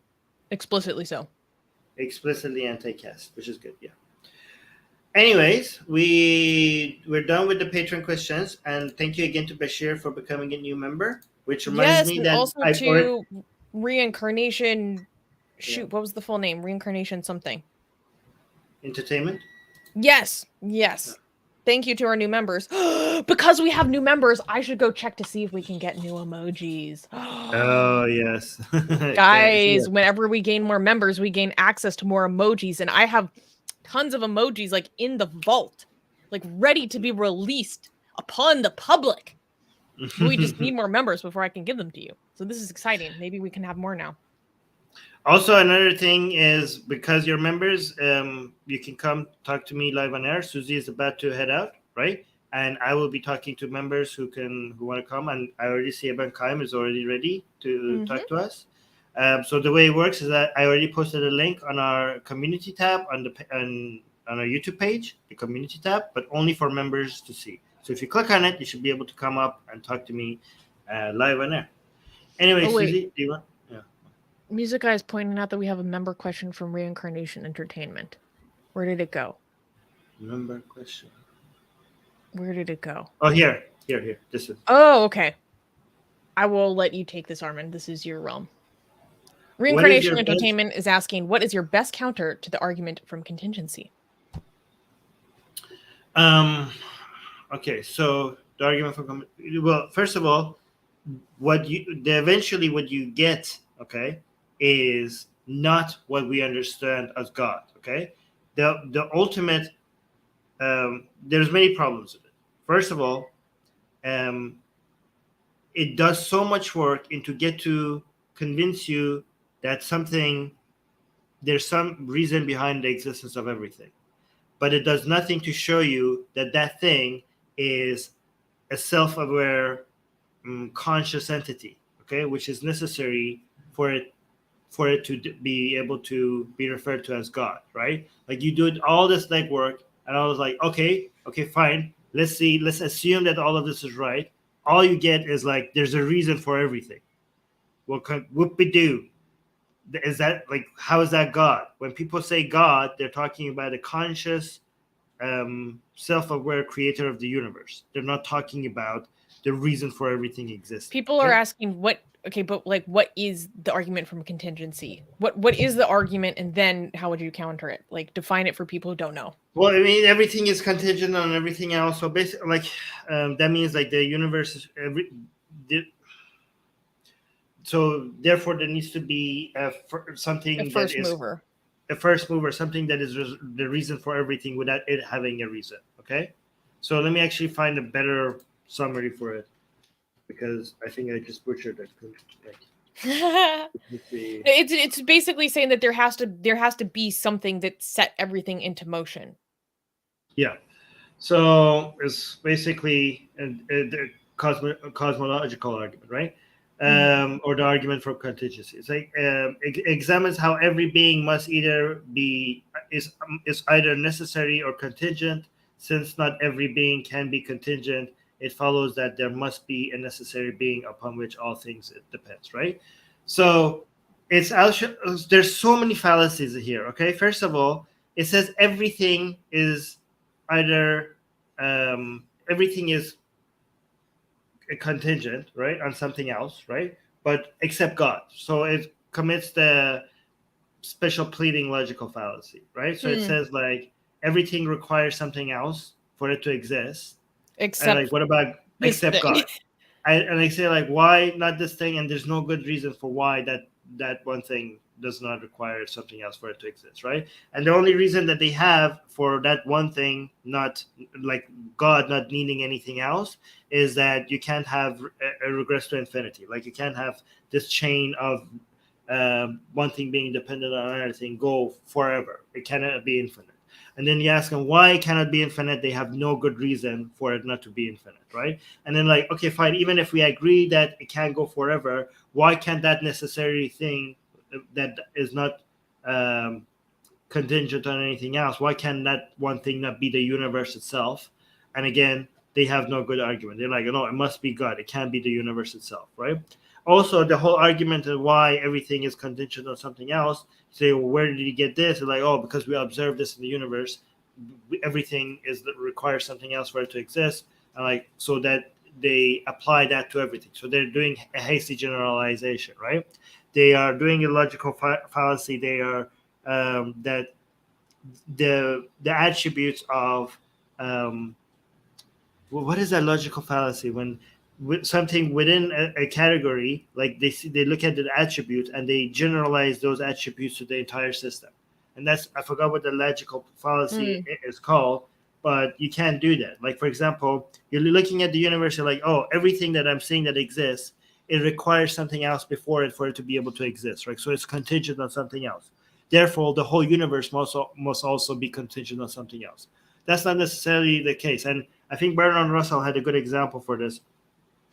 Explicitly so. Explicitly anti-caste, which is good. Yeah. Anyways, we're done with the patron questions, and thank you again to Bashir for becoming a new member. Which reminds me that also to reincarnation. Shoot, what was the full name? Reincarnation something. Entertainment. Yes. Thank you to our new members. Because we have new members, I should go check to see if we can get new emojis. Oh yes, guys! Whenever we gain more members, we gain access to more emojis, and I have tons of emojis like in the vault, like ready to be released upon the public. We just need more members before I can give them to you. So this is exciting. Maybe we can have more now. Also, another thing is because you're members, you can come talk to me live on air. Susie is about to head out, right? And I will be talking to members who want to come. And I already see Eben Kaim is already ready to talk to us. So the way it works is that I already posted a link on our community tab on our YouTube page, the community tab, but only for members to see. So if you click on it, you should be able to come up and talk to me live on air. Anyway, Susie, do you want? Yeah. Music Guy is pointing out that we have a member question from Reincarnation Entertainment. Where did it go? Member question. Where did it go? Oh, here. This is. Oh, okay. I will let you take this, Armin. This is your realm. Reincarnation Entertainment is asking, what is your best counter to the argument from contingency? Okay, so the argument for first of all, what you get, okay, is not what we understand as God. Okay, the ultimate. There's many problems with it. First of all, it does so much work to get to convince you that there's some reason behind the existence of everything, but it does nothing to show you that thing is a self-aware, conscious entity, okay, which is necessary for it to be able to be referred to as God, right? Like you do all this legwork, and I was like, okay, fine. Let's assume that all of this is right. All you get is like, there's a reason for everything. Well, whoop-de-doo. Is that like, how is that God? When people say God, they're talking about a conscious, self-aware creator of the universe. They're not talking about the reason for everything exists. People are asking what is the argument from contingency? What is the argument, and then how would you counter it? Like, define it for people who don't know. Well, I mean, everything is contingent on everything else. So basically, like, that means like the universe is so therefore there needs to be something a first mover. A first mover, something that is the reason for everything without it having a reason. Okay, so let me actually find a better summary for it, because I think I just butchered it. It's basically saying that there has to be something that set everything into motion. Yeah. So it's basically the cosmological argument, right? Or the argument for contingency. It's like examines how every being must either be is either necessary or contingent. Since not every being can be contingent, it follows that there must be a necessary being upon which all things it depends, right? So there's so many fallacies here. Okay, first of all, it says everything is either everything is a contingent, right, on something else, right, but except God. So it commits the special pleading logical fallacy, right? So it says like everything requires something else for it to exist, except and like what about except thing. God? And I say like, why not this thing? And there's no good reason for why that one thing does not require something else for it to exist, right? And the only reason that they have for that one thing, not like God not needing anything else, is that you can't have a regress to infinity. Like you can't have this chain of one thing being dependent on another thing go forever. It cannot be infinite. And then you ask them why it cannot be infinite. They have no good reason for it not to be infinite, right? And then like, okay, fine. Even if we agree that it can't go forever, why can't that necessary thing that is not contingent on anything else, why can that one thing not be the universe itself? And again, they have no good argument. They're like, no, it must be God. It can't be the universe itself, right? Also, the whole argument of why everything is contingent on something else, say, well, where did you get this? They're like, oh, because we observe this in the universe. Everything requires something else for it to exist. And like, so that they apply that to everything. So they're doing a hasty generalization, right? They are doing a logical fallacy. They are that the attributes of what is that logical fallacy when something within a category, like they look at the attribute and they generalize those attributes to the entire system. And that's, I forgot what the logical fallacy is called, but you can't do that. Like, for example, you're looking at the universe, you're like, oh, everything that I'm seeing that exists, it requires something else before it for it to be able to exist, right? So it's contingent on something else. Therefore, the whole universe must also be contingent on something else. That's not necessarily the case. And I think Bertrand Russell had a good example for this.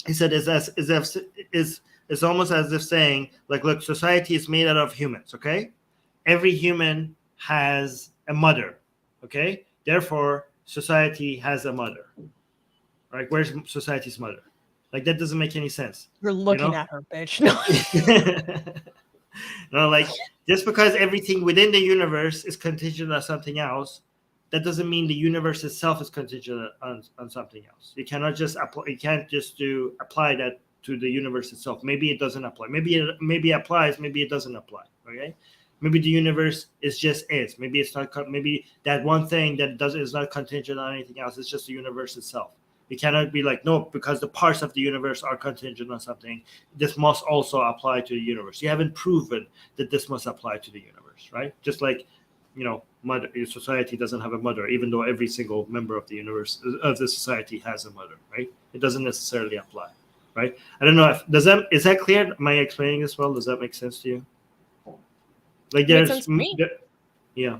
He said it's almost as if saying, like, look, society is made out of humans, okay? Every human has a mother, okay? Therefore, society has a mother, right? Where's society's mother? Like, that doesn't make any sense. You're looking at her, bitch. No, like, just because everything within the universe is contingent on something else, that doesn't mean the universe itself is contingent on something else. You cannot just apply. You can't just apply that to the universe itself. Maybe it doesn't apply. Maybe it applies. Maybe it doesn't apply. Okay. Maybe the universe is. Maybe it's not. Maybe that one thing that is not contingent on anything else. It's just the universe itself. You cannot be like, no, because the parts of the universe are contingent on something. This must also apply to the universe. You haven't proven that this must apply to the universe, right? Just like, mother, society doesn't have a mother, even though every single member of the universe of the society has a mother, right? It doesn't necessarily apply, right? I don't know is that clear? Am I explaining this well? Does that make sense to you? Like there's, makes sense to me. Yeah.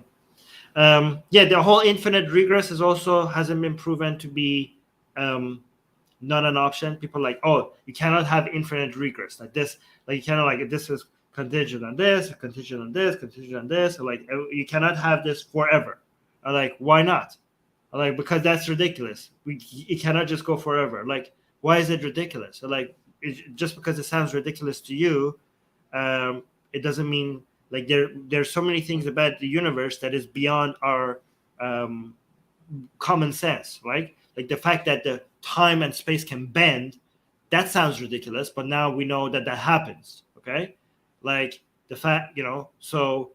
The whole infinite regress hasn't been proven to be not an option. People are like, oh, you cannot have infinite regress like this. Like you cannot, like, this is contingent on this, contingent on this, contingent on this. Like, you cannot have this forever. I'm like, why not? I'm like, because that's ridiculous. It cannot just go forever. Like, why is it ridiculous? So like, just because it sounds ridiculous to you, it doesn't mean, like, there's so many things about the universe that is beyond our common sense, right? Like the fact that the time and space can bend, that sounds ridiculous, but now we know that happens, okay? Like the fact, so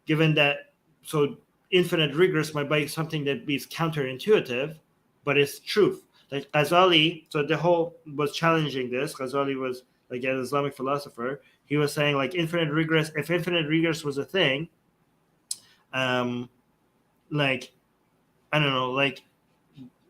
given that, so infinite regress might be something that is counterintuitive, but it's truth. Like Ghazali, so the whole was challenging this. Ghazali was like an Islamic philosopher. He was saying like infinite regress, if infinite regress was a thing, like, I don't know, like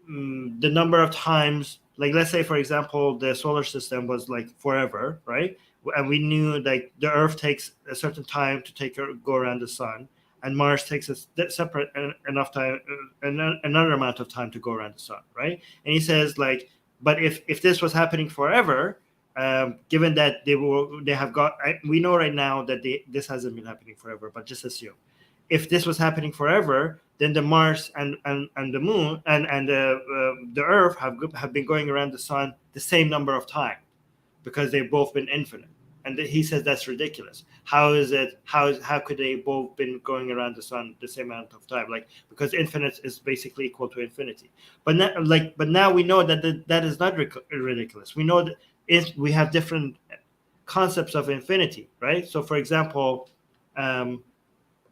the number of times, like let's say for example the solar system was like forever, right? and we knew like the Earth takes a certain time to go around the sun, and Mars takes a separate enough time, another amount of time to go around the sun, right? And he says like, but if this was happening forever, given that we know right now that this hasn't been happening forever, but just assume if this was happening forever, then the Mars and the Moon and the Earth have been going around the sun the same number of time, because they've both been infinite. And he says that's ridiculous. How could they both been going around the sun the same amount of time? Like, because infinite is basically equal to infinity. But now we know that is not ridiculous. We know that we have different concepts of infinity, right? So, for example,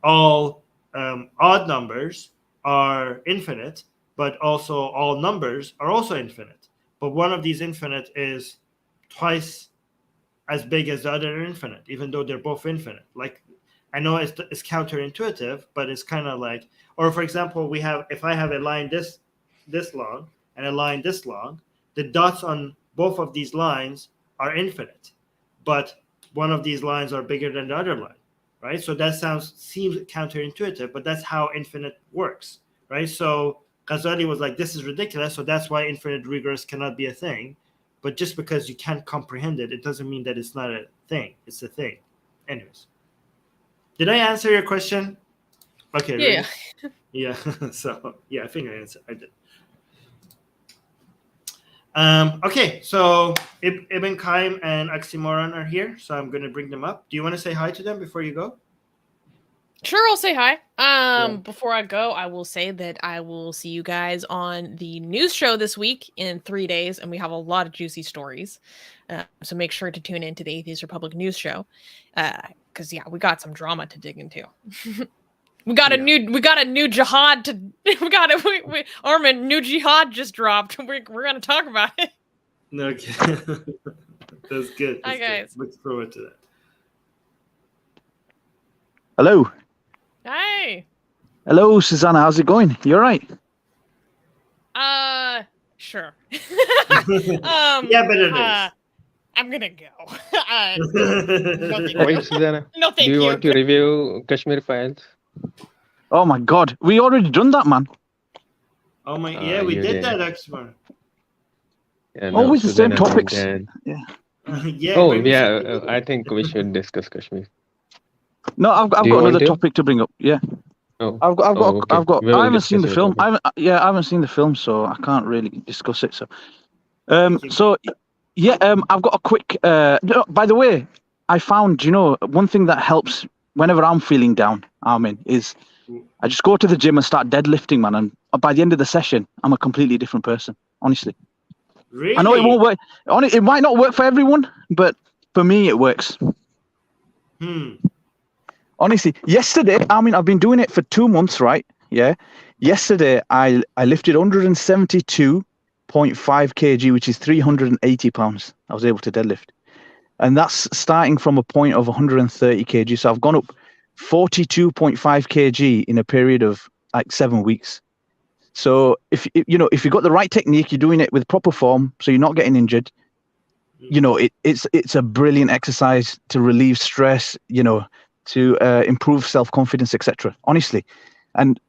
all odd numbers are infinite, but also all numbers are also infinite. But one of these infinite is twice as big as the other infinite, even though they're both infinite. Like, I know it's counterintuitive, but it's kind of like, or for example, if I have a line this long and a line this long, the dots on both of these lines are infinite, but one of these lines are bigger than the other line, right? So that seems counterintuitive, but that's how infinite works, right? So Ghazali was like, this is ridiculous, so that's why infinite regress cannot be a thing. But just because you can't comprehend it, it doesn't mean that it's not a thing. It's a thing. Anyways, did I answer your question? Okay. Yeah. Really? Yeah. So yeah, I think I did. Okay. So Ibn Qayyim and Oxymoron are here, so I'm going to bring them up. Do you want to say hi to them before you go? Sure, I'll say hi. Before I go, I will say that I will see you guys on the news show this week in 3 days, and we have a lot of juicy stories. So make sure to tune into the Atheist Republic news show, because we got some drama to dig into. we got a new jihad Armin, new jihad just dropped. We're gonna talk about it. Okay, that's good. Hi guys. Look forward to that. Hello. Hi. Hello, Susanna. How's it going? You all right? Sure. Yeah, but it is. I'm gonna go. Wait, Susanna. No, thank Do you you. want to review Kashmir files? Oh my God, we already done that, man. Oh my, yeah, we you did did. that, Oxymoron. Yeah, Always the same Susanna topics. and- Yeah. Oh, maybe yeah. I think we should discuss Kashmir. No, I've got Do you want another to? topic to bring up. Yeah, Oh, okay. We will I haven't seen the discuss it film. later. I haven't seen the film, so I can't really discuss it. So, Thank you. I've got a quick. By the way, I found, one thing that helps whenever I'm feeling down, Armin, is I just go to the gym and start deadlifting, man, and by the end of the session, I'm a completely different person. Honestly, Really? I know it won't work. It might not work for everyone, but for me, it works. Honestly, yesterday, I've been doing it for 2 months, right? Yeah. Yesterday, I lifted 172.5 kg, which is 380 pounds. I was able to deadlift. And that's starting from a point of 130 kg. So I've gone up 42.5 kg in a period of like 7 weeks. So if you've got the right technique, you're doing it with proper form, so you're not getting injured. It's a brilliant exercise to relieve stress, to improve self-confidence, etc. Honestly. And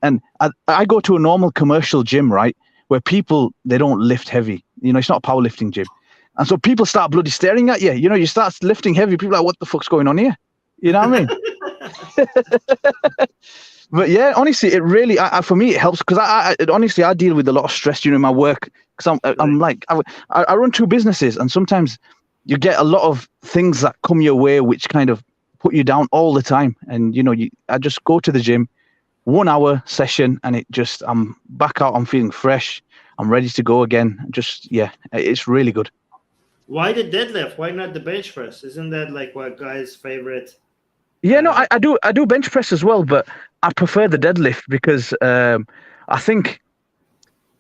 I go to a normal commercial gym, right, where people, they don't lift heavy. It's not a powerlifting gym. And so people start bloody staring at you. You start lifting heavy, people are like, what the fuck's going on here? You know what I mean? But yeah, honestly, it really, for me, it helps because honestly, I deal with a lot of stress during my work because I'm like, I run 2 businesses, and sometimes you get a lot of things that come your way which kind of put you down all the time. And, I just go to the gym, 1 hour session, and I'm back out. I'm feeling fresh. I'm ready to go again. It's really good. Why the deadlift? Why not the bench press? Isn't that like what guys' favorite? Yeah, no, I do bench press as well, but I prefer the deadlift because I think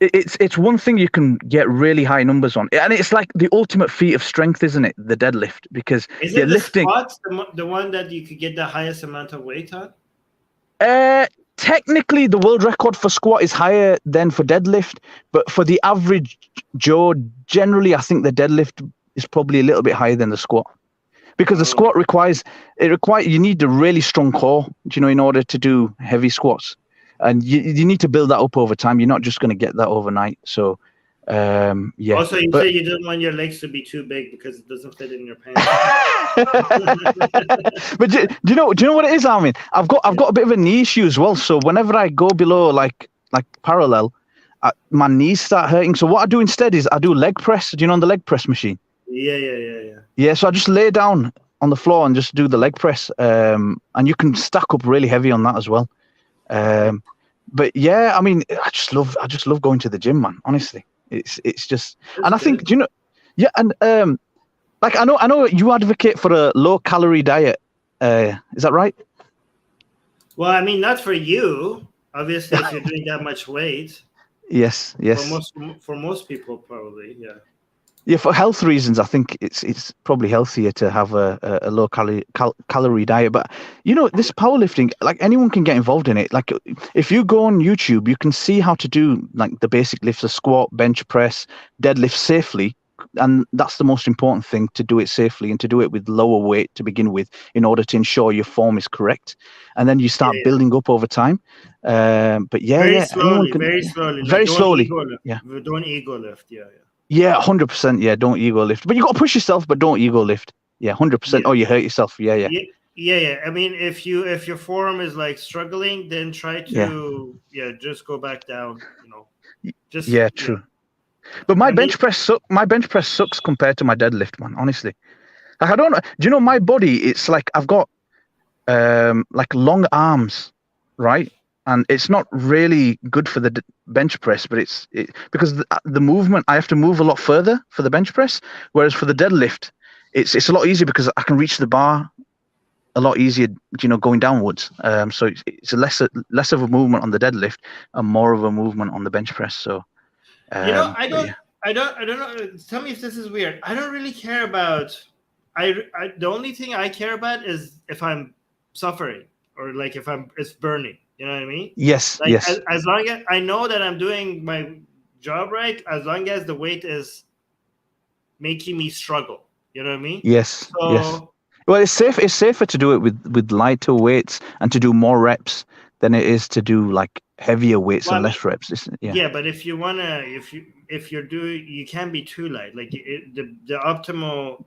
it's one thing you can get really high numbers on, and it's like the ultimate feat of strength, isn't it? The deadlift, because Is you're it the lifting. squats the one that you could get the highest amount of weight on? Technically, the world record for squat is higher than for deadlift, but for the average Joe, generally, I think the deadlift is probably a little bit higher than the squat. because the squat requires you need a really strong core, in order to do heavy squats, and you need to build that up over time. You're not just going to get that overnight. So yeah. Also, you say you don't want your legs to be too big because it doesn't fit in your pants. But do you know what it is, Armin? I've got a bit of a knee issue as well. So whenever I go below like parallel, my knees start hurting. So what I do instead is I do leg press. On the leg press machine? Yeah. So I just lay down on the floor and just do the leg press. And you can stack up really heavy on that as well. But yeah, I mean, I just love going to the gym, man. Honestly, it's just, and I think, yeah, and like I know you advocate for a low calorie diet. Is that right? Well, I mean, not for you, obviously, if you're doing that much weight. Yes. For most people, probably, yeah. Yeah, for health reasons, I think it's probably healthier to have a low calorie diet. But this powerlifting, like anyone can get involved in it. Like if you go on YouTube, you can see how to do like the basic lifts: a squat, bench press, deadlift safely. And that's the most important thing, to do it safely and to do it with lower weight to begin with, in order to ensure your form is correct. And then you start building up over time. But very slowly. Yeah. Don't ego lift. Yeah. Yeah, 100%. Yeah, don't ego lift. But you got to push yourself, but don't ego lift. Yeah, 100%. Yeah. Oh, you hurt yourself. Yeah. Yeah. I mean, if your form is like struggling, then try to just go back down. True. But my bench press sucks compared to my deadlift, man. Honestly, like I don't know. Do you know my body? It's like I've got like long arms, right? And it's not really good for the bench press, but it's because the movement, I have to move a lot further for the bench press, whereas for the deadlift, it's a lot easier because I can reach the bar a lot easier, going downwards. So it's less of a movement on the deadlift and more of a movement on the bench press. So I don't know. Tell me if this is weird. I don't really care about. The only thing I care about is if I'm suffering or like if it's burning. You know what I mean? Yes. Like, yes. As long as I know that I'm doing my job right, as long as the weight is making me struggle. You know what I mean? Yes. So, yes. Well, it's safer to do it with lighter weights and to do more reps than it is to do like heavier weights and less reps. Yeah, but if you wanna, if you're doing, you can't be too light. Like the optimal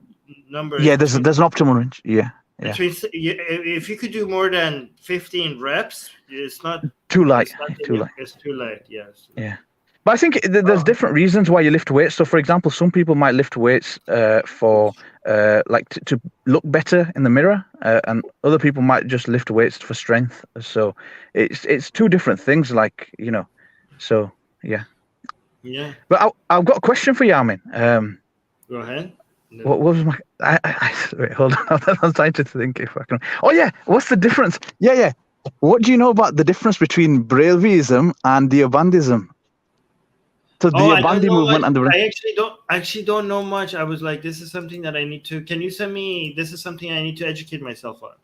number. Yeah, there's an optimal range. Yeah. Yeah. If you could do more than 15 reps, it's not too light. It's too light. Yes. Yeah. But I think there's different reasons why you lift weights. So, for example, some people might lift weights for like to look better in the mirror, and other people might just lift weights for strength. So it's two different things. Like so yeah. Yeah. But I've got a question for you, Armin. Go ahead. No. What was my? Wait, hold on. I'm trying to think if I can. Oh yeah, what's the difference? Yeah. What do you know about the difference between Brelvism and Diobandism? So the Diobandi movement and the. I actually don't know much. I was like, this is something that I need to. Can you send me? This is something I need to educate myself on.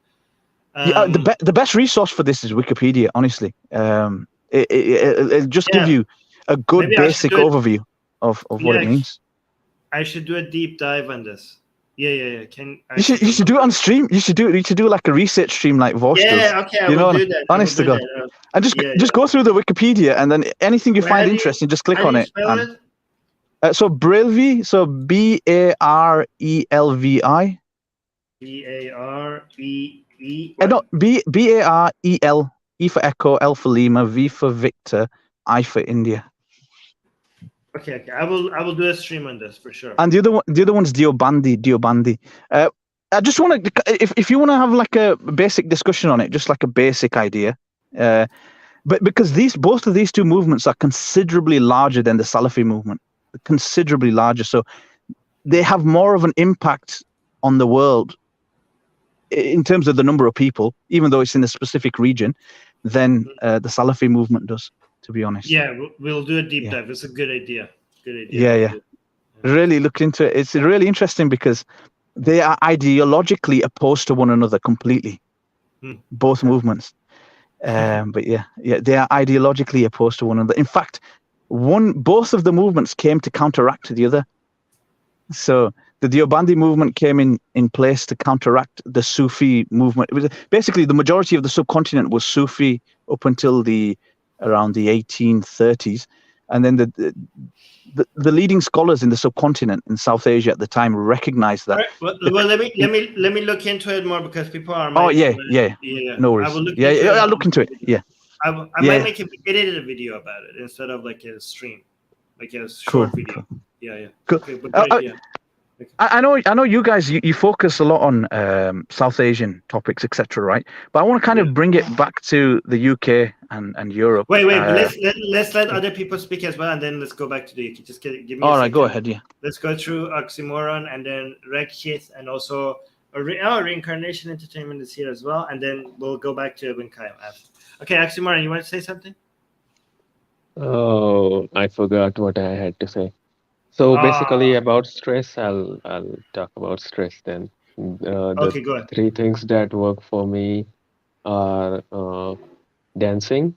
Yeah, the best resource for this is Wikipedia. Honestly, it just gives you a good basic overview of what it means. I should do a deep dive on this. Yeah. You should do it on stream. You should do like a research stream like Voss does. Yeah, okay. I will do that. Honest to God. And just go through the Wikipedia, and then anything you find interesting, just click on it. So Brelvi, so Barelvi. Baree. No, Barel. E for Echo, L for Lima, V for Victor, I for India. Okay. I will do a stream on this for sure. And the other one's Diobandi. I just want to, if you want to have like a basic discussion on it, just like a basic idea, but because both of these two movements are considerably larger than the Salafi movement, considerably larger, so they have more of an impact on the world in terms of the number of people, even though it's in a specific region, than the Salafi movement does. To be honest. Yeah, we'll do a deep dive. It's a good idea. Yeah. Really look into it. It's really interesting because they are ideologically opposed to one another completely. Both movements. But yeah, they are ideologically opposed to one another. In fact, both of the movements came to counteract the other. So the Deobandi movement came in place to counteract the Sufi movement. It was basically the majority of the subcontinent was Sufi up until around the 1830s, and then the leading scholars in the subcontinent in South Asia at the time recognized that. Right. Well, let me look into it more because people are. Oh yeah. No worries. I will look I'll look into it. Yeah. I might make a video about it instead of like a stream, like a short video. Cool. Yeah. Cool. Okay, but I know you guys you focus a lot on South Asian topics, etc., right? But I want to kind of bring it back to the UK and Europe. Wait, let's let other people speak as well, and then let's go back to the UK. Just give me. All right, go ahead. Yeah. Let's go through Oxymoron and then Rekshith, and also Reincarnation Entertainment is here as well, and then we'll go back to Ibn Qayyim after. Okay, Oxymoron, you want to say something? Oh, I forgot what I had to say. So basically about stress, I'll talk about stress then. Okay, go ahead. 3 things that work for me are dancing.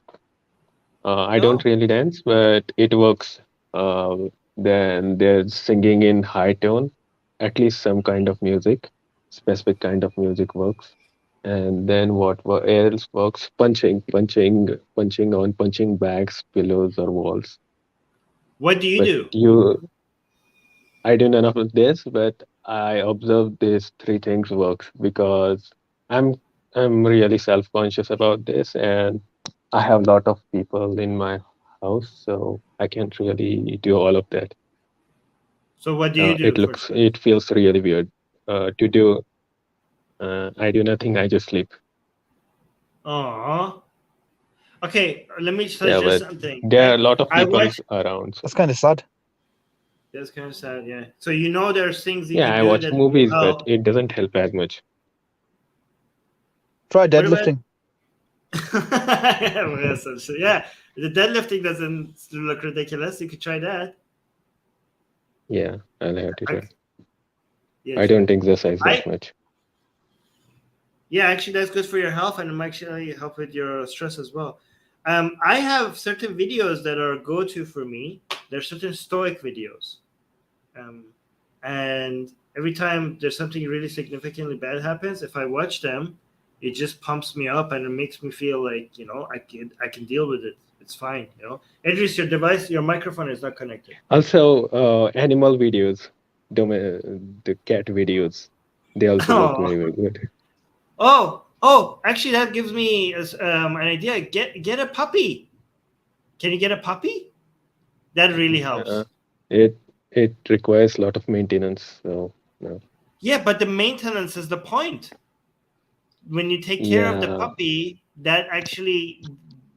I don't really dance, but it works. Then there's singing in high tone, at least some kind of music, specific kind of music works. And then what else works? Punching on punching bags, pillows, or walls. What do you do? I do none of this, but I observe these 3 things works because I'm really self-conscious about this, and I have a lot of people in my house, so I can't really do all of that. So what do you do? It feels really weird to do. I do nothing. I just sleep. Aww. Okay, let me suggest something. There are a lot of people around. So. That's kind of sad. That's kind of sad, yeah. So there's things you can do. Yeah, I watch movies, but it doesn't help as much. Try deadlifting. Yeah, the deadlifting doesn't look ridiculous. You could try that. Yeah, I'll have to try. Yeah, I don't exercise that much. Yeah, actually, that's good for your health, and it might actually help with your stress as well. I have certain videos that are go-to for me. There's certain Stoic videos. And every time there's something really significantly bad happens, if I watch them, it just pumps me up and it makes me feel like, I can deal with it. It's fine, Idris, your microphone is not connected. Also, animal videos, the cat videos, they also look very, very good. Oh, actually, that gives me an idea. Get a puppy. Can you get a puppy? That really helps. It requires a lot of maintenance. So no. Yeah, but the maintenance is the point. When you take care of the puppy, that actually,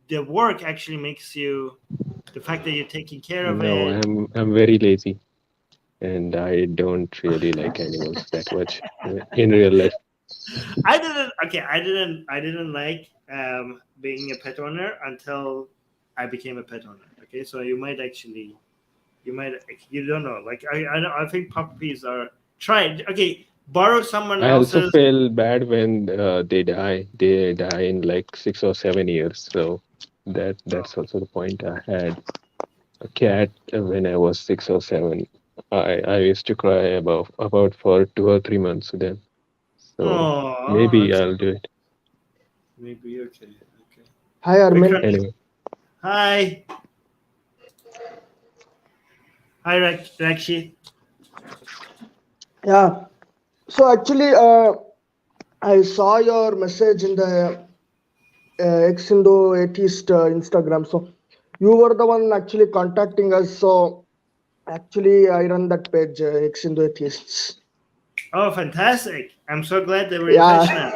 the work actually makes you, the fact that you're taking care of it. No, I'm very lazy, and I don't really like animals that much in real life. I didn't like being a pet owner until I became a pet owner. Okay, so you don't know. Like I think puppies are tried. Okay, borrow someone else's. I also feel bad when they die. They die in like 6 or 7 years. So that's also the point. I had a cat when I was 6 or 7. I used to cry about for 2 or 3 months then. So maybe I'll do it. Maybe okay. Hi, Armin. Anyway. Hi, Rakshi. Yeah. So actually, I saw your message in the Ex-Atheist Instagram. So you were the one actually contacting us. So actually, I run that page, Ex-Atheists. Oh, fantastic! I'm so glad that we're in touch now.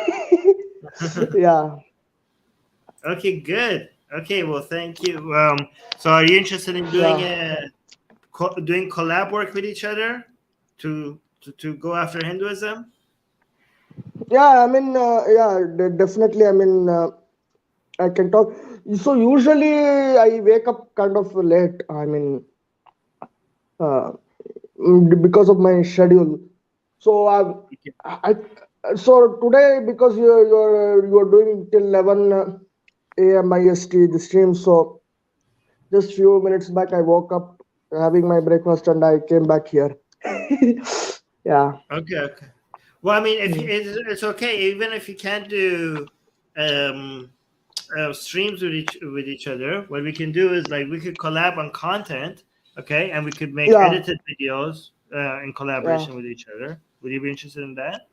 Yeah. Okay, good. Okay, well, thank you. So, are you interested in doing collab work with each other to go after Hinduism? Yeah, I mean, definitely. I mean, I can talk. So usually I wake up kind of late. I mean, because of my schedule. So so today, because you're doing till 11 a.m. IST the stream, so just few minutes back I woke up having my breakfast and I came back here. Yeah. Okay. Well, I mean, if it's okay, even if you can't do streams with each other, what we can do is like we could collab on content, okay, and we could make edited videos in collaboration with each other. Would you be interested in that?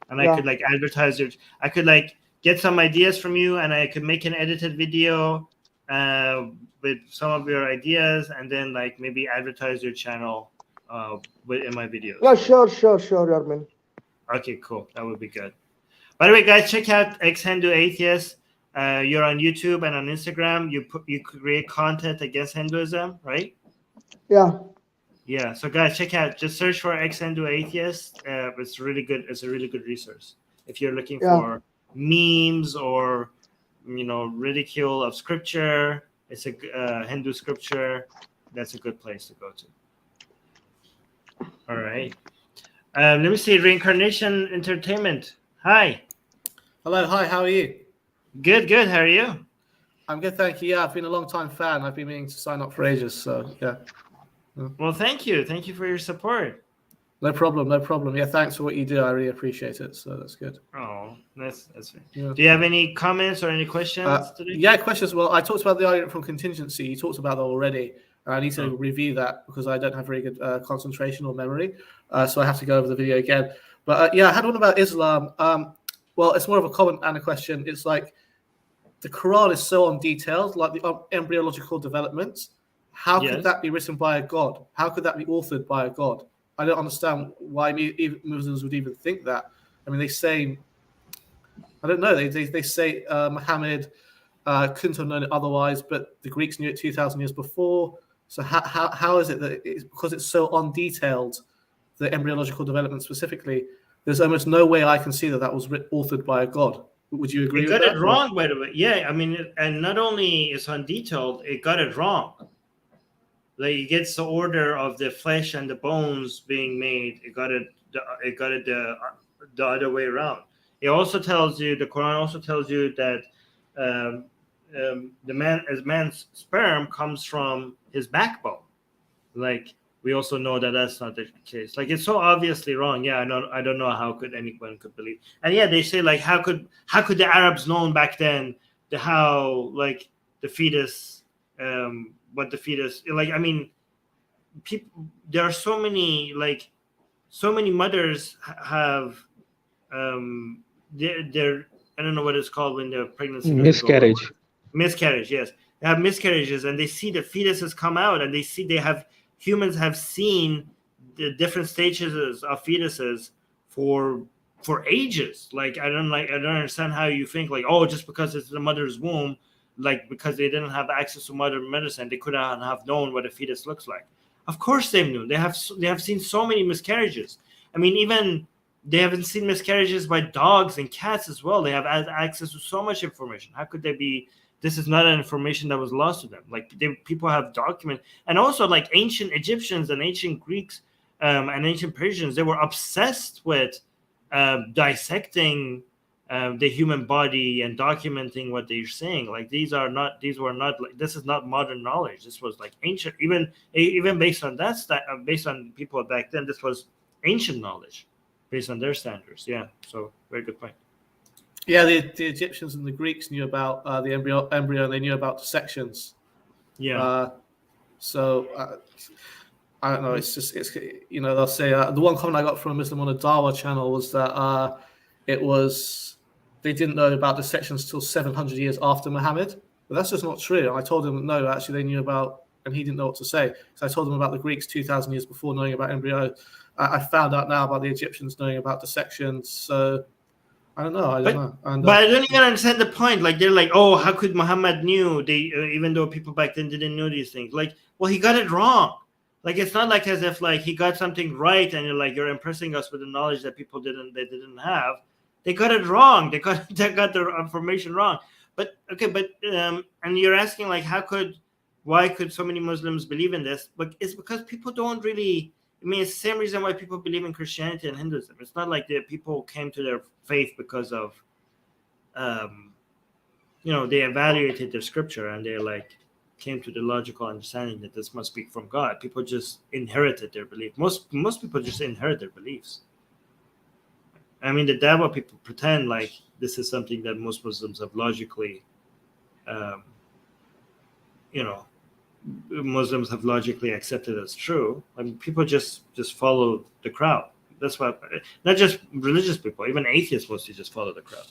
And I could like advertise it. I could like get some ideas from you, and I could make an edited video with some of your ideas, and then like maybe advertise your channel in my videos. Yeah, sure, Armin. Okay, cool. That would be good. By the way, guys, check out Ex-Atheist. You're on YouTube and on Instagram. You create content against Hinduism, right? Yeah. Yeah. So guys, check out. Just search for Ex-Atheist. It's really good. It's a really good resource if you're looking for memes or ridicule of scripture. It's a Hindu scripture. That's a good place to go to. All right. Let me see. Reincarnation Entertainment. Hi. Hello. Hi. How are you? Good. How are you? I'm good, thank you. Yeah, I've been a long time fan. I've been meaning to sign up for ages. So yeah. Well, thank you. Thank you for your support. No problem. Yeah, thanks for what you do. I really appreciate it. So that's good. Oh, that's fair. Yeah. Do you have any comments or any questions today? Yeah, questions. Well, I talked about the argument from contingency. You talked about that already. I need to review that because I don't have very good concentration or memory. So I have to go over the video again. But yeah, I had one about Islam. Well, it's more of a comment and a question. It's like the Quran is so undetailed, like the embryological developments. How could that be written by a god? How could that be authored by a god? I don't understand why Muslims would even think that. I mean, they say, I don't know, they say Muhammad couldn't have known it otherwise, but the Greeks knew it 2,000 years before. So how is it that because it's so undetailed, the embryological development specifically, there's almost no way I can see that was authored by a god. Would you agree with that? It got it wrong, by the way. Yeah, I mean, and not only is undetailed, it got it wrong. Like it gets the order of the flesh and the bones being made. It got it the other way around. It also tells you, the Quran also tells you that man's sperm comes from his backbone. Like we also know that that's not the case. Like it's so obviously wrong. Yeah, I don't know how could anyone could believe. And yeah, they say like how could the Arabs known back then how like the fetus what the fetus like. I mean, people, there are so many mothers have they're I don't know what it's called when the pregnancy miscarriage. Yes, they have miscarriages, and they see the fetuses come out, and humans have seen the different stages of fetuses for ages. Like I don't understand how you think like, oh, just because it's the mother's womb, like because they didn't have access to modern medicine, they couldn't have known what a fetus looks like. Of course they knew. They have seen so many miscarriages. I mean, even they haven't seen miscarriages by dogs and cats as well. They have access to so much information. How could they be? This is not an information that was lost to them. Like people have documented, and also like ancient Egyptians and ancient Greeks and ancient Persians, they were obsessed with dissecting the human body and documenting what they're saying. Like this is not modern knowledge. This was like ancient, even based on that, based on people back then, this was ancient knowledge based on their standards. Yeah. So very good point. Yeah, the Egyptians and the Greeks knew about the embryo, and they knew about dissections. Yeah. I don't know. It's they'll say the one comment I got from a Muslim on a Dawa channel was that they didn't know about dissections till 700 years after Muhammad. But that's just not true. And I told him no, actually they knew about, and he didn't know what to say. So I told him about the Greeks 2,000 years before knowing about embryo. I found out now about the Egyptians knowing about dissections. So I don't know. But I don't even understand the point. Like they're like, oh, how could Muhammad knew? They even though people back then didn't know these things. Like, well, he got it wrong. Like it's not like as if like he got something right and you're impressing us with the knowledge that people didn't have. They got it wrong. They got the information wrong. But okay, and you're asking like why could so many Muslims believe in this? But it's because people don't really. I mean, it's the same reason why people believe in Christianity and Hinduism. It's not like the people came to their faith because of, they evaluated their scripture and they're like, came to the logical understanding that this must be from God. People just inherited their belief. Most people just inherit their beliefs. I mean, the Dawa people pretend like this is something that most Muslims have logically, Muslims have logically accepted as true. I mean, people just follow the crowd. That's why, not just religious people, even atheists mostly just follow the crowd.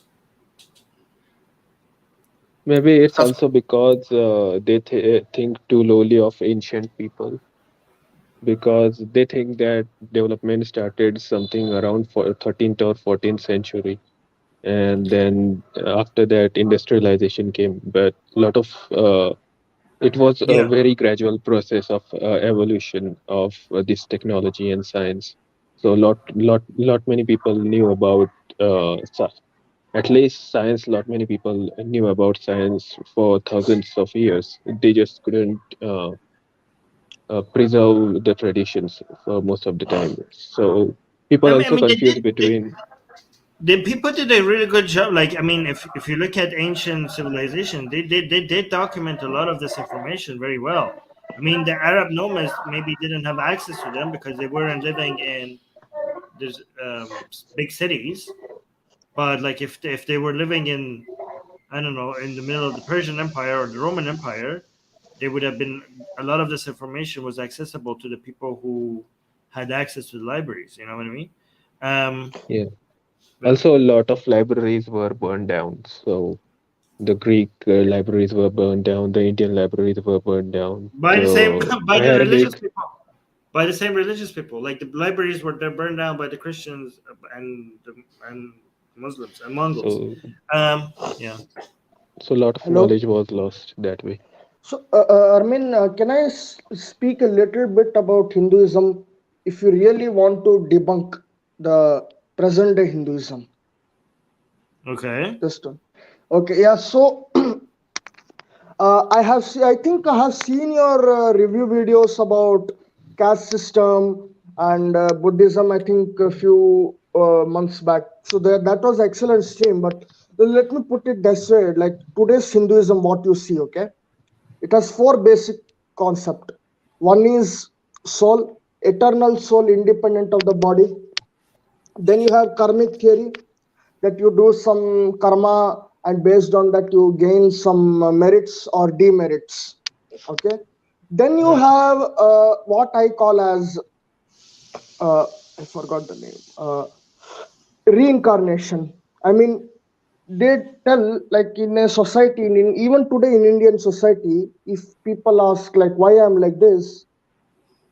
Maybe it's also because they think too lowly of ancient people, because they think that development started something around 13th or 14th century, and then after that industrialization came. But a lot of it was a very gradual process of evolution of this technology and science. So lot many people knew about at least science. Lot many people knew about science for thousands of years. They just couldn't preserve the traditions for most of the time. So people also confuse between. The people did a really good job. Like, I mean, if you look at ancient civilization, they did document a lot of this information very well. I mean, the Arab nomads maybe didn't have access to them because they weren't living in these big cities. But like, if they were living in, I don't know, in the middle of the Persian Empire or the Roman Empire, they would have been, a lot of this information was accessible to the people who had access to the libraries. You know what I mean? Yeah. Also, a lot of libraries were burned down. So the Greek libraries were burned down. The Indian libraries were burned down. By the same Arabic, by the same religious people. Like, the libraries were burned down by the Christians and Muslims and Mongols. Yeah. So a lot of knowledge was lost that way. So, Armin, can I speak a little bit about Hinduism if you really want to debunk the present day Hinduism? Okay. Okay, yeah. So, I think I have seen your review videos about caste system and Buddhism. I think a few months back. So that was excellent stream. But let me put it this way: like today's Hinduism, what you see, okay? It has 4 basic concepts. One is soul, eternal soul, independent of the body. Then you have karmic theory, that you do some karma and based on that you gain some merits or demerits. Okay. Then you have what I call as I forgot the name. Reincarnation. I mean, they tell, like, in a society, even today in Indian society, if people ask like why I'm like this,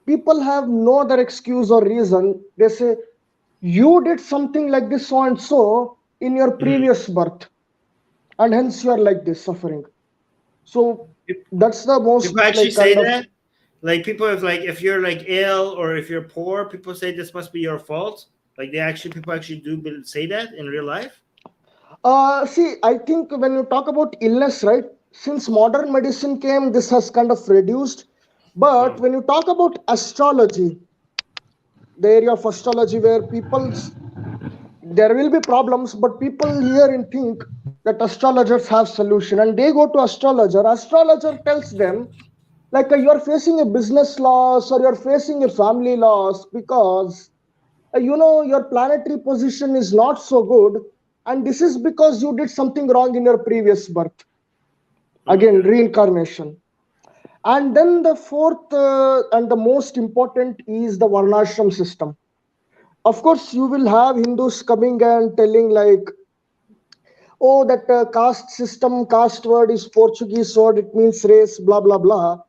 people have no other excuse or reason. They say, you did something like this so and so in your previous birth, and hence you are like this, suffering. So that's the most people actually say that. Like, people, if you're like ill or if you're poor, people say this must be your fault. Like, people actually do say that in real life. See, I think when you talk about illness, right, since modern medicine came, this has kind of reduced. But when you talk about astrology, the area of astrology where there will be problems, but people here and think that astrologers have solution, and they go to astrologer tells them, like, you're facing a business loss or you're facing a family loss because your planetary position is not so good, and this is because you did something wrong in your previous birth. Again, reincarnation. And then the fourth and the most important is the varnashram system. Of course, you will have Hindus coming and telling like, oh, that caste system, caste word is Portuguese word, it means race, blah, blah, blah.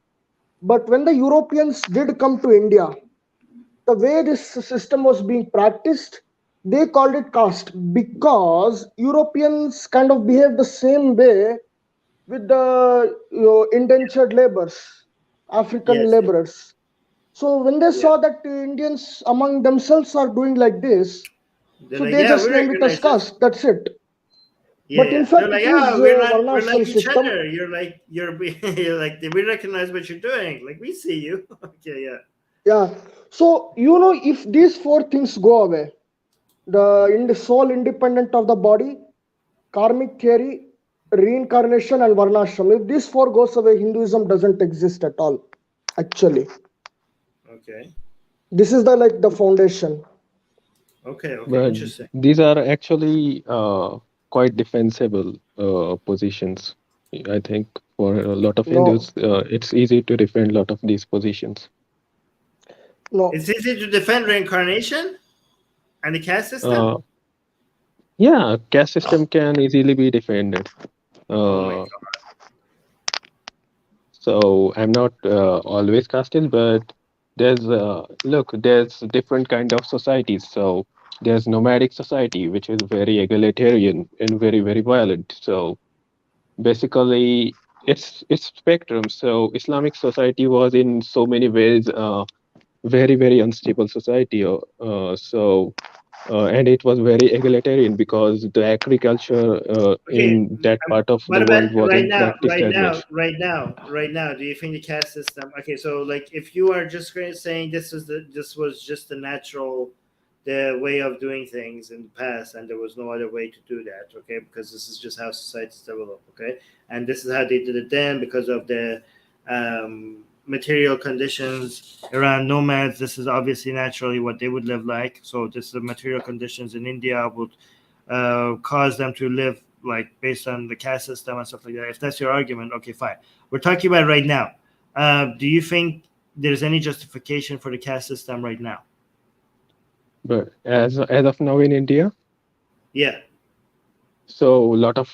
But when the Europeans did come to India, the way this system was being practiced, they called it caste because Europeans kind of behaved the same way with the indentured laborers, African laborers. So when they saw that the Indians among themselves are doing like this, so they just named it as caste. That's it. Yeah, but in fact, like, we're like each other. You're like we recognize what you're doing. Like, we see you. Okay, yeah. Yeah. So if these 4 things go away, the soul independent of the body, karmic theory, reincarnation and varnashram. If these four goes away, Hinduism doesn't exist at all, actually. Okay. This is the foundation. Okay, But interesting. these are actually quite defensible positions. I think for a lot of Hindus, it's easy to defend a lot of these positions. No. It's easy to defend reincarnation and the caste system? Yeah, caste system can easily be defended. Oh my God. So I'm not always casted, but there's there's different kind of societies. So there's nomadic society, which is very egalitarian and very, very violent. So basically it's spectrum. So Islamic society was in so many ways very, very unstable society. And it was very egalitarian because the agriculture in that part of What the about world wasn't practiced as much. right now? Do you think the caste system? Okay, so like if you are just saying this was just the natural, the way of doing things in the past, and there was no other way to do that. Okay, because this is just how societies develop. Okay, and this is how they did it then because of the material conditions around nomads. This is obviously naturally what they would live like. So this is the material conditions in India would cause them to live like based on the caste system and stuff like that. If that's your argument, okay, fine. We're talking about right now. Do you think there's any justification for the caste system right now? But as of now in India, yeah. So a lot of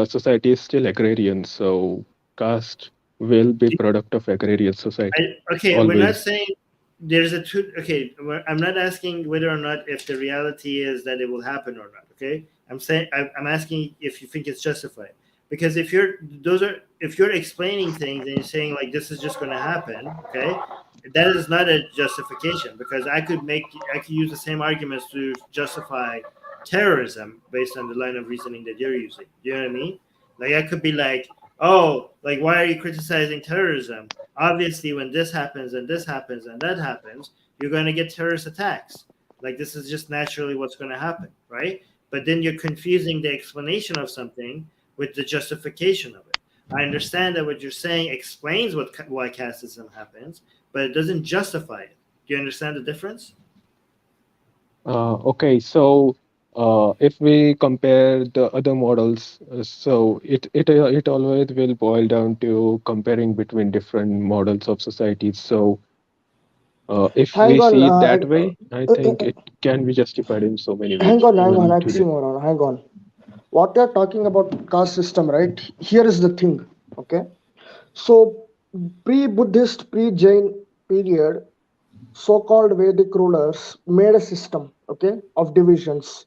society is still agrarian. So caste will be product of agrarian society. We're not saying there's a two. Okay, I'm not asking whether or not if the reality is that it will happen or not. Okay, I'm saying I'm asking if you think it's justified. Because if you're explaining things and you're saying like this is just going to happen, okay, that is not a justification. Because I could use the same arguments to justify terrorism based on the line of reasoning that you're using. You know what I mean? Like I could be like, oh, like why are you criticizing terrorism? Obviously, when this happens and this happens and that happens, you're going to get terrorist attacks. Like this is just naturally what's going to happen, right? But then you're confusing the explanation of something with the justification of it. I understand that what you're saying explains why casteism happens, but it doesn't justify it. Do you understand the difference? Okay, so if we compare the other models, so it always will boil down to comparing between different models of societies. So if we see it that way, I think it can be justified in so many ways. Hang on, oxymoron. Hang on. What you're talking about caste system, right? Here is the thing. Okay, so pre-Buddhist, pre-Jain period, so-called Vedic rulers made a system, okay, of divisions,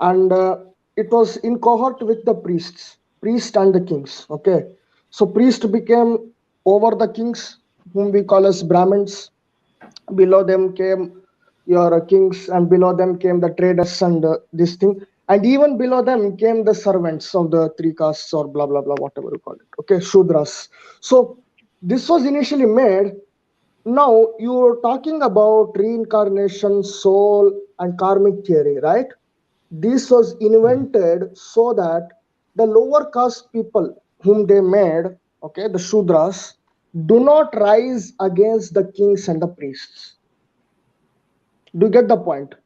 and it was in cohort with the priest and the kings. Okay, so priest became over the kings, whom we call as Brahmins. Below them came your kings, and below them came the traders and this thing, and even below them came the servants of the three castes or blah blah blah, whatever you call it. Okay, Shudras. So this was initially made. Now you are talking about reincarnation, soul, and karmic theory, right? This was invented so that the lower caste people whom they made, okay, the Shudras, do not rise against the kings and the priests. Do you get the point?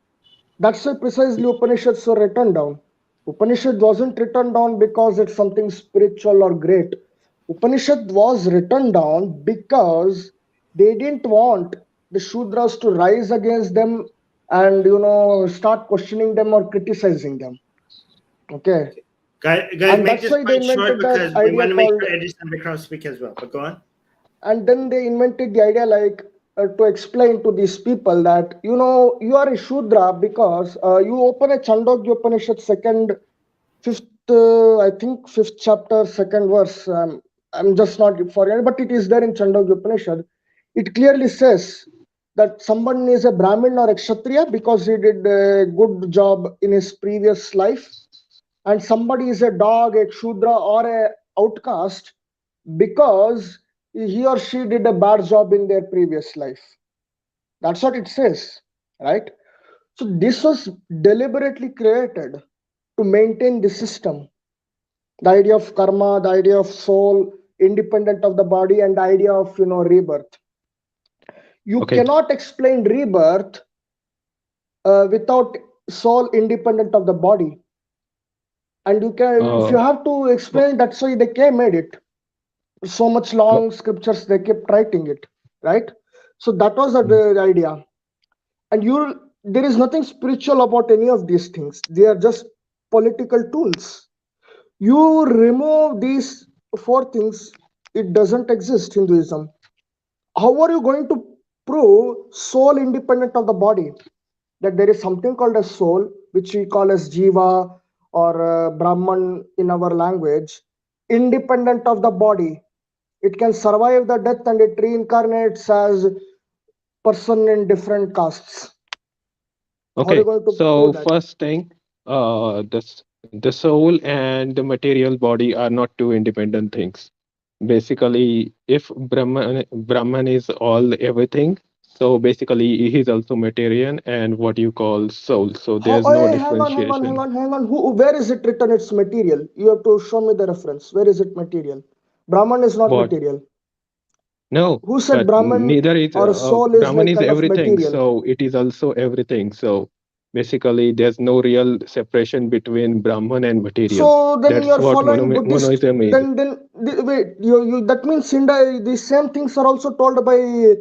That's why precisely Upanishads were written down. Upanishad wasn't written down because it's something spiritual or great. Upanishad was written down because they didn't want the Shudras to rise against them and start questioning them or criticizing them. Okay. Guys, make this quite short because we want to make sure Edison Vikram speak as well. But go on. And then they invented the idea like to explain to these people that you are a Shudra because you open a Chandogya Upanishad fifth chapter, second verse. I'm just not forgetting, but it is there in Chandogya Upanishad. It clearly says that someone is a Brahmin or a Kshatriya because he did a good job in his previous life, and somebody is a dog, a Shudra, or a outcast because he or she did a bad job in their previous life. That's what it says, right? So this was deliberately created to maintain the system. The idea of karma, the idea of soul, independent of the body, and the idea of rebirth. You cannot explain rebirth without soul independent of the body. And you can, if you have to explain, that's why they made it. So much long scriptures, they kept writing it, right? So that was the idea. And there is nothing spiritual about any of these things. They are just political tools. You remove these 4 things, it doesn't exist, Hinduism. How are you going to prove soul independent of the body? That there is something called a soul, which we call as Jiva or Brahman in our language, independent of the body. It can survive the death and it reincarnates as person in different castes. Okay, so first thing, the soul and the material body are not 2 independent things. Basically, if Brahman is all everything, so basically he's also material and what you call soul. So there's no differentiation. Hang on. Where is it written it's material? You have to show me the reference. Where is it material? Brahman is not material. No. Who said Brahman neither is, or soul Brahman is is kind everything, of material? so it is also everything. So basically, there's no real separation between Brahman and material. So then That's you're what following Buddhist. monoism is. Wait, that means the same things are also told by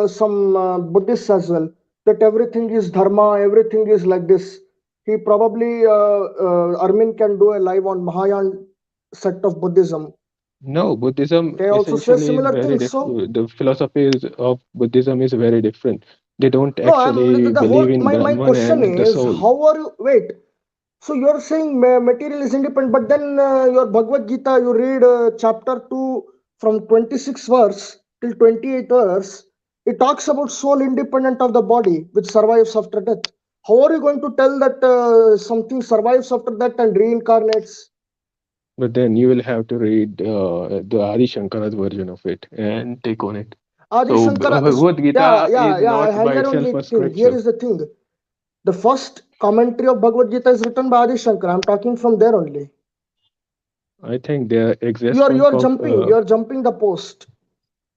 some Buddhists as well. That everything is dharma, everything is like this. He probably Armin can do a live on Mahayana sect of Buddhism. No, Buddhism They also say essentially is similar very things. So the philosophy of Buddhism is very different. They don't no, actually believe in my Brahman question and the is, soul. how are you? Wait. So you're saying material is independent, but then your Bhagavad Gita, you read chapter 2 from 26 verse till 28 verse, it talks about soul independent of the body, which survives after death. How are you going to tell that something survives after that and reincarnates? But then you will have to read the Adi Shankara's version of it and take on it. Adi So Shankara, Bhagavad Gita is not by here itself only a thing. Here scripture. is the thing. The first commentary of Bhagavad Gita is written by Adi Shankara. I'm talking from there only. I think there exists You're jumping the post.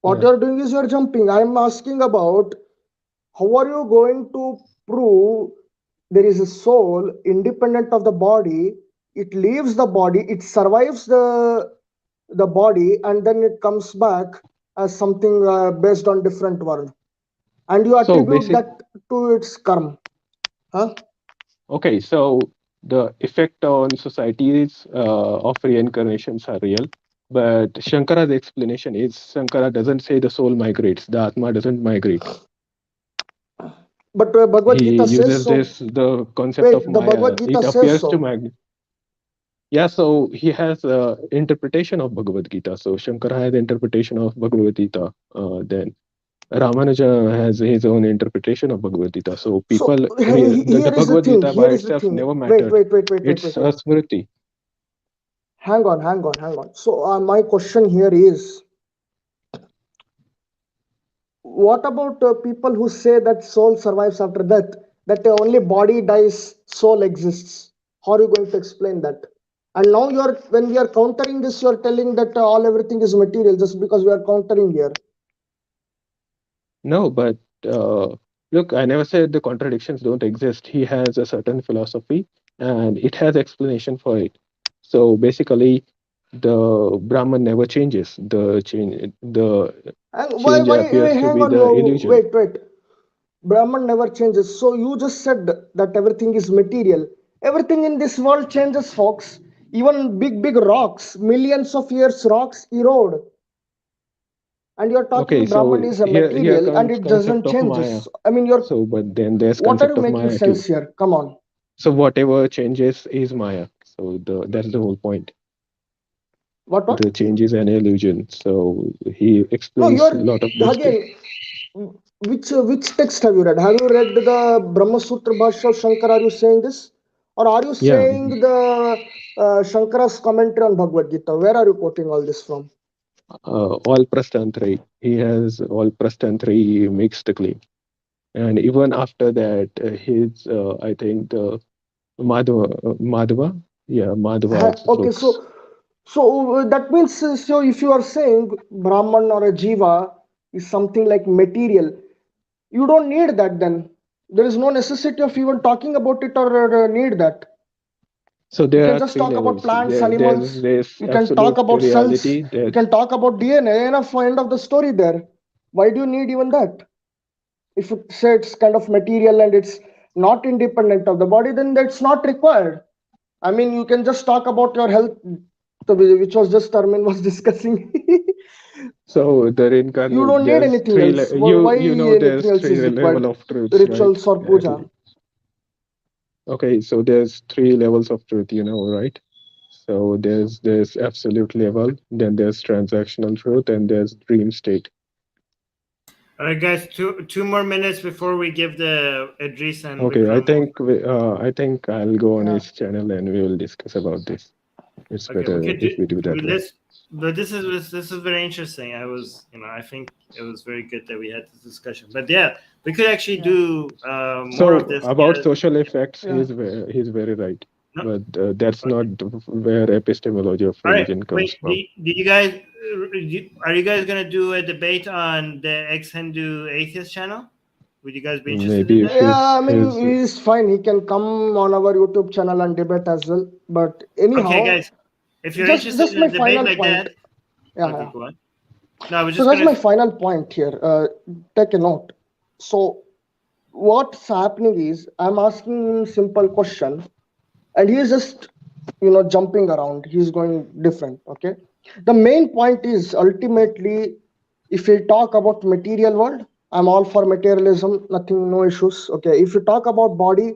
What you're doing is you're jumping. I'm asking about how are you going to prove there is a soul independent of the body? It leaves the body, it survives the body, and then it comes back as something based on different world. And you attribute that to its karma. Huh? Okay, so the effect on societies of reincarnations are real. But Shankara's explanation is Shankara doesn't say the soul migrates, the Atma doesn't migrate. But Bhagavad Gita says so. The concept of Maya. Bhagavad Gita it says appears so. to migrate. Yeah, so he has interpretation of Bhagavad Gita. So Shankara has interpretation of Bhagavad Gita. Then Ramanuja has his own interpretation of Bhagavad Gita. So people, the Bhagavad Gita by itself never mattered. Wait. It's a smriti. Hang on. So my question here is, what about people who say that soul survives after death, that only body dies, soul exists? How are you going to explain that? And now when we are countering this, you're telling that everything is material just because we are countering here. No, but look, I never said the contradictions don't exist. He has a certain philosophy and it has explanation for it. So basically, the Brahman never changes. The change appears to be the illusion. Wait. Brahman never changes. So you just said that everything is material. Everything in this world changes, folks. Even big rocks, millions of years rocks erode. And you're talking Brahman is a material and it doesn't change. I mean, but then there's what are you concept of making Maya sense too. here? Come on. So whatever changes is Maya. So that's the whole point. What? The change is an illusion. So he explains a lot of this. Again, which text have you read? Have you read the Brahma Sutra Bhashya of Shankara? Are you saying this? Or are you saying the Shankara's commentary on Bhagavad Gita? Where are you quoting all this from? All Prastantri. He has all Prastantri makes the claim. And even after that, his, I think, Madhava, Yeah, Madhava. Okay, so that means, so if you are saying Brahman or a Jiva is something like material, you don't need that then. There is no necessity of even talking about it or need that. So You there can are just three talk about levels. plants, animals. There's You can talk absolute about cells. reality. You can talk about DNA. Enough, end of the story there. Why do you need even that? If you say it's kind of material and it's not independent of the body, then that's not required. I mean, you can just talk about your health, which was just Armin was discussing. So the reincarnation. You don't need anything else. Why There's anything else three is level required? of truths, Rituals right? or puja. Okay, so there's three levels of truth, right? So there's absolute level, then there's transactional truth, and there's dream state. All right, guys, two more minutes before we give the Idris and Okay, Vikram. I think I'll go on his channel and we will discuss about this. It's better if we do that way. But this is very interesting. I think it was very good that we had this discussion. But yeah, we could actually do more of this. About social effects, he's very right. No. But that's not where epistemology of religion comes from. Do you guys are you guys gonna do a debate on the ex-Hindu atheist channel? Would you guys be interested in that? Yeah, I mean, he's fine. He can come on our YouTube channel and debate as well. But anyhow, okay, guys, if you're interested in a debate like that, okay, go on. No, I was just. So that's my final point here. Take a note. So, what's happening is I'm asking him simple question, and he is just jumping around. He's going different. Okay. The main point is ultimately, if we talk about material world, I'm all for materialism, nothing, no issues. Okay, if you talk about body,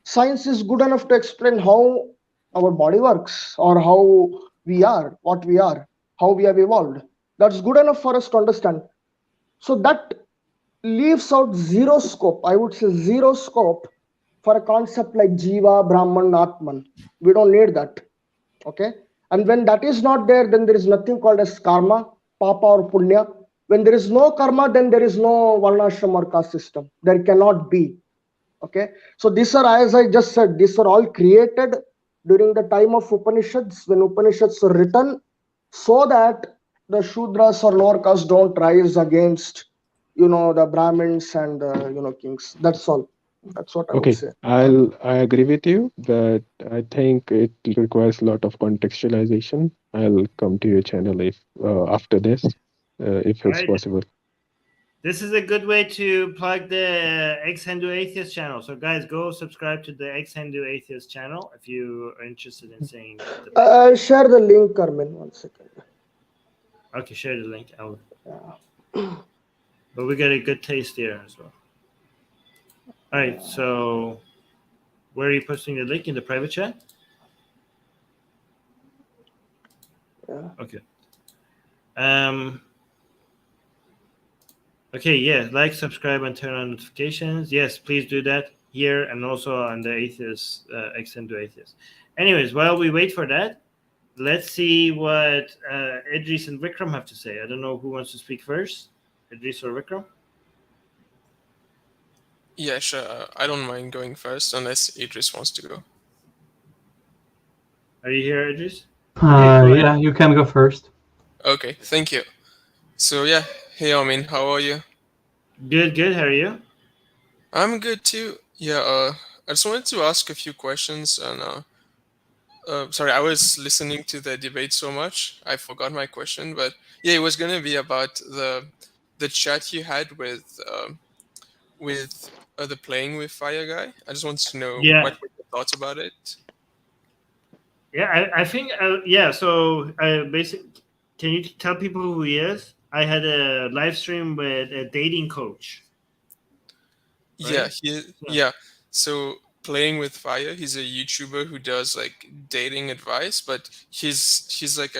science is good enough to explain how our body works or how we are, what we are, how we have evolved. That's good enough for us to understand. So that leaves out zero scope. I would say zero scope for a concept like Jiva, Brahman, Atman. We don't need that. Okay. And when that is not there, then there is nothing called as karma, papa or punya. When there is no karma, then there is no varnashram or caste system. There cannot be. Okay. So these are, as I just said, these are all created during the time of Upanishads, when Upanishads were written, so that the Shudras or lower caste don't rise against, the Brahmins and kings. That's all. That's what I would say. I agree with you, but I think it requires a lot of contextualization. I'll come to your channel if after this, if it's possible. This is a good way to plug the Ex-Hindu Atheist channel. So guys, go subscribe to the Ex-Hindu Atheist channel if you are interested in seeing. Share the link, Armin. 1 second. Okay, share the link. But we got a good taste here as well. All right, so where are you posting the link? In the private chat? Yeah. Okay. Okay, yeah, like, subscribe, and turn on notifications. Yes, please do that here and also on the Atheist, Ex-Hindu Atheist. Anyways, while we wait for that, let's see what Idris and Vikram have to say. I don't know who wants to speak first, Idris or Vikram? Yeah, sure. I don't mind going first unless Idris wants to go. Are you here, Idris? Yeah, you can go first. Okay, thank you. So yeah, hey Armin, how are you? Good. How are you? I'm good too. Yeah, I just wanted to ask a few questions and sorry, I was listening to the debate so much, I forgot my question, but yeah, it was gonna be about the chat you had with the playing with fire guy. I just wanted to know what were your thoughts about it. Yeah, I think So basically, can you tell people who he is? I had a live stream with a dating coach. Right? Yeah. So playing with fire, he's a YouTuber who does like dating advice, but he's like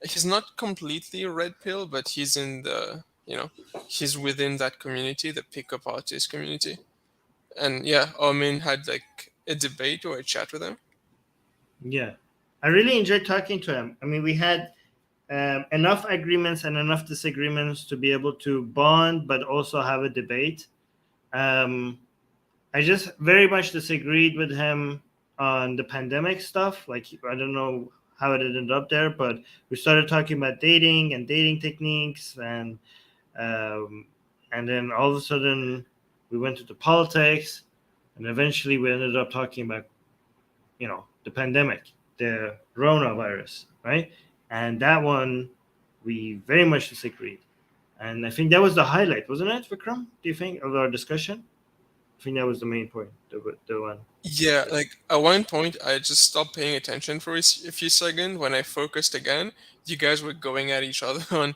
he's not completely a red pill, but he's in the he's within that community, the pickup artist community. And yeah, Armin had like a debate or a chat with him. Yeah, I really enjoyed talking to him. I mean, we had enough agreements and enough disagreements to be able to bond, but also have a debate. I just very much disagreed with him on the pandemic stuff. Like, I don't know how it ended up there, but we started talking about dating and dating techniques, and then all of a sudden we went into politics, and eventually we ended up talking about, the pandemic, the coronavirus, right? And that one, we very much disagreed. And I think that was the highlight, wasn't it, Vikram? Do you think, of our discussion? I think that was the main point, the one. Yeah, like at one point, I just stopped paying attention for a few seconds. When I focused again, you guys were going at each other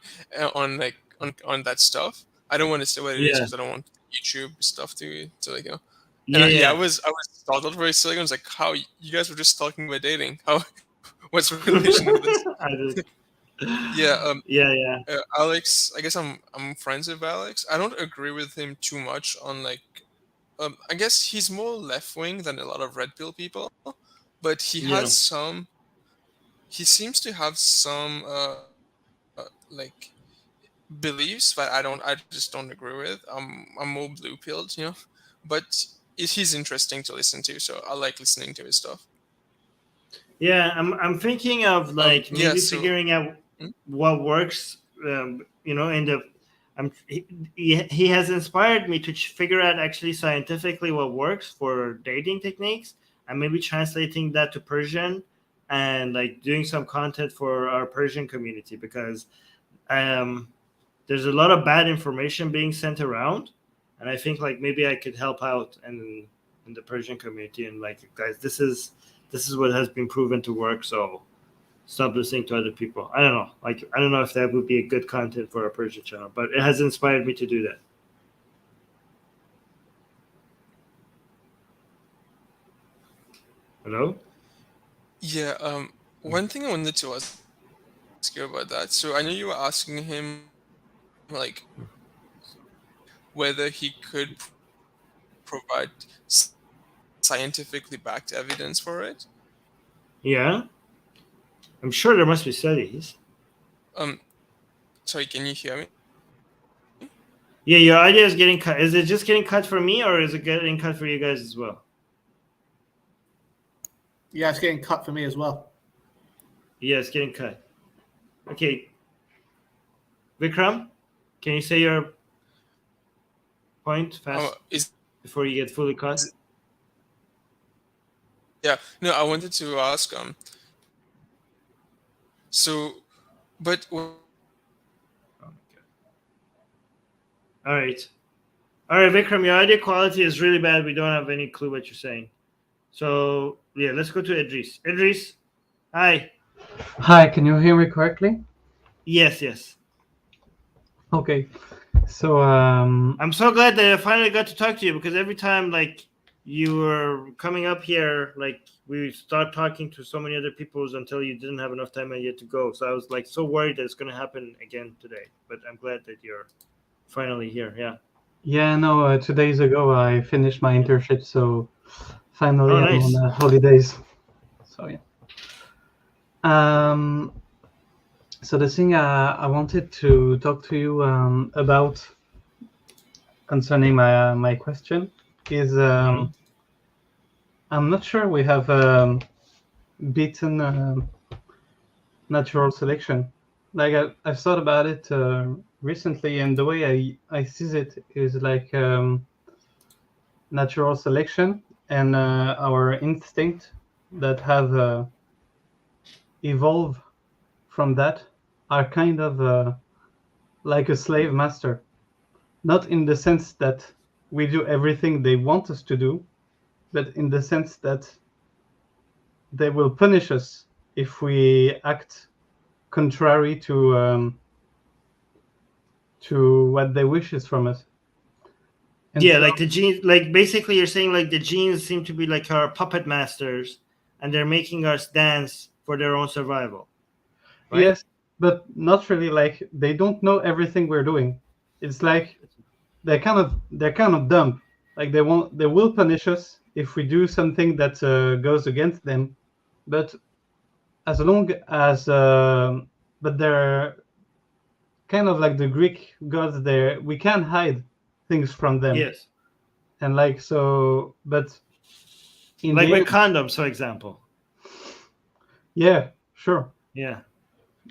on that stuff. I don't want to say what it is because I don't want YouTube stuff to like, I was startled for a second. I was like, how you guys were just talking about dating? How what's the relation to this? Alex, I guess I'm friends with Alex. I don't agree with him too much on like I guess he's more left wing than a lot of red pill people, but he has some. He seems to have some like beliefs that I just don't agree with. I'm more blue pilled, but he's interesting to listen to, so I like listening to his stuff. Yeah, I'm thinking of like maybe figuring out what works. In the he has inspired me to figure out actually scientifically what works for dating techniques, and maybe translating that to Persian and like doing some content for our Persian community, because there's a lot of bad information being sent around, and I think like maybe I could help out in the Persian community and like, guys, this is what has been proven to work, so stop listening to other people. I don't know. Like, I don't know if that would be a good content for our Persian channel, but it has inspired me to do that. Hello? Yeah. One thing I wanted to ask you about that. So I know you were asking him, like, whether he could provide scientifically backed evidence for it. Yeah. I'm sure there must be studies. Sorry, can you hear me? Yeah, your idea is getting cut. Is it just getting cut for me, or is it getting cut for you guys as well? Yeah, it's getting cut for me as well. Yeah, it's getting cut. Okay. Vikram, can you say your point fast before you get fully cut? Yeah. No, I wanted to ask. So, but. All right, Vikram, your audio quality is really bad. We don't have any clue what you're saying. So yeah, let's go to Idris. Idris, hi. Hi, can you hear me correctly? Yes. Okay, so I'm so glad that I finally got to talk to you, because every time like you were coming up here, like we start talking to so many other people until you didn't have enough time yet to go. So I was like so worried that it's going to happen again today, but I'm glad that you're finally here. Yeah, no, 2 days ago I finished my internship, so finally I'm nice. on holidays. So yeah. So the thing I wanted to talk to you about concerning my question is I'm not sure we have beaten natural selection. Like I've thought about it recently, and the way I see it is like natural selection and our instinct that have evolved from that are kind of like a slave master. Not in the sense that we do everything they want us to do, but in the sense that they will punish us if we act contrary to what they wishes from us. And like the genes, like basically you're saying like the genes seem to be like our puppet masters, and they're making us dance for their own survival. Right? Yes, but not really. Like they don't know everything we're doing. It's like they're kind of dumb. Like they will punish us if we do something that goes against them, but as long as but they're kind of like the Greek gods. There we can hide things from them. Yes. And like so, but like with condoms, for example. Yeah, sure. Yeah.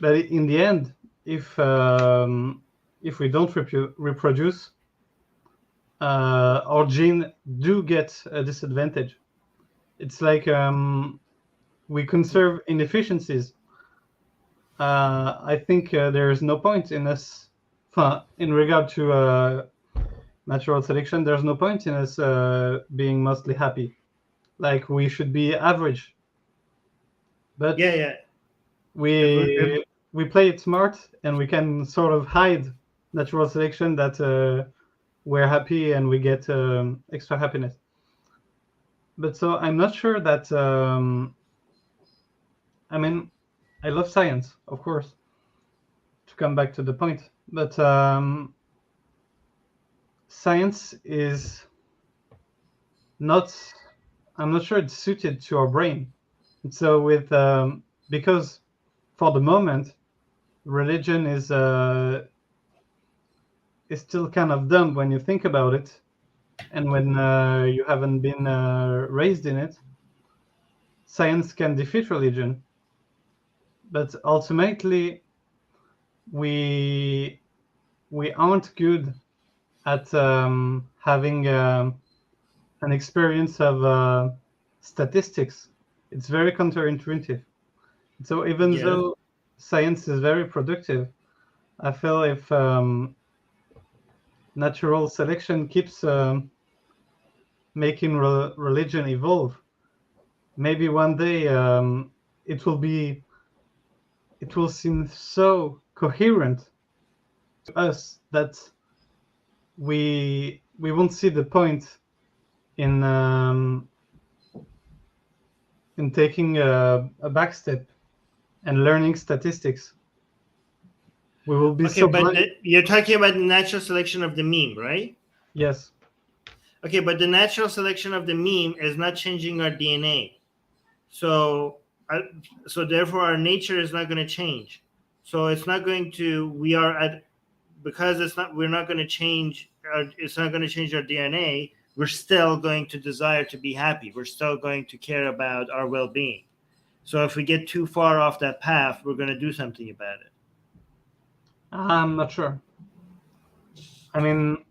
But in the end, if we don't reproduce, our gene do get a disadvantage. It's like we conserve inefficiencies. I think there is no point in us, in regard to natural selection, there's no point in us being mostly happy. Like, we should be average. But we play it smart, and we can sort of hide natural selection that we're happy and we get extra happiness. But so I'm not sure that I mean, I love science, of course, to come back to the point, but science is not, I'm not sure it's suited to our brain. And so because for the moment, religion is still kind of dumb when you think about it, and when you haven't been raised in it. Science can defeat religion, but ultimately we aren't good at having an experience of statistics. It's very counterintuitive. So even though science is very productive, I feel if natural selection keeps making religion evolve, maybe one day it will seem so coherent to us that we won't see the point in taking a back step and learning statistics. We will be okay, but you're talking about the natural selection of the meme, right? Yes. Okay, but the natural selection of the meme is not changing our DNA. So therefore our nature is not going to change. So it's not going to, because we're not going to change, it's not going to change our DNA. We're still going to desire to be happy. We're still going to care about our well-being. So if we get too far off that path, we're going to do something about it. I'm not sure. I mean,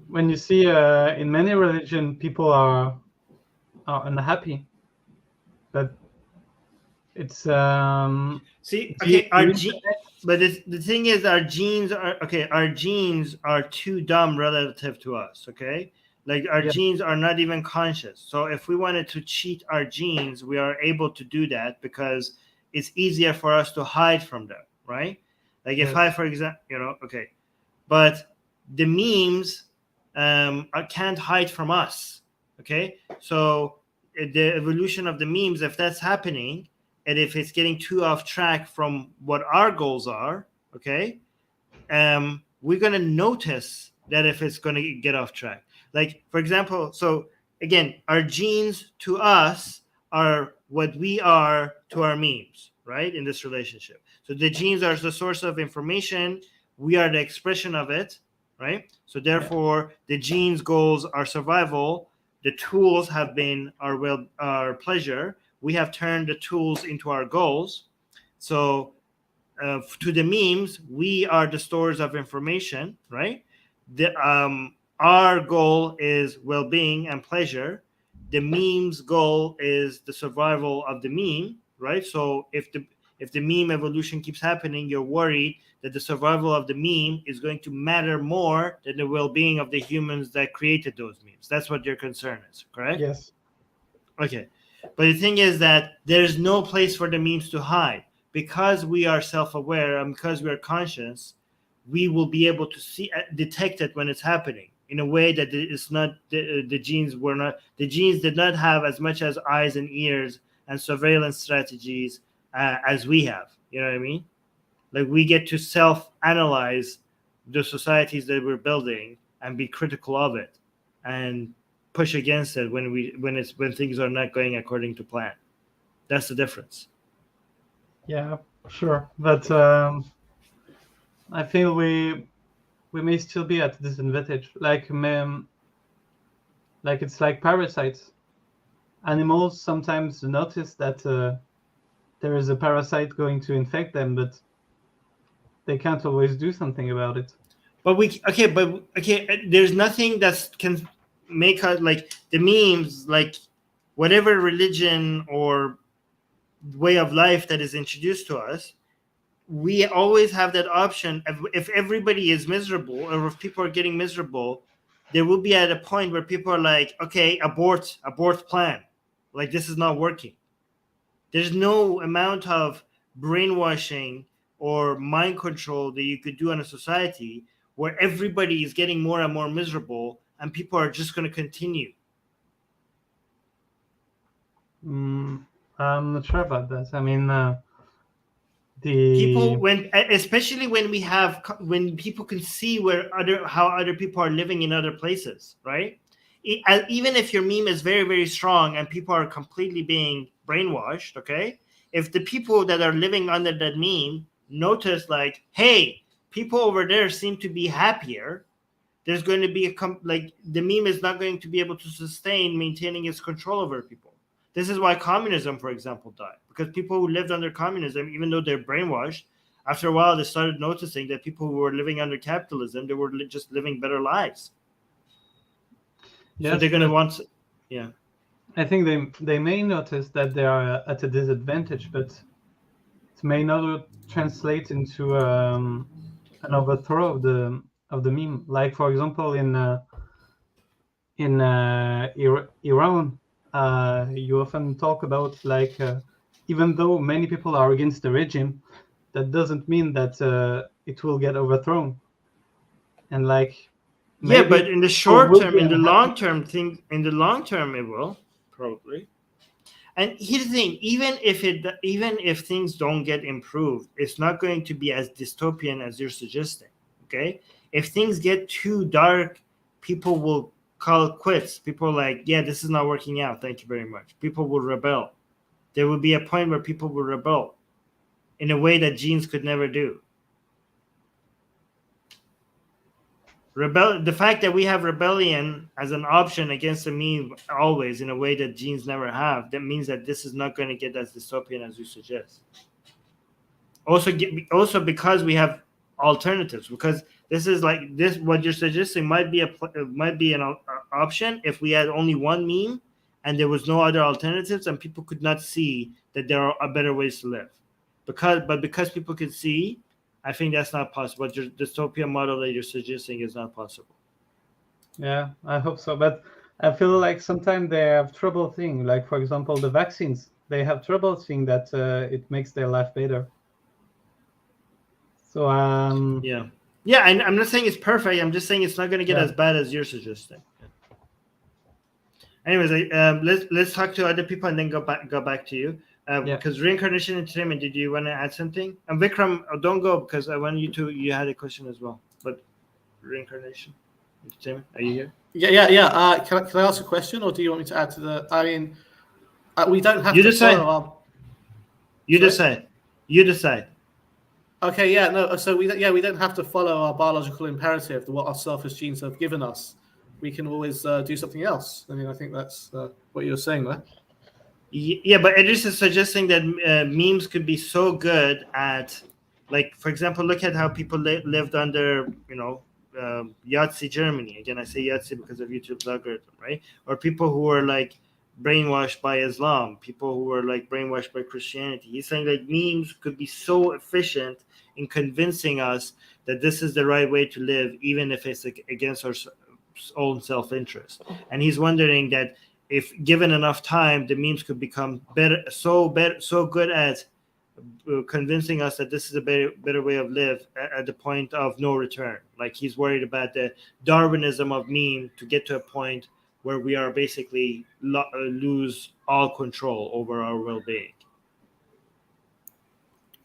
when you see in many religions, people are unhappy, but it's see, okay, but the thing is, our genes are too dumb relative to us. Okay, like our genes are not even conscious. So if we wanted to cheat our genes, we are able to do that because it's easier for us to hide from them, right? Like if I, for example, but the memes can't hide from us. Okay, so the evolution of the memes, if that's happening, and if it's getting too off track from what our goals are, okay, we're going to notice that if it's going to get off track. Like, for example, so again, our genes to us are what we are to our memes, right, in this relationship. So the genes are the source of information. We are the expression of it, right? So therefore, the genes' goals are survival. The tools have been our pleasure. We have turned the tools into our goals. So to the memes, we are the stores of information, right? Our goal is well-being and pleasure. The meme's goal is the survival of the meme, right? So if the meme evolution keeps happening, you're worried that the survival of the meme is going to matter more than the well-being of the humans that created those memes. That's what your concern is, correct? Yes. Okay. But the thing is that there's no place for the memes to hide. Because we are self-aware and because we are conscious, we will be able to detect it when it's happening in a way that it's not the genes did not have as much as eyes and ears and surveillance strategies as we have. You know what I mean? Like, we get to self-analyze the societies that we're building and be critical of it and push against it when things are not going according to plan. That's the difference. Yeah, sure. But I feel we may still be at a disadvantage. Like it's like parasites. animals sometimes notice that there is a parasite going to infect them, but they can't always do something about it. But there's nothing that can make us like the memes, like whatever religion or way of life that is introduced to us. We always have that option. If everybody is miserable, or if people are getting miserable, there will be at a point where people are like, okay, abort plan. Like, this is not working. There's no amount of brainwashing or mind control that you could do in a society where everybody is getting more and more miserable and people are just going to continue. I'm not sure about that. I mean, people, especially when people can see how other people are living in other places, right? Even if your meme is very, very strong and people are completely being brainwashed, okay? If the people that are living under that meme notice, like, hey, people over there seem to be happier, there's going to be the meme is not going to be able to sustain maintaining its control over people. This is why communism, for example, died, because people who lived under communism, even though they're brainwashed, after a while they started noticing that people who were living under capitalism, they were just living better lives. Yes, so they're going to want, yeah. I think they may notice that they are at a disadvantage, but it may not translate into an overthrow of the meme. Like, for example, in Iran, you often talk about even though many people are against the regime, that doesn't mean that it will get overthrown. And yeah, but in the short term, in the long term, it will probably. And here's the thing: even if things don't get improved, it's not going to be as dystopian as you're suggesting. Okay, if things get too dark, people will call quits. People are like, yeah, this is not working out. Thank you very much. People will rebel. There will be a point where people will rebel in a way that genes could never do. The fact that we have rebellion as an option against the meme always in a way that genes never have, that means that this is not going to get as dystopian as you suggest. Also because we have alternatives, because this is what you're suggesting might be an option if we had only one meme and there was no other alternatives and people could not see that there are better ways to live. Because people could see, I think that's not possible. But your dystopian model that you're suggesting is not possible. Yeah, I hope so. But I feel like sometimes they have trouble seeing, like, for example, the vaccines. They have trouble seeing that it makes their life better. So yeah, I'm not saying it's perfect. I'm just saying it's not going to get as bad as you're suggesting. Anyways, let's talk to other people and then go back to you. Because reincarnation entertainment, did you want to add something? And Vikram, don't go, because I want you had a question as well. But reincarnation entertainment, are you here? Yeah. Can I ask a question, or do you want me to add to the? I mean, we don't have to follow our. You decide. You decide. Okay. Yeah. No. So we don't have to follow our biological imperative, what our selfish genes have given us. We can always do something else. I mean, I think that's what you're saying there. Yeah, but Idris is suggesting that memes could be so good at, like, for example, look at how people lived under, Yahtzee Germany. Again, I say Yahtzee because of YouTube's algorithm, right? Or people who were like brainwashed by Islam, people who were like brainwashed by Christianity. He's saying like memes could be so efficient in convincing us that this is the right way to live, even if it's against our own self-interest. And he's wondering that if given enough time, the memes could become so good at convincing us that this is a better way of live at the point of no return. Like, he's worried about the Darwinism of meme to get to a point where we are basically lose all control over our well-being.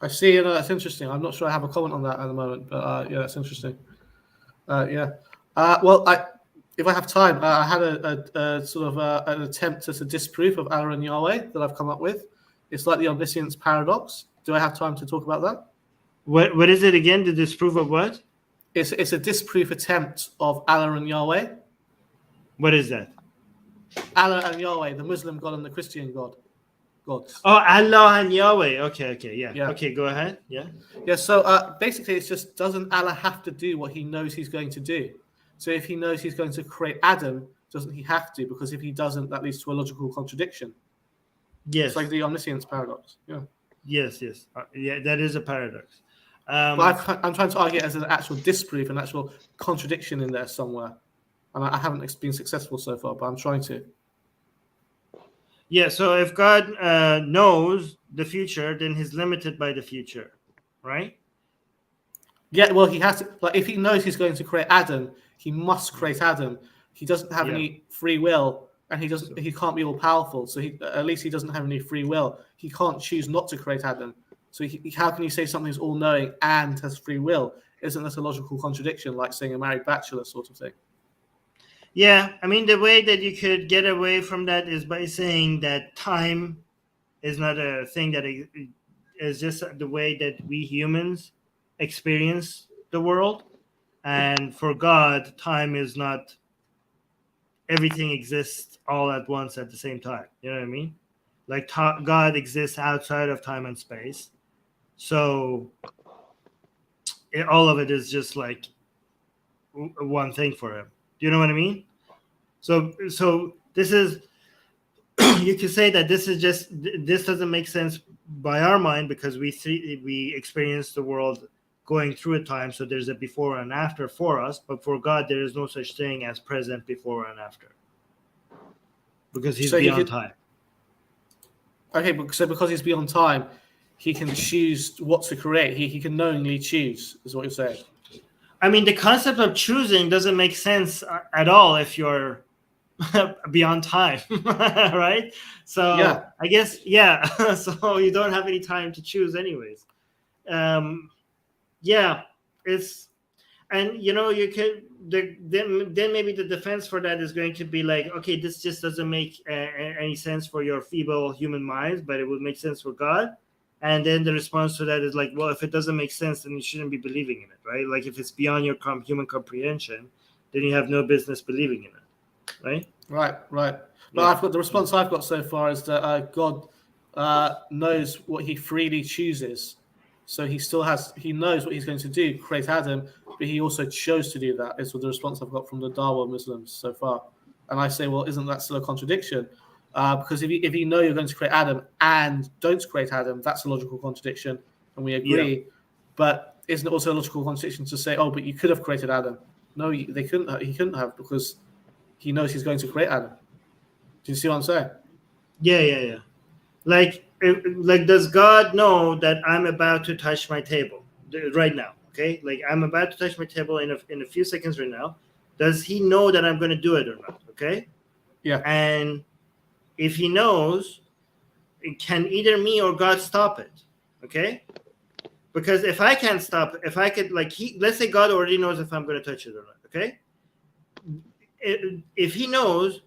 I see. That's interesting. I'm not sure I have a comment on that at the moment, but yeah, that's interesting. If I have time, I had a sort of an attempt at a disproof of Allah and Yahweh that I've come up with. It's like the omniscience paradox. Do I have time to talk about that? What is it again? The disproof of what? It's a disproof attempt of Allah and Yahweh. What is that? Allah and Yahweh, the Muslim God and the Christian God. Gods. Oh, Allah and Yahweh. Okay, yeah. Okay, go ahead. Yeah. Yeah, so basically it's just, doesn't Allah have to do what he knows he's going to do? So if he knows he's going to create Adam, doesn't he have to? Because if he doesn't, that leads to a logical contradiction. Yes. It's like the omniscience paradox. Yeah. Yes. Yeah, that is a paradox. But I'm trying to argue it as an actual disproof, an actual contradiction in there somewhere. And I haven't been successful so far, but I'm trying to. Yeah, so if God knows the future, then he's limited by the future, right? Yeah, well, he has to. Like, if he knows he's going to create Adam, he must create Adam. He doesn't have any free will, and he can't be all powerful. So at least he doesn't have any free will. He can't choose not to create Adam. So how can you say something's all knowing and has free will? Isn't that a logical contradiction, like saying a married bachelor sort of thing? Yeah, I mean, the way that you could get away from that is by saying that time is not a thing, that is just the way that we humans experience the world. And for God, time is not everything exists all at once at the same time. You know what I mean? Like God exists outside of time and space. So all of it is just like one thing for him. Do you know what I mean? So this is, you could say that this doesn't make sense by our mind, because we experience the world going through a time. So there's a before and after for us, but for God, there is no such thing as present, before, and after, because he's beyond time. Okay, so because he's beyond time, he can choose what to create. He can knowingly choose, is what you're saying. I mean, the concept of choosing doesn't make sense at all if you're beyond time, right? So yeah. I guess, so you don't have any time to choose anyways. It's, and you could, then maybe the defense for that is going to be like, okay, this just doesn't make any sense for your feeble human minds, but it would make sense for God. And then the response to that is like, well, if it doesn't make sense, then you shouldn't be believing in it, right? Like, if it's beyond your human comprehension, then you have no business believing in it, right? Right. But the response I've got so far is that God knows what he freely chooses. So he knows what he's going to do, create Adam, but he also chose to do that. Is what the response I've got from the Dawa Muslims so far. And I say, well, isn't that still a contradiction? Because if you know you're going to create Adam and don't create Adam, that's a logical contradiction, and we agree. Yeah. But isn't it also a logical contradiction to say, oh, but you could have created Adam? No, they couldn't. He couldn't have, because he knows he's going to create Adam. Do you see what I'm saying? Yeah. Like, does God know that I'm about to touch my table right now? Okay, like I'm about to touch my table in a few seconds right now. Does he know that I'm going to do it or not? Okay. Yeah. And if he knows, can either me or God stop it? Okay? Because if I can't stop it, if I could, let's say God already knows if I'm going to touch it or not. Okay? If he knows,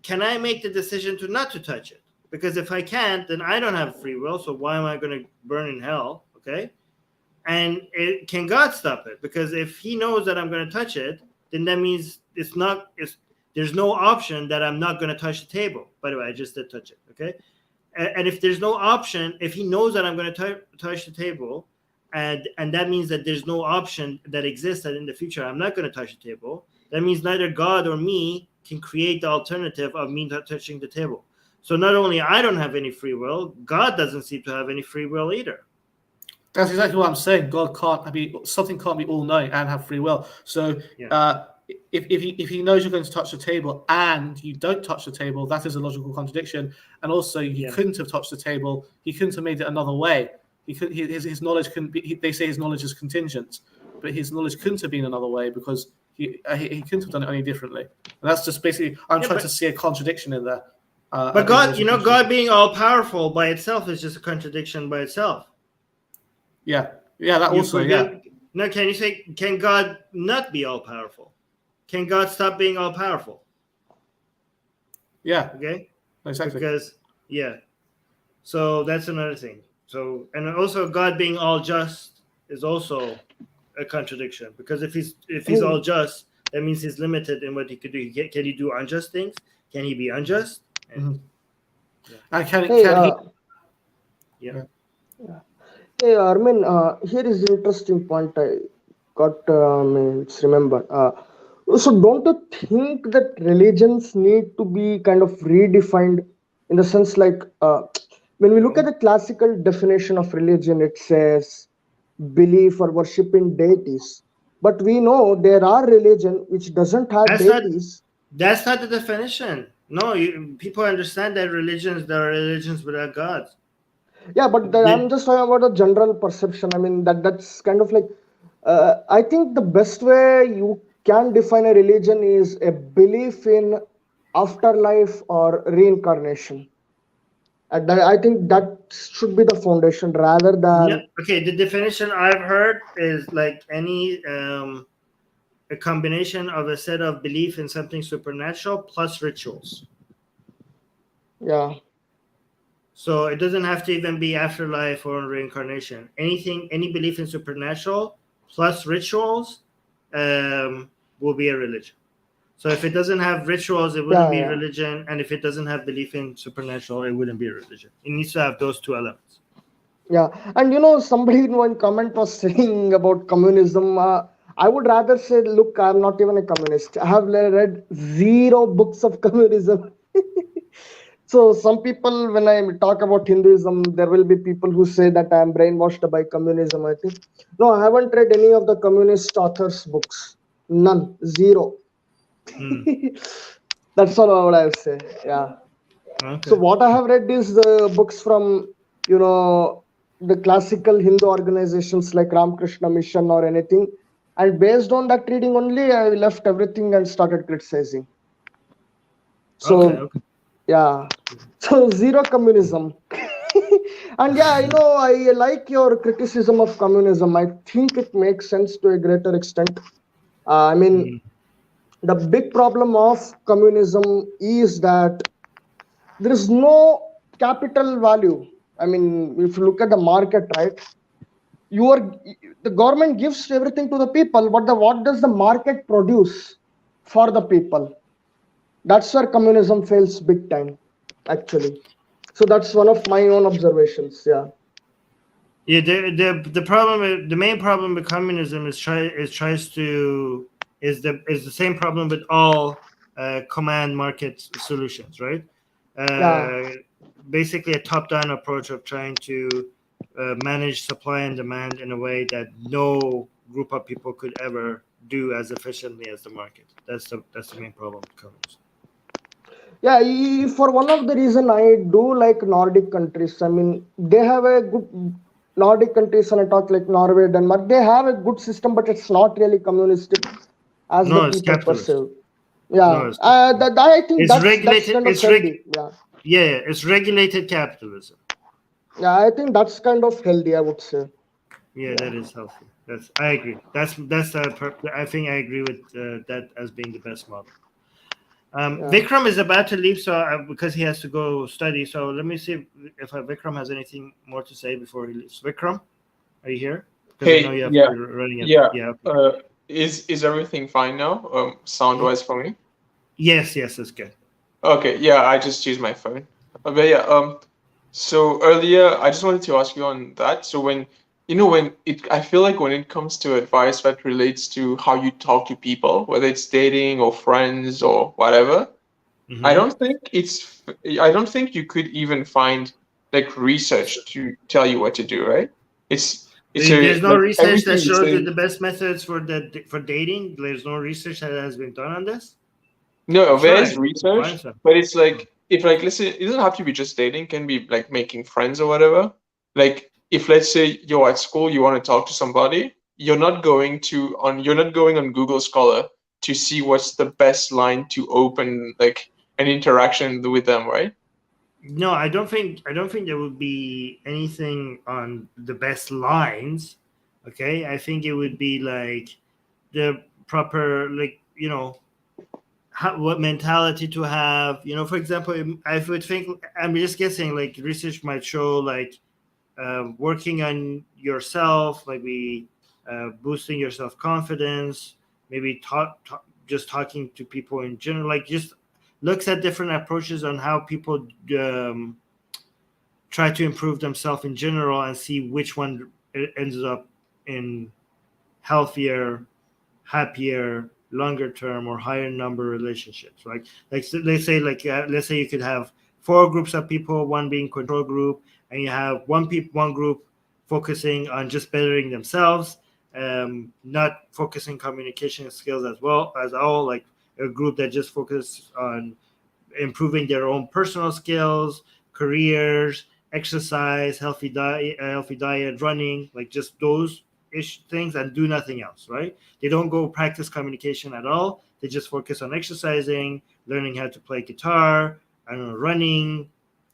can I make the decision not to touch it? Because if I can't, then I don't have free will. So why am I going to burn in hell? Okay? And can God stop it? Because if he knows that I'm going to touch it, then that means there's no option that I'm not going to touch the table. By the way, I just did touch it, okay? And if there's no option, if he knows that I'm going to touch the table, and that means that there's no option that exists that in the future I'm not going to touch the table, that means neither God or me can create the alternative of me not touching the table. So not only I don't have any free will, God doesn't seem to have any free will either. That's exactly what I'm saying. Something can't be all-knowing and have free will. So if he knows you're going to touch the table and you don't touch the table, that is a logical contradiction. And also, you couldn't have touched the table. He couldn't have made it another way. His knowledge couldn't be. They say his knowledge is contingent, but his knowledge couldn't have been another way because he couldn't have done it any differently. And that's just basically. I'm trying to see a contradiction in there. But God, God being all powerful by itself is just a contradiction by itself. Yeah, that also. Now, can God not be all powerful? Can God stop being all powerful? Yeah. Okay. Exactly. Because so that's another thing. So, and also God being all just is also a contradiction, because if he's all just, that means he's limited in what he could do. Can he do unjust things? can he be unjust? And, yeah. Hey, Armin, here is interesting point I got remember. So don't you think that religions need to be kind of redefined in the sense like when we look at the classical definition of religion, it says belief or worship in deities. But we know there are religion which doesn't have deities. That's not the definition. No, people understand that there are religions without gods. Yeah, but I'm just talking about the general perception. I mean, that's kind of like, I think the best way you can define a religion is a belief in afterlife or reincarnation. And I think that should be the foundation rather than. Okay, the definition I've heard is like any a combination of a set of belief in something supernatural plus rituals. Yeah. So it doesn't have to even be afterlife or reincarnation. Any belief in supernatural plus rituals will be a religion. So if it doesn't have rituals, it wouldn't be religion. And if it doesn't have belief in supernatural, it wouldn't be a religion. It needs to have those two elements. Yeah. And somebody in one comment was saying about communism. I would rather say, look, I'm not even a communist. I have read 0 books of communism. So some people, when I talk about Hinduism, there will be people who say that I am brainwashed by communism. I think, no, I haven't read any of the communist authors' books. None. 0. That's all what I would say. Yeah. Okay. So what I have read is the books from, the classical Hindu organizations like Ramakrishna Mission or anything. And based on that reading only, I left everything and started criticizing. So, okay. Yeah. So 0 communism. And yeah, I like your criticism of communism. I think it makes sense to a greater extent. The big problem of communism is that there is no capital value. I mean, if you look at the market, right? The government gives everything to the people, but what does the market produce for the people? That's where communism fails big time, actually. So that's one of my own observations. Yeah. Yeah. The main problem with communism is the same problem with all command market solutions, right? Basically, a top-down approach of trying to manage supply and demand in a way that no group of people could ever do as efficiently as the market. That's the main problem with communism. Yeah, for one of the reason I do like Nordic countries. I mean, they have a good Nordic countries, and I talk like Norway, Denmark. They have a good system, but it's not really communistic as the people perceive. Yeah, I think that's kind of healthy. Yeah, it's regulated capitalism. Yeah, I think that's kind of healthy, I would say. Yeah, that is healthy. I agree. I think I agree with that as being the best model. Vikram is about to leave, because he has to go study. So let me see if Vikram has anything more to say before he leaves. Vikram, are you here? Hey, is everything fine now, sound-wise for me? Yes, it's good. Okay, yeah, I just used my phone. But yeah, so earlier I just wanted to ask you on that. So I feel like when it comes to advice that relates to how you talk to people, whether it's dating or friends or whatever, I don't think you could even find like research to tell you what to do, right? There's no research that shows you the best methods for dating. There's no research that has been done on this. No, there is research, but it's like listen, it doesn't have to be just dating. It can be like making friends or whatever. Like if let's say you're at school, you want to talk to somebody, you're not going on Google Scholar to see what's the best line to open like an interaction with them, right? No, I don't think there would be anything on the best lines. Okay, I think it would be like the proper, like, what mentality to have. For example, I would think, I'm just guessing, like research might show like working on yourself, maybe boosting your self-confidence, maybe just talking to people in general, like just looks at different approaches on how people try to improve themselves in general and see which one ends up in healthier, happier, longer term or higher number relationships. Like let's say you could have 4 groups of people, one being control group, and you have one group focusing on just bettering themselves, not focusing communication skills as well as all, like a group that just focuses on improving their own personal skills, careers, exercise, healthy diet, running, like just those things, and do nothing else, right? They don't go practice communication at all. They just focus on exercising, learning how to play guitar, I don't know, running,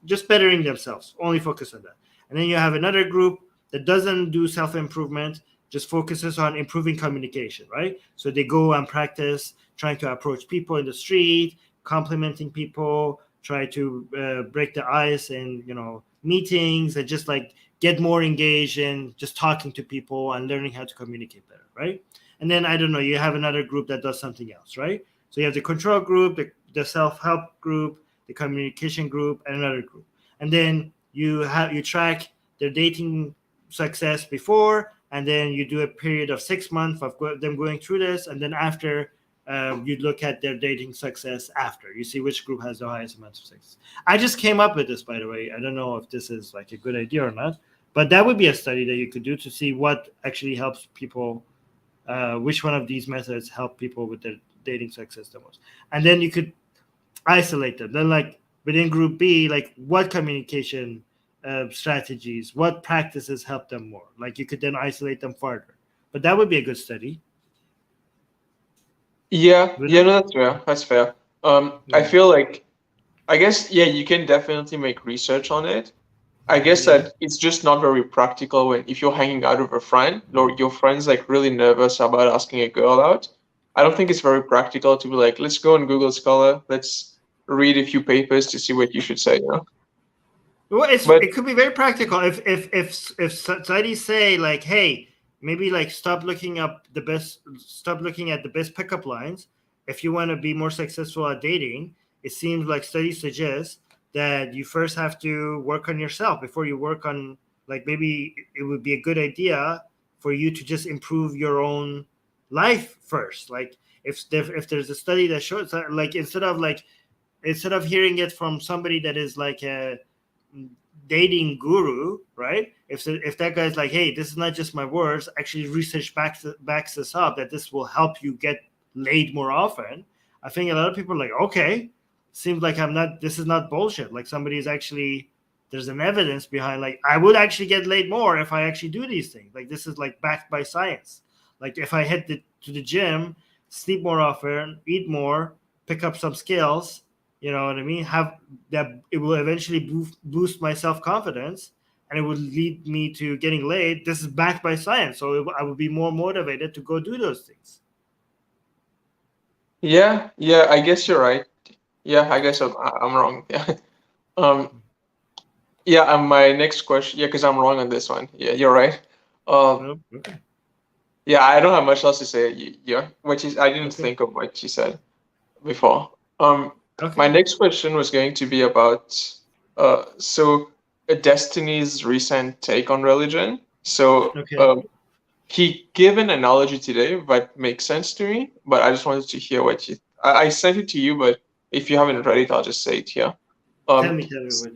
just bettering themselves, only focus on that. And then you have another group that doesn't do self-improvement, just focuses on improving communication, right? So they go and practice trying to approach people in the street, complimenting people, try to break the ice in, meetings, and just like get more engaged in just talking to people and learning how to communicate better, right? And then, I don't know, you have another group that does something else, right? So you have the control group, the self-help group, the communication group, and another group. And then you track their dating success before, and then you do a period of 6 months of them going through this, and then after you look at their dating success after. You see which group has the highest amount of success. I just came up with this, by the way. I don't know if this is like a good idea or not, but that would be a study that you could do to see what actually helps people, which one of these methods help people with their dating success the most. And then you could isolate them. Then, like within group B, like what communication strategies, what practices help them more? Like you could then isolate them further. But that would be a good study. Yeah, no, that's fair. That's fair. I feel like, I guess, you can definitely make research on it. I guess that it's just not very practical if you're hanging out with a friend or your friend's like really nervous about asking a girl out. I don't think it's very practical to be like, let's go on Google Scholar, let's read a few papers to see what you should say, Well, it could be very practical if studies say like, hey, maybe like stop looking at the best pickup lines. If you want to be more successful at dating, it seems like studies suggest that you first have to work on yourself before you work on, like, maybe it would be a good idea for you to just improve your own life first. Like if there's a study that shows that, like, instead of hearing it from somebody that is like a dating guru, right? If that guy's like, hey, this is not just my words, actually research backs this up, that this will help you get laid more often, I think a lot of people are like, okay, seems like this is not bullshit. Like somebody is actually, there's an evidence behind, like, I would actually get laid more if I actually do these things. Like this is like backed by science. Like if I head to the gym, sleep more often, eat more, pick up some skills, you know what I mean? Have that, it will eventually boost my self-confidence, and it would lead me to getting laid. This is backed by science, so I would be more motivated to go do those things. Yeah, I guess you're right. Yeah, I guess I'm wrong. Yeah. My next question. Yeah, because I'm wrong on this one. Yeah, you're right. Okay. Yeah, I don't have much else to say. Yeah, I didn't think of what you said before. Okay. My next question was going to be about Destiny's recent take on religion. So he gave an analogy today that makes sense to me, but I just wanted to hear what I sent it to you, but if you haven't read it, I'll just say it here. Tell me what you say.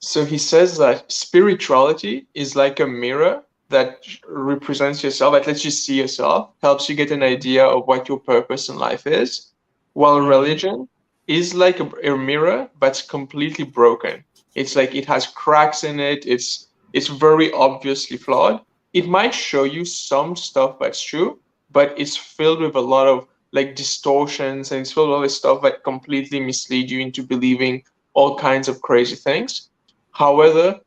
So he says that spirituality is like a mirror that represents yourself, that lets you see yourself, helps you get an idea of what your purpose in life is, while religion is like a mirror that's completely broken. It's like it has cracks in it. It's very obviously flawed. It might show you some stuff that's true, but it's filled with a lot of like distortions, and it's filled with all this stuff that completely mislead you into believing all kinds of crazy things. However,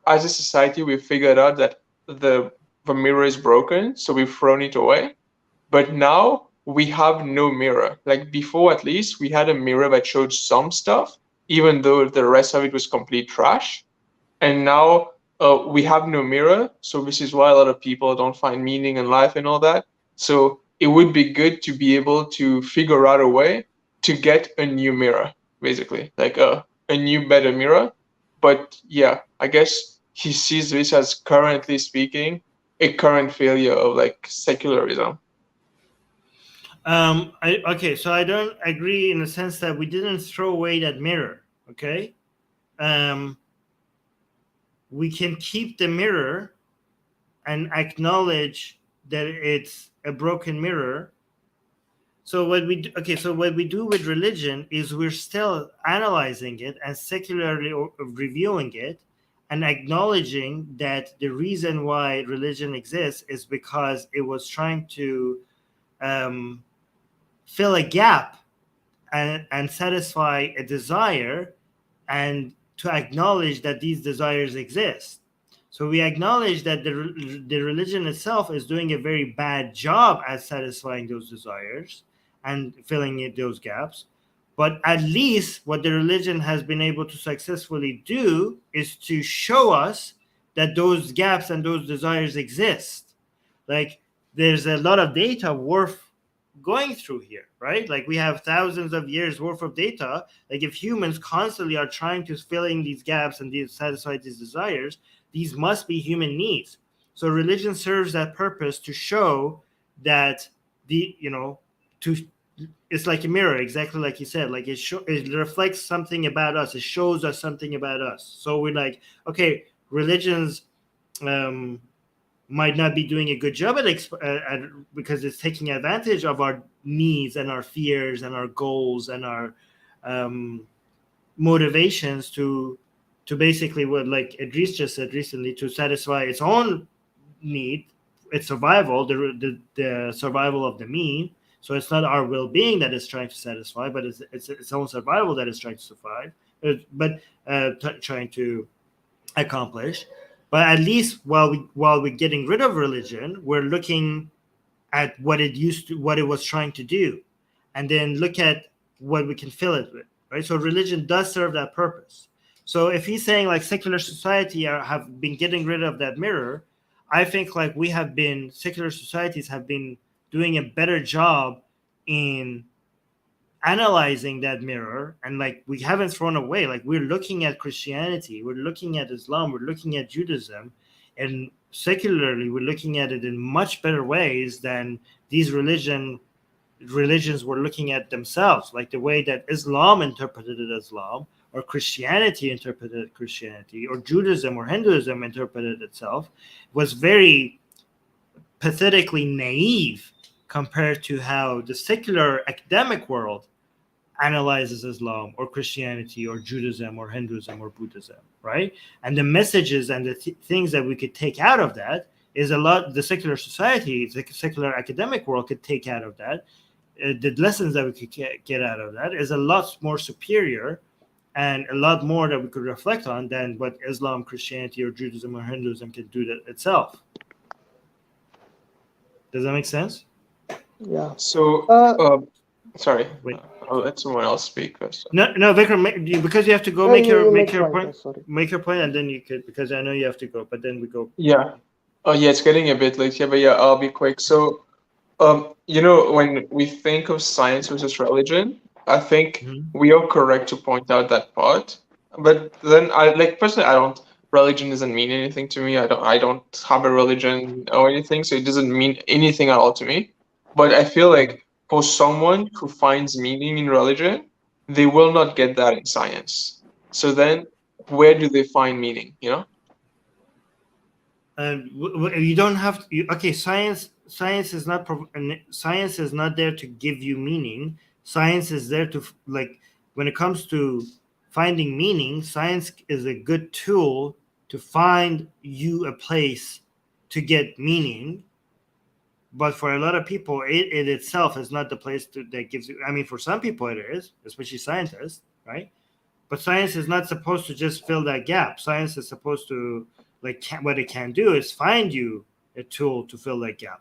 as a society, we've figured out that the mirror is broken, so we've thrown it away. But now we have no mirror. Like before, at least, we had a mirror that showed some stuff, even though the rest of it was complete trash. And now we have no mirror, so this is why a lot of people don't find meaning in life and all that. So it would be good to be able to figure out a way to get a new mirror, basically, like a new, better mirror. But yeah, I guess he sees this as, currently speaking, a current failure of like secularism. Okay, so I don't agree in the sense that we didn't throw away that mirror. Okay, we can keep the mirror and acknowledge that it's a broken mirror. So what we do with religion is we're still analyzing it and secularly reviewing it and acknowledging that the reason why religion exists is because it was trying to fill a gap and satisfy a desire, and to acknowledge that these desires exist. So we acknowledge that the religion itself is doing a very bad job at satisfying those desires and filling in those gaps. But at least what the religion has been able to successfully do is to show us that those gaps and those desires exist. Like, there's a lot of data worth going through here, right? Like, we have thousands of years worth of data. Like, if humans constantly are trying to fill in these gaps and satisfy these desires, these must be human needs. So religion serves that purpose to show that it's like a mirror, exactly like you said. Like, it reflects something about us. It shows us something about us. So we're like, okay, religions might not be doing a good job because it's taking advantage of our needs and our fears and our goals and our motivations to basically, what like Idris just said recently, to satisfy its own need, its survival, the survival of the mean. So it's not our well-being that it's trying to satisfy, but it's its own survival that it's trying to survive, trying to accomplish. But at least while we're getting rid of religion, we're looking at what it was trying to do, and then look at what we can fill it with, right? So religion does serve that purpose. So if he's saying like secular society have been getting rid of that mirror, I think like secular societies have been doing a better job in analyzing that mirror, and like we haven't thrown away. Like, we're looking at Christianity, we're looking at Islam, we're looking at Judaism, and secularly we're looking at it in much better ways than these religions were looking at themselves. Like the way that Islam interpreted Islam, or Christianity interpreted Christianity, or Judaism or Hinduism interpreted itself, was very pathetically naive compared to how the secular academic world analyzes Islam or Christianity or Judaism or Hinduism or Buddhism, right? And the messages and the things that we could take out of that is a lot. The secular society, the secular academic world could take out of that. The lessons that we could get out of that is a lot more superior and a lot more that we could reflect on than what Islam, Christianity, or Judaism or Hinduism could do that itself. Does that make sense? Yeah. So, sorry. Wait. I'll let someone else speak first. No, Vikram, because you have to go make your point. Make your point, and then you could, because I know you have to go, but then we go. Yeah. Oh, yeah, it's getting a bit late here, but yeah, I'll be quick. So, when we think of science versus religion, I think we are correct to point out that part. But then religion doesn't mean anything to me. I don't have a religion or anything, so it doesn't mean anything at all to me. But I feel like for someone who finds meaning in religion, they will not get that in science. So then, where do they find meaning? You don't have to. Okay, science is not there to give you meaning. Science is there to, like, when it comes to finding meaning, science is a good tool to find you a place to get meaning. But for a lot of people, it itself is not the place that gives you. I mean, for some people it is, especially scientists, right? But science is not supposed to just fill that gap. Science is supposed to, what it can do is find you a tool to fill that gap.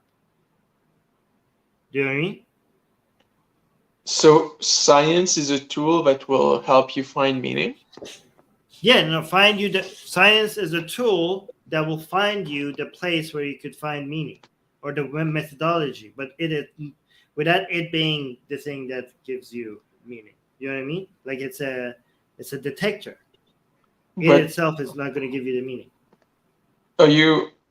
Do you know what I mean? So science is a tool that will help you find meaning? Yeah, no, science is a tool that will find you the place where you could find meaning, or the methodology, but without it being the thing that gives you meaning. You know what I mean? Like it's a detector. It But itself is not going to give you the meaning.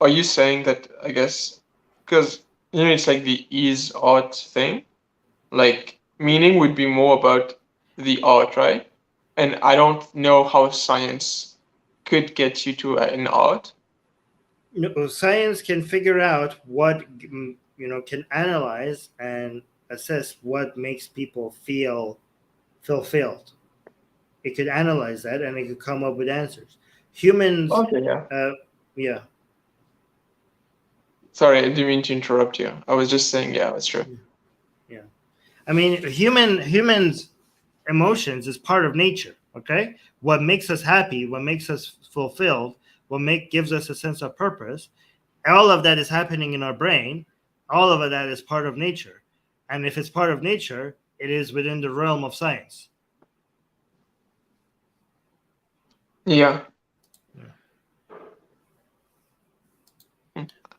are you saying that, I guess, because it's like the is art thing, like meaning would be more about the art, right? And I don't know how science could get you to an art. No, science can figure out what can analyze and assess what makes people feel fulfilled. It could analyze that and it could come up with answers. Humans, Okay, yeah. Yeah. Sorry, I didn't mean to interrupt you. I was just saying, yeah, that's true. Yeah. I mean, humans' emotions is part of nature, okay? What makes us happy, what makes us fulfilled, gives us a sense of purpose, all of that is happening in our brain. All of that is part of nature. And if it's part of nature, it is within the realm of science. Yeah.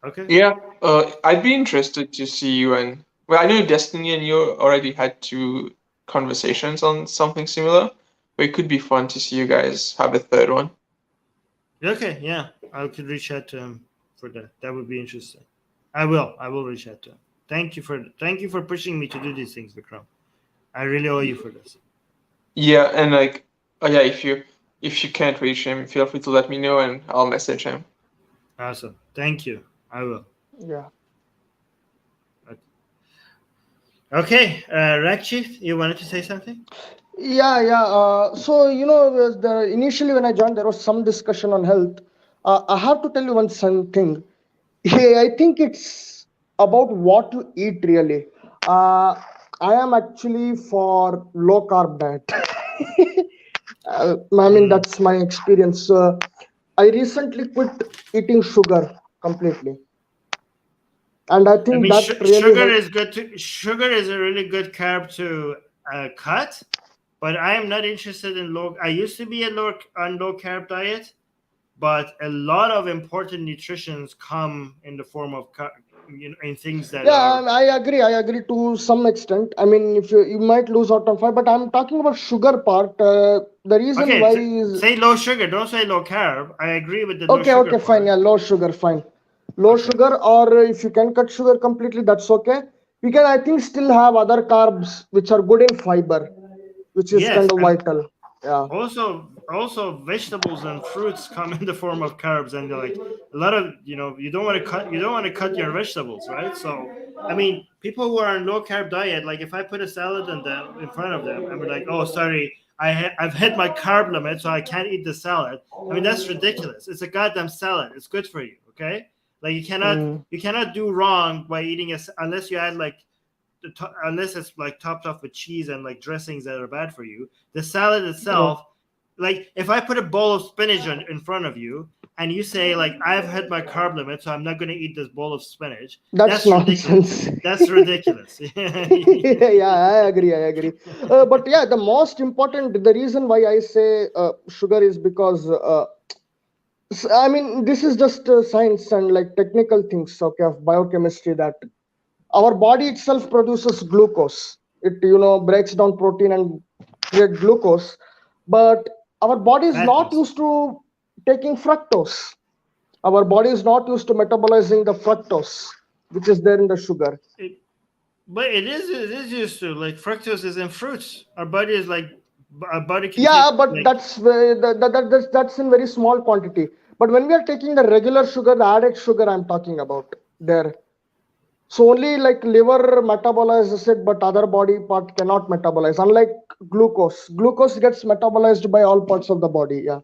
Okay. Yeah, I'd be interested to see you and I know Destiny and you already had 2 conversations on something similar, but it could be fun to see you guys have a third one. Okay, yeah, I could reach out to him for that. That would be interesting. I will reach out to him. Thank you for pushing me to do these things, Vikram. I really owe you for this. Yeah, and like, yeah, if you can't reach him, feel free to let me know and I'll message him. Awesome. Thank you. I will. Yeah. Okay, Rakshi, you wanted to say something? Yeah. So initially when I joined, there was some discussion on health. I have to tell you one thing. I think it's about what you eat really. I am actually for low carb diet. I mean, that's my experience. I recently quit eating sugar completely, and I think that really sugar is good. Sugar is a really good carb to cut, but I am not interested in low. I used to be on low carb diet, but a lot of important nutritions come in the form of in things that. Yeah, I agree to some extent. I mean, if you might lose out on fat, but I'm talking about sugar part. The reason why is say low sugar. Don't say low carb. I agree with the low sugar. Okay, fine. Yeah, low sugar, fine. Low sugar, or if you can cut sugar completely, that's okay. We can, I think, still have other carbs which are good in fiber, which is kind of vital. Yeah. Also, vegetables and fruits come in the form of carbs, and like a lot of you don't want to cut your vegetables, right? So, I mean, people who are on low carb diet, like if I put a salad in front of them, I'm like, oh, sorry, I've hit my carb limit, so I can't eat the salad. I mean, that's ridiculous. It's a goddamn salad. It's good for you, okay? Like you cannot do wrong by eating unless you add like. Unless it's like topped off with cheese and like dressings that are bad for you. The salad itself, like if I put a bowl of spinach in front of you and you say like I've hit my carb limit, so I'm not going to eat this bowl of spinach. That's nonsense. Ridiculous. That's ridiculous. Yeah, I agree. But yeah, the most important, the reason why I say sugar is because I mean this is just science and like technical things, okay, of biochemistry that. Our body itself produces glucose. It breaks down protein and create glucose, but our body is not used to taking fructose. Our body is not used to metabolizing the fructose, which is there in the sugar. But it is used to, like fructose is in fruits. Our body is like can but that's in very small quantity. But when we are taking the regular sugar, the added sugar I'm talking about there. So only like liver metabolizes it, but other body part cannot metabolize. Unlike glucose, glucose gets metabolized by all parts of the body. Yeah.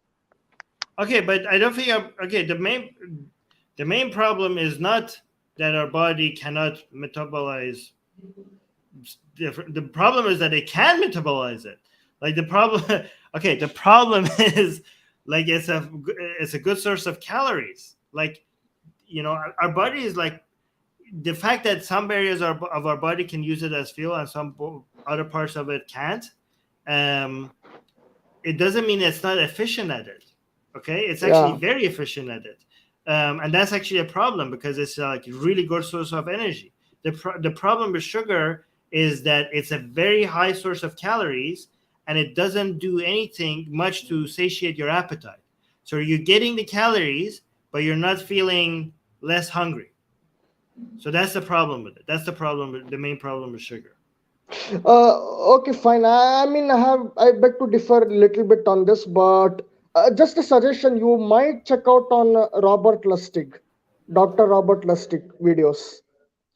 Okay, but I don't think the main problem is not that our body cannot metabolize. The problem is that it can metabolize it. Like the problem. Okay, the problem is like it's a good source of calories. Like our body is like. The fact that some areas of our body can use it as fuel and some other parts of it can't, it doesn't mean it's not efficient at it. Okay, it's actually very efficient at it, and that's actually a problem because it's like a really good source of energy. The problem with sugar is that it's a very high source of calories, and it doesn't do anything much to satiate your appetite. So you're getting the calories, but you're not feeling less hungry. So that's the problem with it. That's the problem, the main problem with sugar. Okay, fine. I beg to differ a little bit on this, but just a suggestion: you might check out on Robert Lustig, Dr. Robert Lustig videos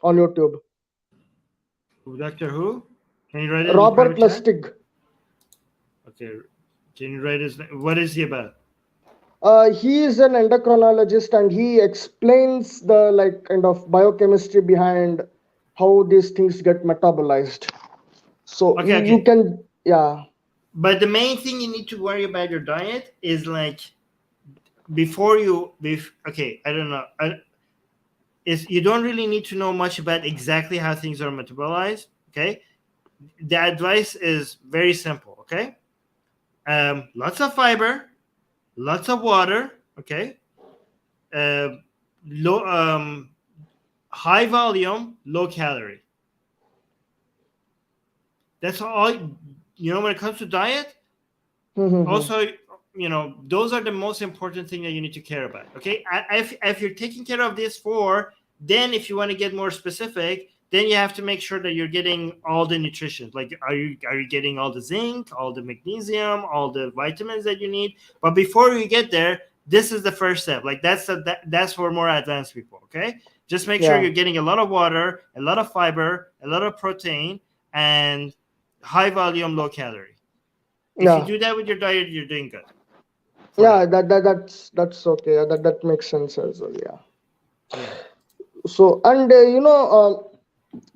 on YouTube. Doctor who? Can you write it? Robert Lustig. Okay, can you write his name? What is he about? He is an endocrinologist, and he explains the kind of biochemistry behind how these things get metabolized. So you can, yeah. But the main thing you need to worry about your diet is before you, I don't know. You don't really need to know much about exactly how things are metabolized. Okay, the advice is very simple. Okay, lots of fiber, lots of water. Okay, high volume, low calorie. That's all. When it comes to diet, also, those are the most important thing that you need to care about. Okay, if you're taking care of these four, then if you want to get more specific, then you have to make sure that you're getting all the nutrition. Like, are you getting all the zinc, all the magnesium, all the vitamins that you need? But before you get there, this is the first step. Like that's for more advanced people. Okay, just make sure you're getting a lot of water, a lot of fiber, a lot of protein, and high volume, low calorie. If you do that with your diet, you're doing good. That's okay. That makes sense as well. Yeah. So, and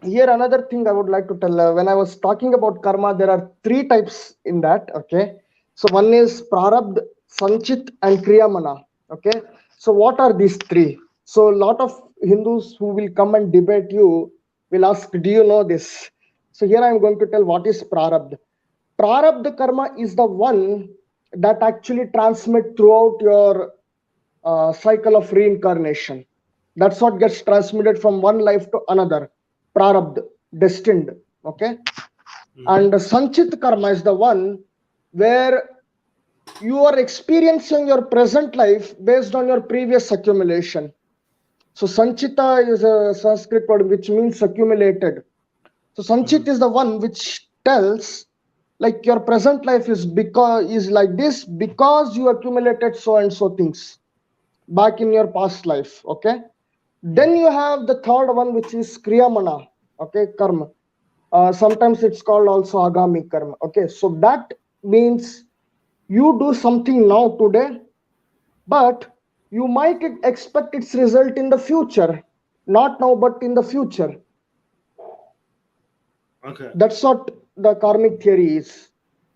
here another thing I would like to tell. When I was talking about karma, there are 3 types in that. Okay. So one is prarabdha, sanchit, and kriyamana. Okay. So what are these 3? So a lot of Hindus who will come and debate you will ask, do you know this? So here I am going to tell what is prarabdha. Prarabdha karma is the one that actually transmits throughout your cycle of reincarnation. That's what gets transmitted from one life to another. Prarabdha, destined. Okay. And the sanchit karma is the one where you are experiencing your present life based on your previous accumulation. So sanchita is a Sanskrit word which means accumulated. So sanchit is the one which tells like your present life is like this because you accumulated so and so things back in your past life. Okay. Then you have the third one, which is kriyamana. Okay, karma. Sometimes it's called also agami karma. Okay, so that means you do something now today, but you might expect its result in the future. Not now, but in the future. Okay. That's what the karmic theory is.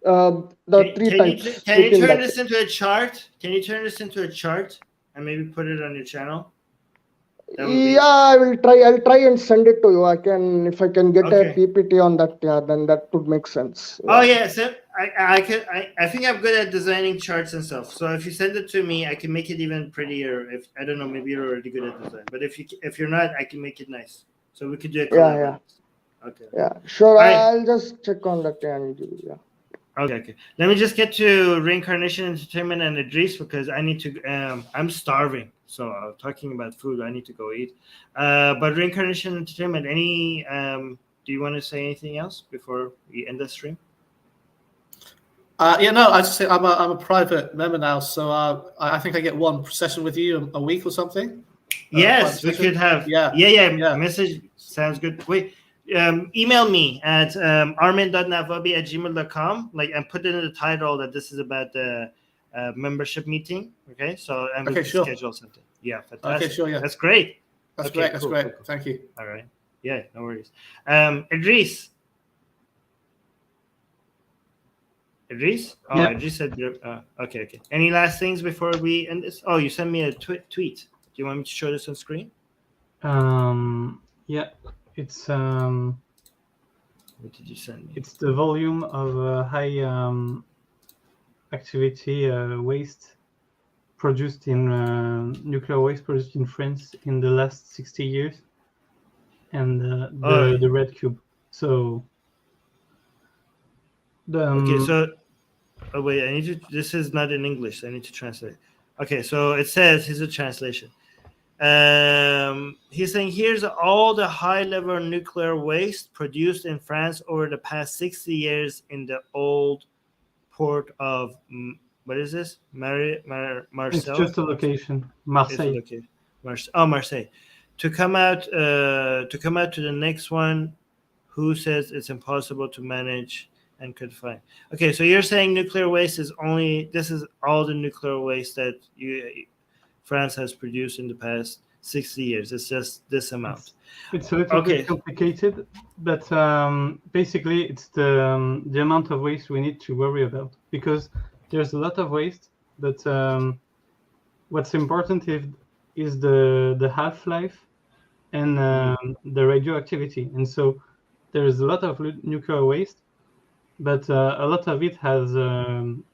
The 3 types. Can you turn this into a chart? Can you turn this into a chart and maybe put it on your channel? I will try. I'll try and send it to you. If I can get a PPT on that. Yeah, then that would make sense. Yeah. Oh yeah, so I think I'm good at designing charts and stuff. So if you send it to me, I can make it even prettier. If I don't know, maybe you're already good at design. But if you're not, I can make it nice. So we could do a collab. Yeah. Okay. Yeah, sure. I'll just check on that and yeah. Okay. Let me just get to Reincarnation Entertainment and Idris because I need to. I'm starving, so talking about food, I need to go eat. But Reincarnation Entertainment, any? Do you want to say anything else before we end the stream? I just say I'm a private member now, so I think I get one session with you a week or something. Yes, we could have. Yeah. Message sounds good. Wait. Email me at armin.navabi@gmail.com, and put it in the title that this is about the membership meeting. Okay, so we schedule something. Yeah, fantastic. Okay, sure. Yeah, that's great. That's great. That's great. Cool. Thank you. All right. Yeah, no worries. Idris. Oh, yeah. Idris said. Okay. Any last things before we end this? Oh, you sent me a tweet. Do you want me to show this on screen? Yeah. It's what did you send me? It's the volume of high activity waste produced in nuclear waste produced in France in the last 60 years, and the red cube. So the Okay, so oh wait, I need to. This is not in English. I need to translate. Okay, so it says here's a translation. He's saying here's all the high-level nuclear waste produced in France over the past 60 years in the old port of what is this? Marseille. It's just a location, Marseille. Marseille. To come out to the next one, who says it's impossible to manage and confine. Okay, so you're saying nuclear waste is only. This is all the nuclear waste that France has produced in the past 60 years. It's just this amount. It's a little bit complicated, but basically it's the amount of waste we need to worry about, because there's a lot of waste, but what's important is the half-life and the radioactivity. And so there's a lot of nuclear waste, but a lot of it has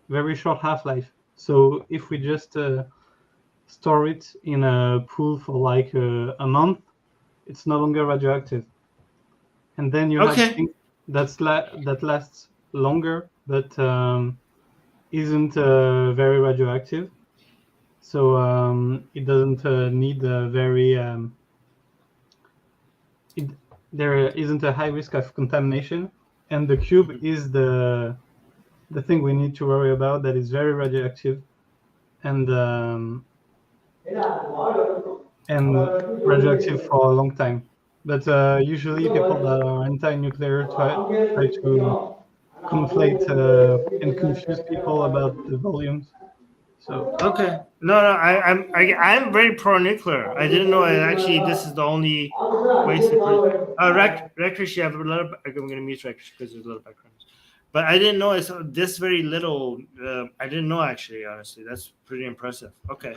very short half-life. So if we just store it in a pool for like a month, it's no longer radioactive. And then you have things that lasts longer, but isn't very radioactive. So it doesn't need a very there isn't a high risk of contamination. And the cube is the thing we need to worry about, that is very radioactive and radioactive for a long time. But usually people that are anti-nuclear try to conflate and confuse people about the volumes. So okay, no, I'm very pro-nuclear. I didn't know actually this is the only waste. Rector, you have a lot of. I'm going to mute Rector because there's a lot of background. But I didn't know it's this very little. I didn't know actually. Honestly, that's pretty impressive. Okay.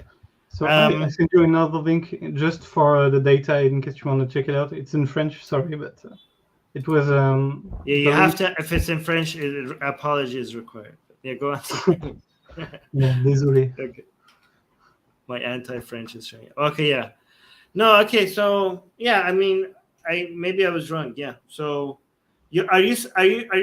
So I sent you another link just for the data in case you want to check it out. It's in French, sorry, but it was. Yeah, you have to. If it's in French, apology is required. Yeah, go on. Yeah, désolé. Okay. My anti-French is showing. Okay, yeah. No, okay, so yeah, I mean, maybe I was wrong. Yeah. So are you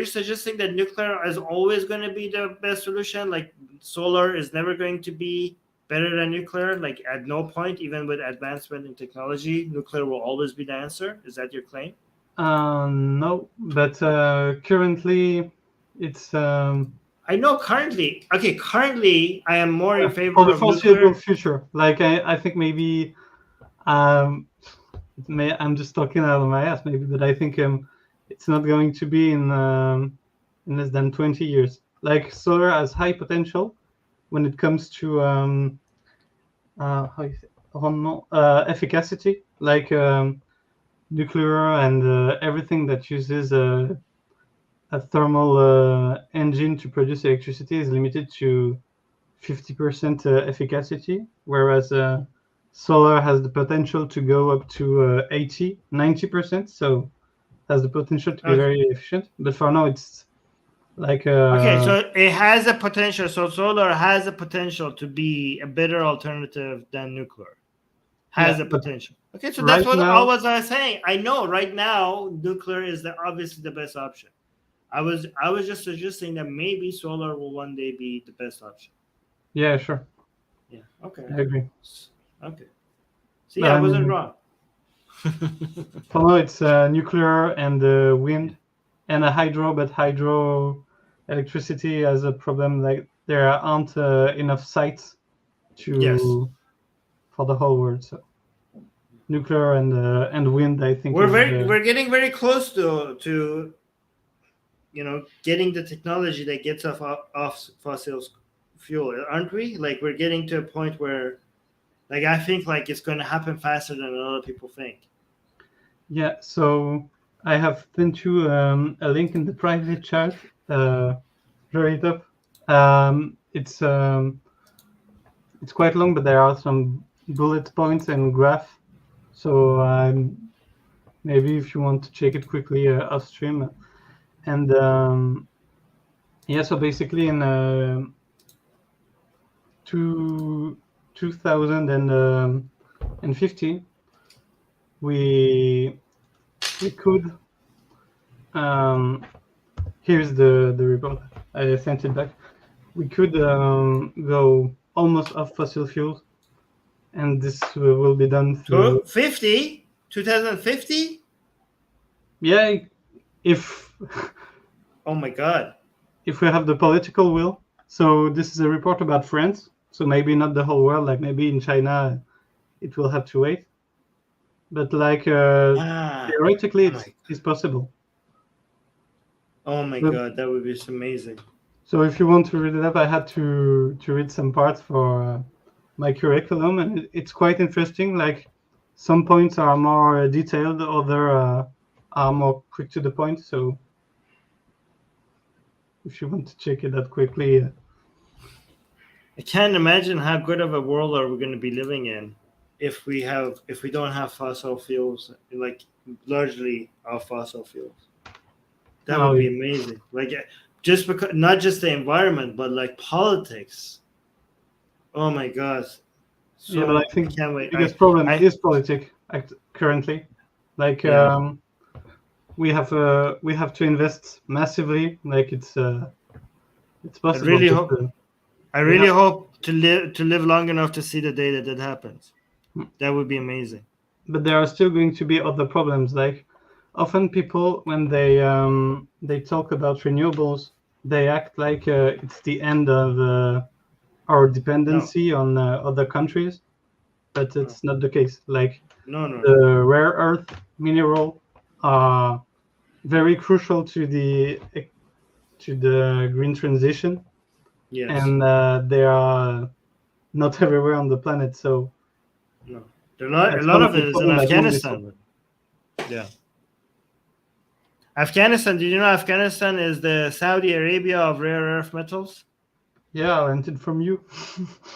suggesting that nuclear is always going to be the best solution? Like solar is never going to be better than nuclear? Like at no point, even with advancement in technology, nuclear will always be the answer? Is that your claim? No, but currently it's I know currently. Okay, currently I am more in favor for the of foreseeable nuclear. future. Like I think maybe I'm just talking out of my ass maybe, but I think it's not going to be in less than 20 years. Like solar has high potential when it comes to efficacy, like nuclear and everything that uses a thermal engine to produce electricity is limited to 50% efficacy, whereas solar has the potential to go up to 90%, so has the potential to be very efficient. But for now, it's like okay, so it has a potential. So solar has a potential to be a better alternative than nuclear. Has the potential. Okay, so that's what I was saying. I know right now nuclear is obviously the best option. I was just suggesting that maybe solar will one day be the best option. Yeah, sure. Yeah. Okay. I agree. Okay. See, I wasn't wrong. For now, it's nuclear and wind and a hydro, but hydro electricity has a problem. Like there aren't enough sites for the whole world. So nuclear and wind, I think we're getting very close to getting the technology that gets off fossil fuel, aren't we? Like we're getting to a point where, like I think, like it's going to happen faster than a lot of people think. Yeah. So I have sent you a link in the private chat. Very top. It's quite long, but there are some bullet points and graph. So maybe if you want to check it quickly off stream. And so basically in 2050, we could here's the report. I sent it back. We could go almost off fossil fuels, and this will be done through 2050. Yeah, if oh my God, if we have the political will. So this is a report about France. So maybe not the whole world. Like maybe in China, it will have to wait. But like theoretically, it's possible. Oh my God, that would be amazing. So if you want to read it up, I had to read some parts for my curriculum, and it's quite interesting. Like some points are more detailed, other are more quick to the point. So if you want to check it out quickly. I can't imagine how good of a world are we going to be living in if we don't have fossil fuels, like largely our fossil fuels. That would be amazing. Like just because not just the environment, but like politics. Oh my God. So yeah, but I think can't wait. the biggest problem is politics currently. Like we have to invest massively. Like it's possible. I really hope to live long enough to see the day that happens. That would be amazing. But there are still going to be other problems. Like often people, when they talk about renewables, they act like it's the end of our dependency on other countries, but it's not the case. Like the rare earth mineral are very crucial to the green transition. Yes. And they are not everywhere on the planet, so no, they're not. A lot of it is in Afghanistan. Yeah, Afghanistan. Did you know Afghanistan is the Saudi Arabia of rare earth metals? Yeah, I rented from you.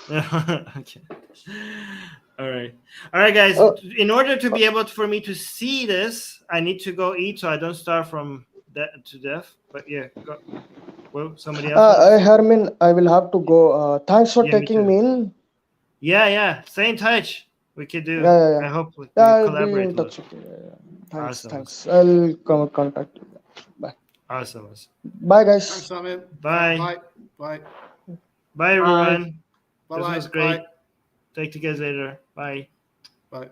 Okay. All right, guys. In order to be able for me to see this, I need to go eat, so I don't starve from to death. But yeah, go. Well, somebody else. Armin, I will have to go. Thanks for taking me in. Yeah. Stay in touch. We could do. Yeah. I hope we I'll collaborate. be in touch. Thanks. Awesome. Thanks. I'll come contact you. Bye. Awesome. Bye, guys. Thanks, Armin. Bye. Bye. Bye, everyone. Bye. This was great. Talk to you guys later. Bye. Bye.